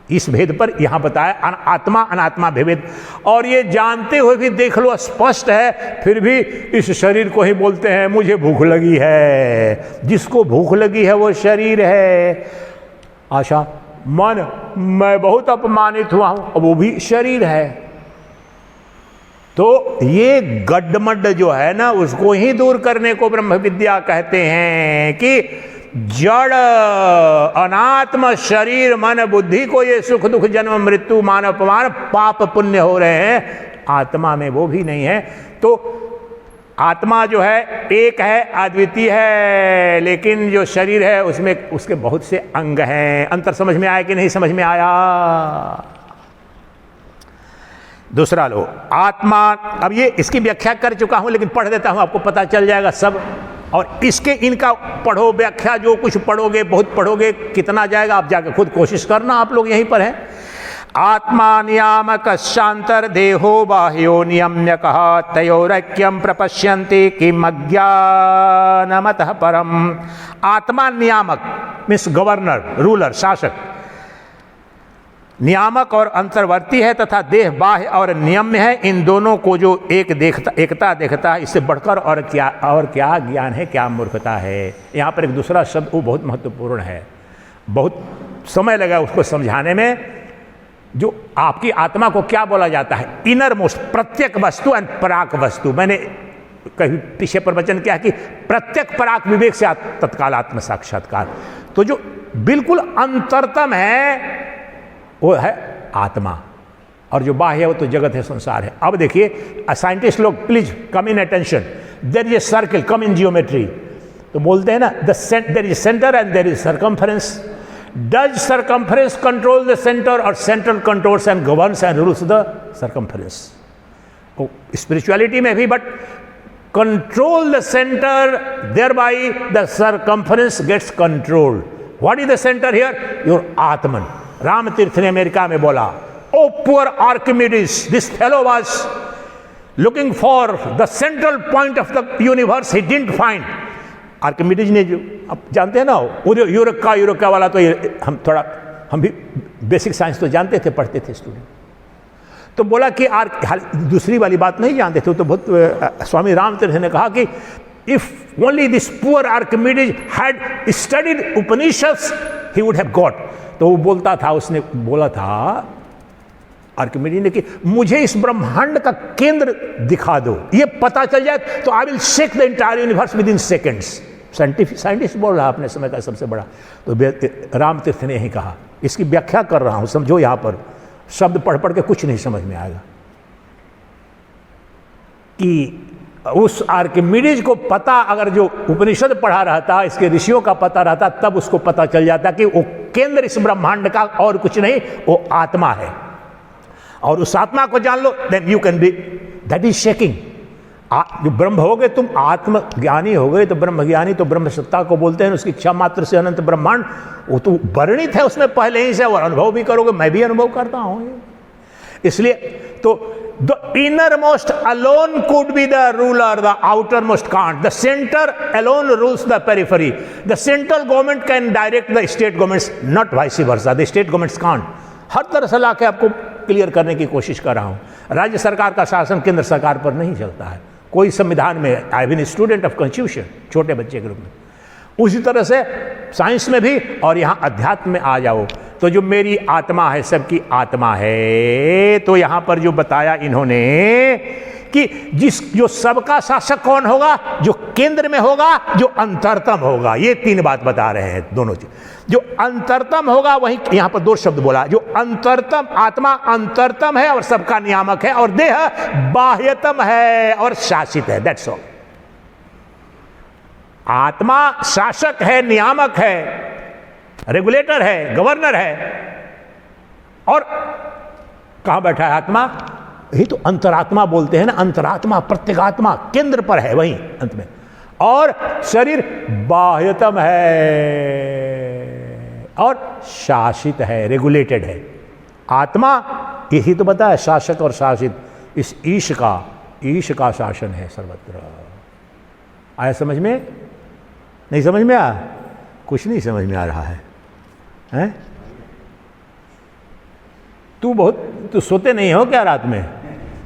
इस भेद पर यहां बताया आत्मा अनात्मा भेद। और ये जानते हुए भी देख लो स्पष्ट है, फिर भी इस शरीर को ही बोलते हैं मुझे भूख लगी है। जिसको भूख लगी है वो शरीर है। आशा, मन, मैं बहुत अपमानित हुआ हूं, वो भी शरीर है। तो ये गड्ढमड्ढ जो है ना, उसको ही दूर करने को ब्रह्म विद्या कहते हैं कि जड़ अनात्म शरीर मन बुद्धि को ये सुख दुख जन्म मृत्यु मान अपमान पाप पुण्य हो रहे हैं, आत्मा में वो भी नहीं है। तो आत्मा जो है एक है, अद्वितीय है, लेकिन जो शरीर है उसमें उसके बहुत से अंग हैं। अंतर समझ में आया कि नहीं समझ में आया? दूसरा लो, आत्मा, अब ये इसकी व्याख्या कर चुका हूं, लेकिन पढ़ देता हूं, आपको पता चल जाएगा सब। और इसके इनका पढ़ो, व्याख्या जो कुछ पढ़ोगे, बहुत पढ़ोगे, कितना जाएगा आप जाके खुद कोशिश करना, आप लोग यहीं पर हैं। आत्मा नियामक शांतर देहो बाह्यो नियम्य कहा तयोरैक्यम प्रपश्यन्ति किम अज्ञानमतः परम। आत्मा नियामक मीन्स गवर्नर, रूलर, शासक। नियामक और अंतर्वर्ती है तथा देह बाह्य और नियम्य है। इन दोनों को जो एकता देखता है, इससे बढ़कर और क्या ज्ञान है, क्या मूर्खता है। यहाँ पर एक दूसरा शब्द वो बहुत महत्वपूर्ण है, बहुत समय लगा उसको समझाने में। जो आपकी आत्मा को क्या बोला जाता है? इनर मोस्ट, प्रत्येक वस्तु एंड पराक वस्तु। मैंने कहीं पीछे प्रवचन किया कि प्रत्येक पराक विवेक से तत्काल आत्म साक्षात्कार। तो जो बिल्कुल अंतरतम है वो है आत्मा, और जो बाह्य है वो तो जगत है, संसार है। अब देखिए साइंटिस्ट लोग, please come in attention, there is a circle, come in geometry. तो बोलते हैं ना, there is centre and there is circumference. Does circumference control the centre, और centre controls and governs and rules the circumference. Spirituality में भी, but control the centre, thereby the circumference gets controlled. What is the centre here? Your Atman. Ramtirtha ने अमेरिका में बोला, oh poor Archimedes, this fellow was looking for the central point of the universe, he didn't find. Archimedes ने, जो आप जानते हैं ना, यूरोका वाला, तो ये हम भी बेसिक साइंस तो जानते थे, पढ़ते थे स्टूडेंट। तो बोला कि दूसरी वाली बात नहीं जानते थे। तो बहुत स्वामी रामतीर्थ ने कहा कि if only this poor Archimedes had studied Upanishads he would have got. तो वो बोलता था, उसने बोला था आर्किमिडीज ने कि मुझे इस ब्रह्मांड का केंद्र दिखा दो, ये पता चल जाए तो I will shake the entire universe with in seconds. Scientist बोल रहा अपने समय का सबसे बड़ा। तो रामतीर्थ ने यही कहा, इसकी व्याख्या कर रहा हूं, समझो। यहां पर शब्द पढ़ पढ़ के कुछ नहीं समझ में आएगा कि उस आर्किमिडीज को पता, अगर जो उपनिषद पढ़ा रहता, इसके ऋषियों का पता रहता, तब उसको पता चल जाता कि वो केंद्र इस ब्रह्मांड का और कुछ नहीं, वो आत्मा है। और उस आत्मा को जान लो, then you can be, that is shaking. जो ब्रह्म हो गए तुम, आत्मज्ञानी हो गए तो ब्रह्मज्ञानी, तो ब्रह्म सत्ता को बोलते हैं। उसकी इच्छा मात्र से अनंत ब्रह्मांड वो तो वर्णित है उसमें पहले ही से, और अनुभव भी करोगे, मैं भी अनुभव करता हूं। इसलिए तो the innermost alone could be the ruler, the outermost can't, the centre alone rules the periphery, the central government can direct the state governments, not vice versa, the state governments can't. हर तरह से लाके आपको क्लियर करने की कोशिश कर रहा हूं। राज्य सरकार का शासन केंद्र सरकार पर नहीं चलता है, कोई संविधान में। I been student of constitution, छोटे बच्चे के रूप में। उसी तरह से साइंस में भी, और यहां अध्यात्म में आ जाओ तो जो मेरी आत्मा है, सबकी आत्मा है, तो यहां पर जो बताया इन्होंने कि जो सबका शासक कौन होगा, जो केंद्र में होगा, जो अंतरतम होगा। ये तीन बात बता रहे हैं दोनों चीज। जो अंतरतम होगा, वही यहां पर दो शब्द बोला, जो अंतरतम, आत्मा अंतरतम है और सबका नियामक है, और देह बाह्यतम है और शासित है। That's all. आत्मा शासक है, नियामक है, रेगुलेटर है, गवर्नर है, और कहां बैठा है आत्मा? यही तो अंतरात्मा बोलते हैं ना, अंतरात्मा, प्रत्येगात्मा केंद्र पर है वहीं अंत में। और शरीर बाह्यतम है और शासित है, रेगुलेटेड है। आत्मा यही तो बताया, शासक और शासित। इस ईश का शासन है सर्वत्र। आया समझ में? नहीं समझ में आ? कुछ नहीं समझ में आ रहा है, हैं? तू सोते नहीं हो क्या रात में?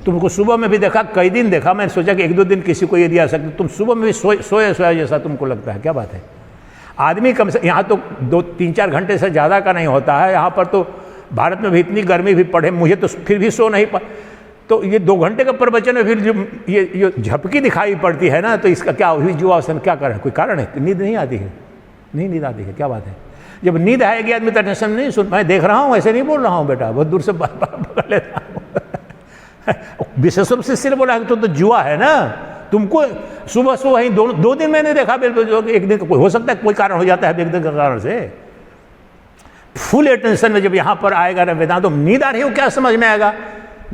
तुमको सुबह में भी देखा, कई दिन देखा, मैंने सोचा कि एक दो दिन किसी को ये दिया सकते, तुम सुबह में भी सोया जैसा तुमको लगता है। क्या बात है? आदमी कम से, यहाँ तो 2-3-4 घंटे से ज़्यादा का नहीं होता है। यहाँ पर तो भारत में भी इतनी गर्मी भी पड़े, मुझे तो फिर भी सो नहीं पा, तो ये 2 घंटे का प्रवचन में फिर जो ये झपकी दिखाई पड़ती है ना, तो इसका क्या हुई जुआसन, क्या कर, कोई कारण है? नींद नहीं आती है? नहीं नींद आती है, क्या बात है? जब नींद आएगी आदमी तो टेंशन नहीं सुन, मैं देख रहा हूँ, ऐसे नहीं बोल रहा हूँ बेटा, बहुत दूर से बार पकड़ लेता हूँ। विशेष रूप से इसलिए बोला तो जुआ है ना। तुमको सुबह वही 2 दिन मैंने देखा, एक दिन कोई हो सकता है, कोई कारण हो जाता है एक दिन के कारण से। फुल अटेंशन में जब यहाँ पर आएगा ना वेदांत, तो नींद आ रही हो क्या समझ में आएगा?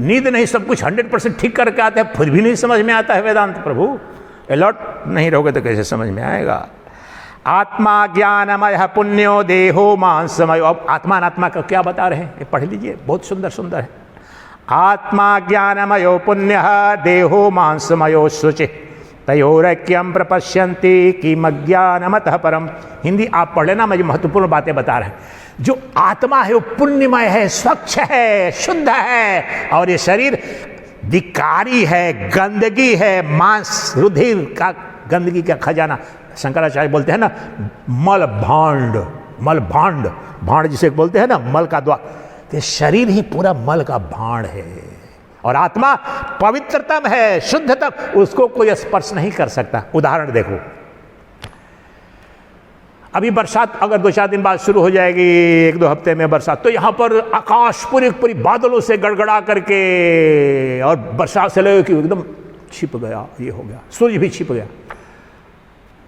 नींद नहीं, सब कुछ 100% ठीक करके आते हैं, फिर भी नहीं समझ में आता है वेदांत। प्रभु अलर्ट नहीं रहोगे तो कैसे समझ में आएगा? आत्मा ज्ञानमय पुण्यो देहो मांसमय। अब आत्मा अनात्मा का क्या बता रहे हैं, ये पढ़ लीजिए, बहुत सुंदर सुंदर है। आत्मा ज्ञानमयो पुण्य देहो मांसमयो शुचि तयोरैक्यम प्रपश्यन्ति किमज्ञानमतः परम। हिंदी आप पढ़ लेना, मुझे महत्वपूर्ण बातें बता रहे हैं। जो आत्मा है वो पुण्यमय है, स्वच्छ है, शुद्ध है, और ये शरीर विकारी है, गंदगी है, मांस रुधिर का, गंदगी का खजाना। शंकराचार्य बोलते हैं ना, मल भांड, भांड जिसे बोलते हैं ना, मल का द्वार। तो शरीर ही पूरा मल का भांड है, और आत्मा पवित्रतम है, शुद्धतम, उसको कोई स्पर्श नहीं कर सकता। उदाहरण देखो, अभी बरसात अगर 2-4 दिन बाद शुरू हो जाएगी, 1-2 हफ्ते में बरसात, तो यहाँ पर आकाश पूरी बादलों से गड़गड़ा करके, और बरसात से लगे कि एकदम छिप गया, ये हो गया, सूर्य भी छिप गया।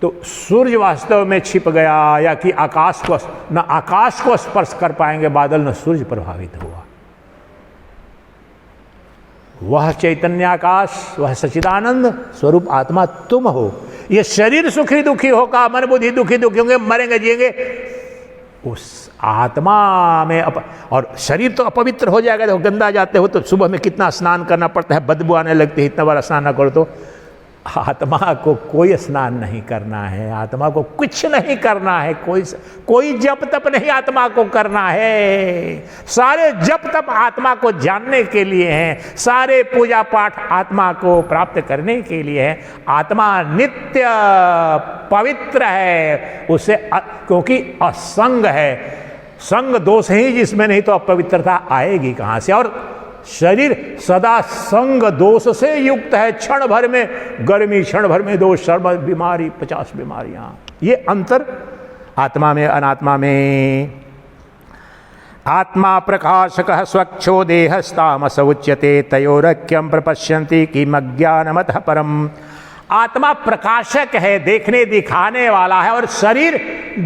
तो सूर्य वास्तव में छिप गया, या कि आकाश को स्पर्श कर पाएंगे बादल, न सूर्य प्रभावित हुआ। वह चैतन्य आकाश, वह सच्चिदानंद स्वरूप आत्मा तुम हो। ये शरीर सुखी दुखी होगा, मन बुद्धि दुखी दुखी होंगे, मरेंगे जिएंगे, उस आत्मा में और शरीर तो अपवित्र हो जाएगा। तो गंदा जाते हो तो सुबह में कितना स्नान करना पड़ता है, बदबू आने लगती है, इतना बार स्नान ना करो तो। आत्मा को कोई स्नान नहीं करना है, आत्मा को कुछ नहीं करना है, कोई जप तप नहीं आत्मा को करना है। सारे जप तप आत्मा को जानने के लिए हैं, सारे पूजा पाठ आत्मा को प्राप्त करने के लिए है। आत्मा नित्य पवित्र है, उसे क्योंकि असंग है। संग दोष ही जिसमें नहीं तो अपवित्रता आएगी कहां से? और शरीर सदा संग दोष से युक्त है। क्षण भर में गर्मी, क्षण भर में दोष, क्षण भर बीमारी, 50 बीमारियां। ये अंतर आत्मा में अनात्मा में। आत्मा प्रकाशकः स्वच्छो देहस्तामस उच्यते तयोरक्यम प्रपश्यन्ति किमज्ञानमतः परम। आत्मा प्रकाशक है, देखने दिखाने वाला है, और शरीर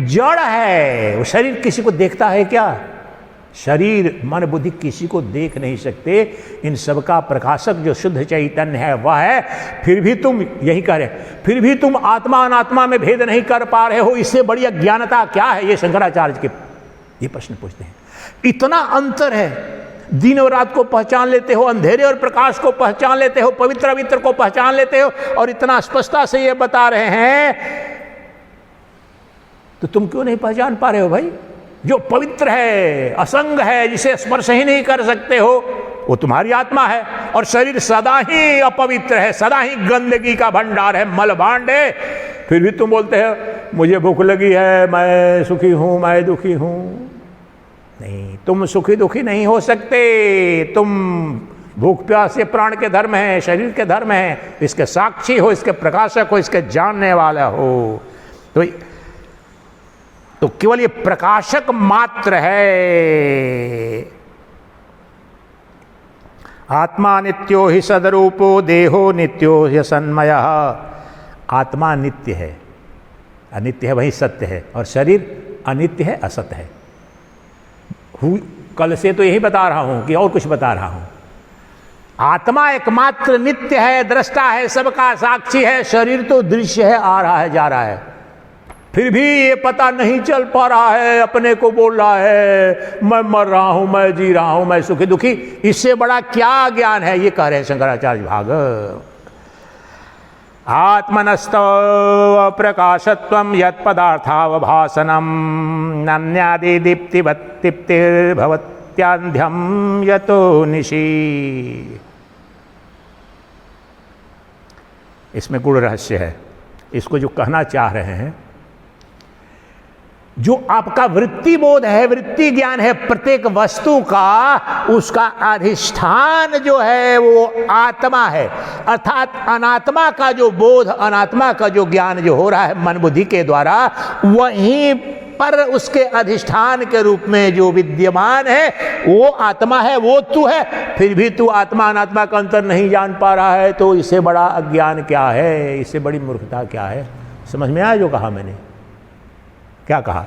जड़ है। वो शरीर किसी को देखता है क्या? शरीर मन बुद्धि किसी को देख नहीं सकते। इन सबका प्रकाशक जो शुद्ध चैतन्य है वह है। फिर भी तुम यही कह रहे, फिर भी तुम आत्मा अनात्मा में भेद नहीं कर पा रहे हो, इससे बड़ी अज्ञानता क्या है? ये शंकराचार्य के ये प्रश्न पूछते हैं। इतना अंतर है, दिन और रात को पहचान लेते हो, अंधेरे और प्रकाश को पहचान लेते हो, पवित्र अवित्र को पहचान लेते हो, और इतना स्पष्टता से ये बता रहे हैं, तो तुम क्यों नहीं पहचान पा रहे हो भाई? जो पवित्र है, असंग है, जिसे स्पर्श ही नहीं कर सकते हो, वो तुम्हारी आत्मा है। और शरीर सदा ही अपवित्र है, सदा ही गंदगी का भंडार है, मल भांड है। फिर भी तुम बोलते हो मुझे भूख लगी है, मैं सुखी हूं, मैं दुखी हूं। नहीं, तुम सुखी दुखी नहीं हो सकते। तुम भूख प्यास ये प्राण के धर्म है, शरीर के धर्म है। इसके साक्षी हो, इसके प्रकाशक हो, इसके जानने वाला हो। तो केवल ये प्रकाशक मात्र है। आत्मा नित्यो ही सदरूपो देहो नित्यो ही सन्मयः। आत्मा नित्य है, अनित्य है वही सत्य है, और शरीर अनित्य है, असत्य है। कल से तो यही बता रहा हूं कि और कुछ बता रहा हूं। आत्मा एकमात्र नित्य है, दृष्टा है, सबका साक्षी है। शरीर तो दृश्य है, आ रहा है, जा रहा है। फिर भी ये पता नहीं चल पा रहा है, अपने को बोल रहा है मैं मर रहा हूं, मैं जी रहा हूं, मैं सुखी दुखी। इससे बड़ा क्या ज्ञान है? ये कह रहे हैं शंकराचार्य भाग। आत्मनस्तव प्रकाशत्वं यत् पदार्थावभासनम नन्यादि दीप्तिवत्तिप्तिर्भवत्यान्ध्यं यतो निशि। इसमें गूढ़ रहस्य है। इसको जो कहना चाह रहे हैं, जो आपका वृत्ति बोध है, वृत्ति ज्ञान है प्रत्येक वस्तु का, उसका अधिष्ठान जो है वो आत्मा है। अर्थात अनात्मा का जो बोध, अनात्मा का जो ज्ञान जो हो रहा है मन बुद्धि के द्वारा, वहीं पर उसके अधिष्ठान के रूप में जो विद्यमान है वो आत्मा है, वो तू है। फिर भी तू आत्मा अनात्मा का अंतर नहीं जान पा रहा है, तो इससे बड़ा अज्ञान क्या है? इससे बड़ी मूर्खता क्या है? समझ में आया जो कहा मैंने? क्या कहा?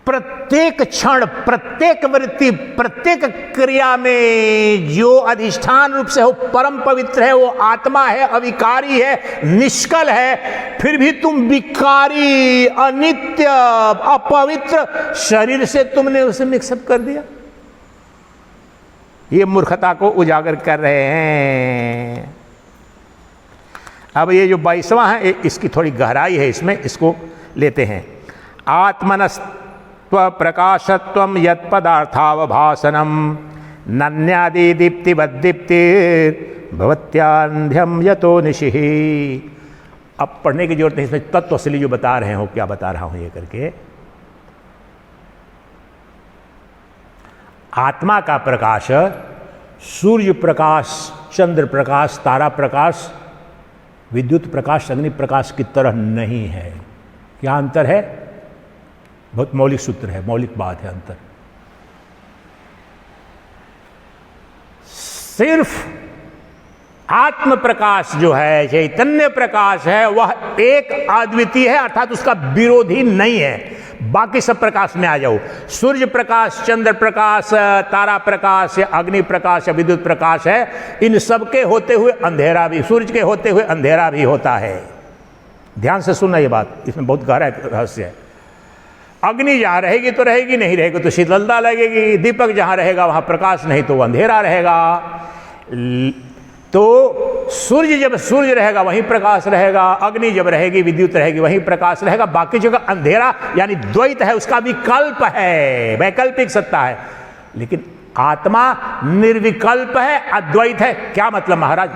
प्रत्येक क्षण, प्रत्येक वृत्ति, प्रत्येक क्रिया में जो अधिष्ठान रूप से हो परम पवित्र है, वो आत्मा है, अविकारी है, निष्कल है। फिर भी तुम विकारी, अनित्य, अपवित्र शरीर से तुमने उसे मिक्सअप कर दिया। ये मूर्खता को उजागर कर रहे हैं। अब ये जो 22वां है, इसकी थोड़ी गहराई है इसमें, इसको लेते हैं। आत्मनस्त्व प्रकाशत्वं यत् पदार्थावभासनम नन्यादि दीप्तिवद्दीप्तिर् भवत्यान्ध्यं यतो निशिः। अब पढ़ने की जरूरत नहीं, इसमें तत्व असली जो बता रहे हो, क्या बता रहा हूं ये करके। आत्मा का प्रकाश सूर्य प्रकाश, चंद्र प्रकाश, तारा प्रकाश, विद्युत प्रकाश, अग्नि प्रकाश की तरह नहीं है। क्या अंतर है? बहुत मौलिक सूत्र है, मौलिक बात है अंतर। सिर्फ आत्म प्रकाश जो है, चैतन्य प्रकाश है, वह एक अद्वितीय है, अर्थात उसका विरोधी नहीं है। बाकी सब प्रकाश में आ जाओ, सूर्य प्रकाश, चंद्र प्रकाश, तारा प्रकाश, या अग्नि प्रकाश, या विद्युत प्रकाश है, इन सब के होते हुए अंधेरा भी, सूर्य के होते हुए अंधेरा भी होता है। ध्यान से सुनना ये बात, इसमें बहुत गहरा रहस्य है। अग्नि जहां रहेगी तो रहेगी, नहीं रहेगी तो शीतलता लगेगी। दीपक जहां रहेगा वहां प्रकाश, नहीं तो अंधेरा रहेगा। तो सूर्य जब सूर्य रहेगा वहीं प्रकाश रहेगा, अग्नि जब रहेगी, विद्युत रहेगी, वहीं प्रकाश रहेगा। बाकी जगह अंधेरा, यानी द्वैत है, उसका विकल्प है, वैकल्पिक सत्ता है। लेकिन आत्मा निर्विकल्प है, अद्वैत है। क्या मतलब महाराज?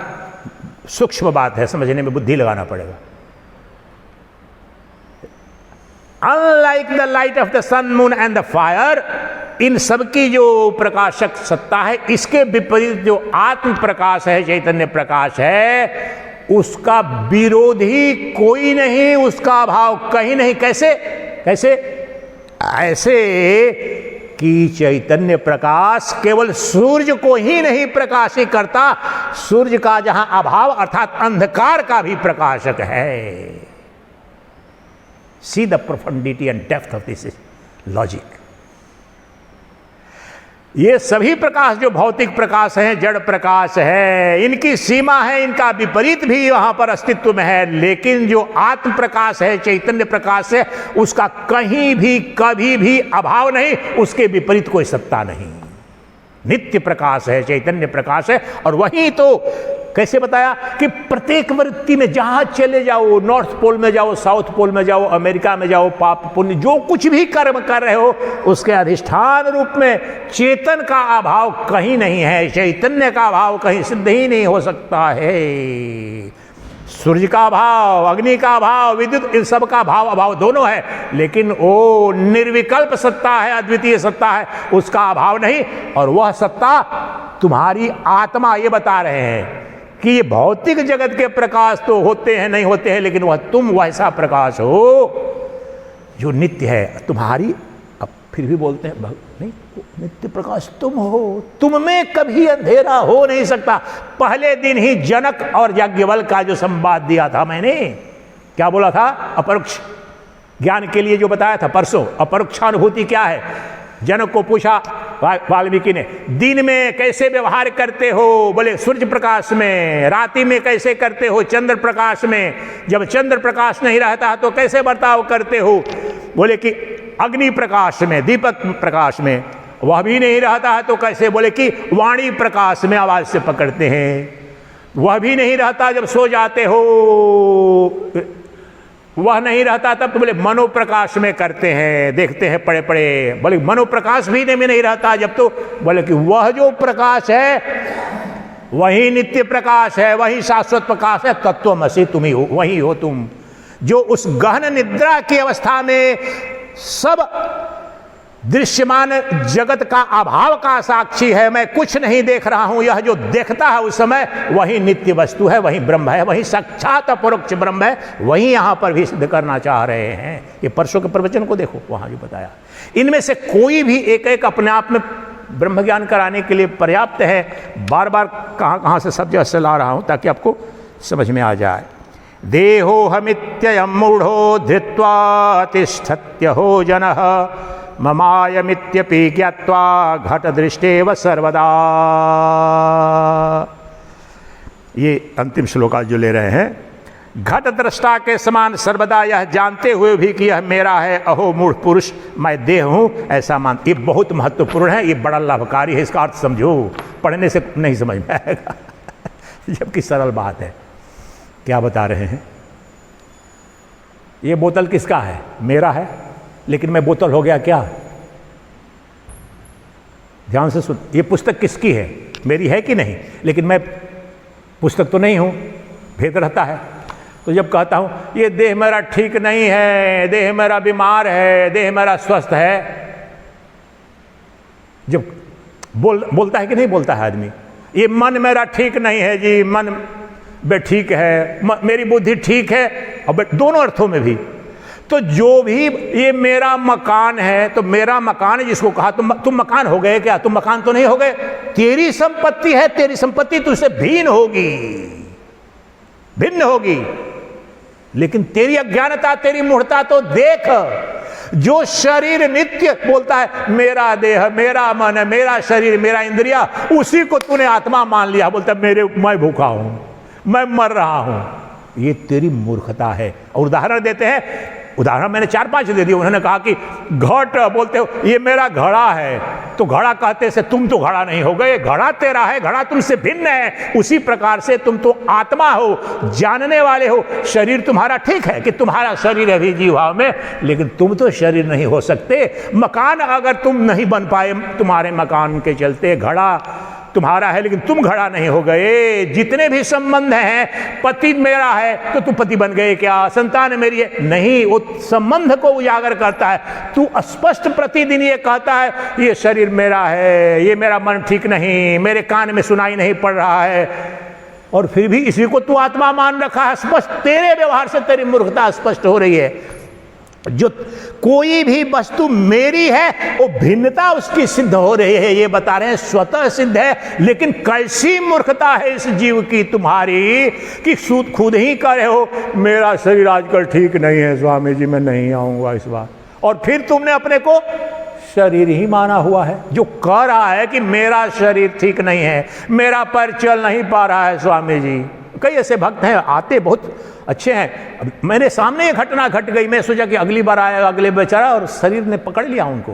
सूक्ष्म बात है, समझने में बुद्धि लगाना पड़ेगा। Unlike the light of the sun, moon and the fire, इन सबकी जो प्रकाशक सत्ता है, इसके विपरीत जो आत्म प्रकाश है, चैतन्य प्रकाश है, उसका विरोधी कोई नहीं, उसका अभाव कहीं नहीं। कैसे? कैसे? ऐसे कि चैतन्य प्रकाश केवल सूर्य को ही नहीं प्रकाशित करता, सूर्य का जहां अभाव अर्थात अंधकार का भी प्रकाशक है। See the profundity and depth of this logic. ये सभी प्रकाश जो भौतिक प्रकाश हैं, जड़ प्रकाश है, इनकी सीमा है, इनका विपरीत भी वहां पर अस्तित्व में है, लेकिन जो आत्म प्रकाश है, चैतन्य प्रकाश है, उसका कहीं भी कभी भी अभाव नहीं, उसके विपरीत कोई सत्ता नहीं। नित्य प्रकाश है, चैतन्य प्रकाश है। और वही तो कैसे बताया कि प्रत्येक वृत्ति में जहां चले जाओ, नॉर्थ पोल में जाओ, साउथ पोल में जाओ, अमेरिका में जाओ, पाप पुण्य जो कुछ भी कर्म कर रहे हो, उसके अधिष्ठान रूप में चेतन का अभाव कहीं नहीं है, चैतन्य का अभाव कहीं सिद्ध ही नहीं हो सकता है। सूर्य का अभाव, अग्नि का अभाव, विद्युत, इन सब का भाव अभाव दोनों है, लेकिन वो निर्विकल्प सत्ता है, अद्वितीय सत्ता है, उसका अभाव नहीं। और वह सत्ता तुम्हारी आत्मा, ये बता रहे हैं कि ये भौतिक जगत के प्रकाश तो होते हैं, नहीं होते हैं, लेकिन वह तुम वैसा प्रकाश हो जो नित्य है तुम्हारी। अब फिर भी बोलते हैं नहीं, नित्य प्रकाश तुम हो, तुम में कभी अंधेरा हो नहीं सकता। पहले दिन ही जनक और याज्ञवल्क्य का जो संवाद दिया था मैंने, क्या बोला था? अपरोक्ष ज्ञान के लिए जो बताया था परसों, अपरोक्षानुभूति क्या है? जनक को पूछा वाल्मीकि ने, दिन में कैसे व्यवहार करते हो? बोले सूर्य प्रकाश में। रात्रि में कैसे करते हो? चंद्र प्रकाश में। जब चंद्र प्रकाश नहीं रहता तो कैसे बर्ताव करते हो? बोले कि अग्नि प्रकाश में, दीपक प्रकाश में। वह भी नहीं रहता है तो कैसे? बोले कि वाणी प्रकाश में, आवाज से पकड़ते हैं। वह भी नहीं रहता जब सो जाते हो, वह नहीं रहता तब तो बोले मनोप्रकाश में करते हैं, देखते हैं पड़े पड़े। बोले मनोप्रकाश भी नहीं रहता जब, तो बोले कि वह जो प्रकाश है वही नित्य प्रकाश है, वही शाश्वत प्रकाश है। तत्वमसि तुम ही हो, वही हो तुम, जो उस गहन निद्रा की अवस्था में सब दृश्यमान जगत का अभाव का साक्षी है। मैं कुछ नहीं देख रहा हूं, यह जो देखता है उस समय वही नित्य वस्तु है, वही ब्रह्म है, वही साक्षात अपरोक्ष ब्रह्म है। वही यहां पर भी सिद्ध करना चाह रहे हैं। ये परसों के प्रवचन को देखो, वहां जो बताया। इनमें से कोई भी एक एक अपने आप में ब्रह्म ज्ञान कराने के लिए पर्याप्त है। बार बार कहां से सब जगह से ला रहा हूं ताकि आपको समझ में आ जाए। देहोहमित्ययं मूढ़ो धृत्वा तिष्ठत्यहो जनः ममायमित्यपि ज्ञात्वा घटदृष्टेव सर्वदा। ये अंतिम श्लोक जो ले रहे हैं, घट दृष्टा के समान सर्वदा यह जानते हुए भी कि यह मेरा है, अहो मूढ़ पुरुष, मैं देह हूं, ऐसा मान। ये बहुत महत्वपूर्ण है, ये बड़ा लाभकारी है। इसका अर्थ समझो, पढ़ने से नहीं समझ में आएगा जबकि सरल बात है। क्या बता रहे हैं? ये बोतल किसका है? मेरा है, लेकिन मैं बोतल हो गया क्या? ध्यान से सुन। ये पुस्तक किसकी है? मेरी है कि नहीं? लेकिन मैं पुस्तक तो नहीं हूं, भेद रहता है। तो जब कहता हूं ये देह मेरा ठीक नहीं है, देह मेरा बीमार है, देह मेरा स्वस्थ है, जब बोलता है कि नहीं बोलता है आदमी? ये मन मेरा ठीक नहीं है जी, मन ठीक है, मेरी बुद्धि ठीक है, और दोनों अर्थों में भी। तो जो भी ये मेरा मकान है, तो मेरा मकान है जिसको कहा तुम मकान हो गए क्या? तुम मकान तो नहीं हो गए। तेरी संपत्ति है, तेरी संपत्ति तुझसे भिन्न होगी, लेकिन तेरी अज्ञानता, तेरी मूढ़ता तो देख। जो शरीर नित्य बोलता है मेरा देह, मेरा मन, मेरा शरीर, मेरा इंद्रिया, उसी को तूने आत्मा मान लिया। बोलता मैं भूखा हूं, मैं मर रहा हूं। ये तेरी मूर्खता है। और उदाहरण देते हैं, उदाहरण मैंने 4-5 दे दिए। उन्होंने कहा कि घट, बोलते हो ये मेरा घड़ा है, तो घड़ा कहते से तुम तो घड़ा नहीं हो गए, घड़ा तेरा है, घड़ा तुमसे भिन्न है। उसी प्रकार से तुम तो आत्मा हो, जानने वाले हो। शरीर तुम्हारा ठीक है कि तुम्हारा शरीर है भी जीव भाव में, लेकिन तुम तो शरीर नहीं हो सकते। मकान अगर तुम नहीं बन पाए, तुम्हारे मकान के चलते घड़ा तुम्हारा है, लेकिन तुम घड़ा नहीं हो गए। जितने भी संबंध हैं, पति मेरा है तो तू पति बन गए क्या? संतान मेरी है, नहीं। वो संबंध को उजागर करता है। तू स्पष्ट प्रतिदिन ये कहता है ये शरीर मेरा है, ये मेरा मन ठीक नहीं, मेरे कान में सुनाई नहीं पड़ रहा है, और फिर भी इसी को तू आत्मा मान रखा है। स्पष्ट तेरे व्यवहार से तेरी मूर्खता स्पष्ट हो रही है। जो कोई भी वस्तु मेरी है वो भिन्नता उसकी सिद्ध हो रही है, ये बता रहे हैं स्वतः सिद्ध है। लेकिन कैसी मूर्खता है इस जीव की तुम्हारी कि खुद ही कह रहे हो मेरा शरीर आजकल ठीक नहीं है स्वामी जी, मैं नहीं आऊंगा इस बार, और फिर तुमने अपने को शरीर ही माना हुआ है। जो कह रहा है कि मेरा शरीर ठीक नहीं है, मेरा पैर चल नहीं पा रहा है स्वामी जी। कई ऐसे भक्त हैं, आते बहुत अच्छे हैं। मेरे सामने ये घटना घट गई, मैं सोचा कि अगली बार आएगा, अगले बेचारा, और शरीर ने पकड़ लिया उनको,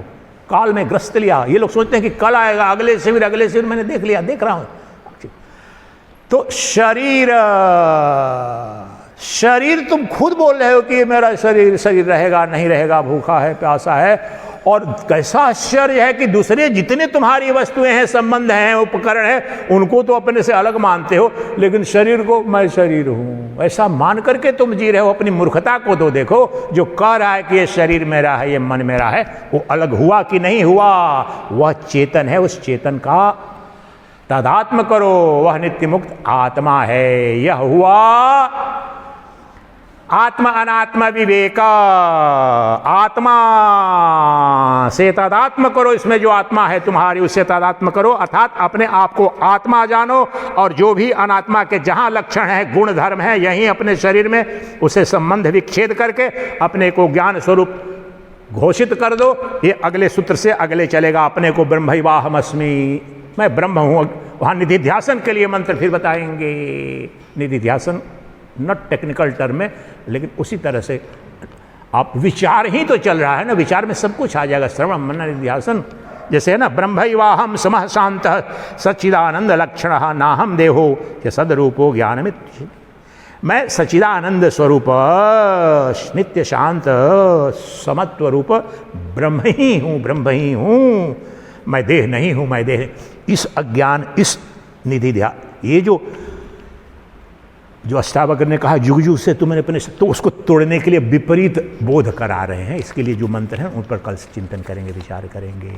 काल में ग्रस्त लिया। ये लोग सोचते हैं कि कल आएगा, अगले शिविर मैंने देख रहा हूं। तो शरीर तुम खुद बोल रहे हो कि मेरा शरीर रहेगा नहीं रहेगा, भूखा है प्यासा है। और कैसा आश्चर्य है कि दूसरे जितने तुम्हारी वस्तुएं हैं, संबंध हैं, उपकरण हैं, उनको तो अपने से अलग मानते हो, लेकिन शरीर को मैं शरीर हूं ऐसा मान करके तुम जी रहे हो। अपनी मूर्खता को तो देखो। जो कह रहा है कि ये शरीर मेरा है, ये मन मेरा है, वो अलग हुआ कि नहीं हुआ? वह चेतन है, उस चेतन का तादात्म्य करो, वह नित्य मुक्त आत्मा है। यह हुआ आत्मा अनात्मा विवेक। आत्मा से तादात्म्य करो, इसमें जो आत्मा है तुम्हारी उससे तादात्म्य करो, अर्थात अपने आप को आत्मा जानो, और जो भी अनात्मा के जहां लक्षण है, गुण धर्म है, यहीं अपने शरीर में उसे संबंध विच्छेद करके अपने को ज्ञान स्वरूप घोषित कर दो। ये अगले सूत्र से अगले चलेगा, अपने को ब्रह्मैवाहमस्मि, मैं ब्रह्म हूं। वहां निधिध्यासन के लिए मंत्र फिर बताएंगे। निधिध्यासन नॉट टेक्निकल टर्म में, लेकिन उसी तरह से आप विचार ही तो चल रहा है ना, विचार में सब कुछ आ जाएगा। श्रवण मनन निधिध्यासन जैसे है ना, ब्रह्मैवाहम समः शांतः सच्चिदानंद लक्षणः नाहम देहो ये सदरूपो ज्ञानमित्। मैं सच्चिदानंद स्वरूप नित्य शांत समत्व रूप ब्रह्म ही हूं, मैं देह नहीं हूं, मैं देह। इस अज्ञान, इस निधि ध्यान, ये जो अष्टावक्र ने कहा जुग जुग से तुमने अपने, तो उसको तोड़ने के लिए विपरीत बोध करा रहे हैं। इसके लिए जो मंत्र हैं उन पर कल से चिंतन करेंगे, विचार करेंगे।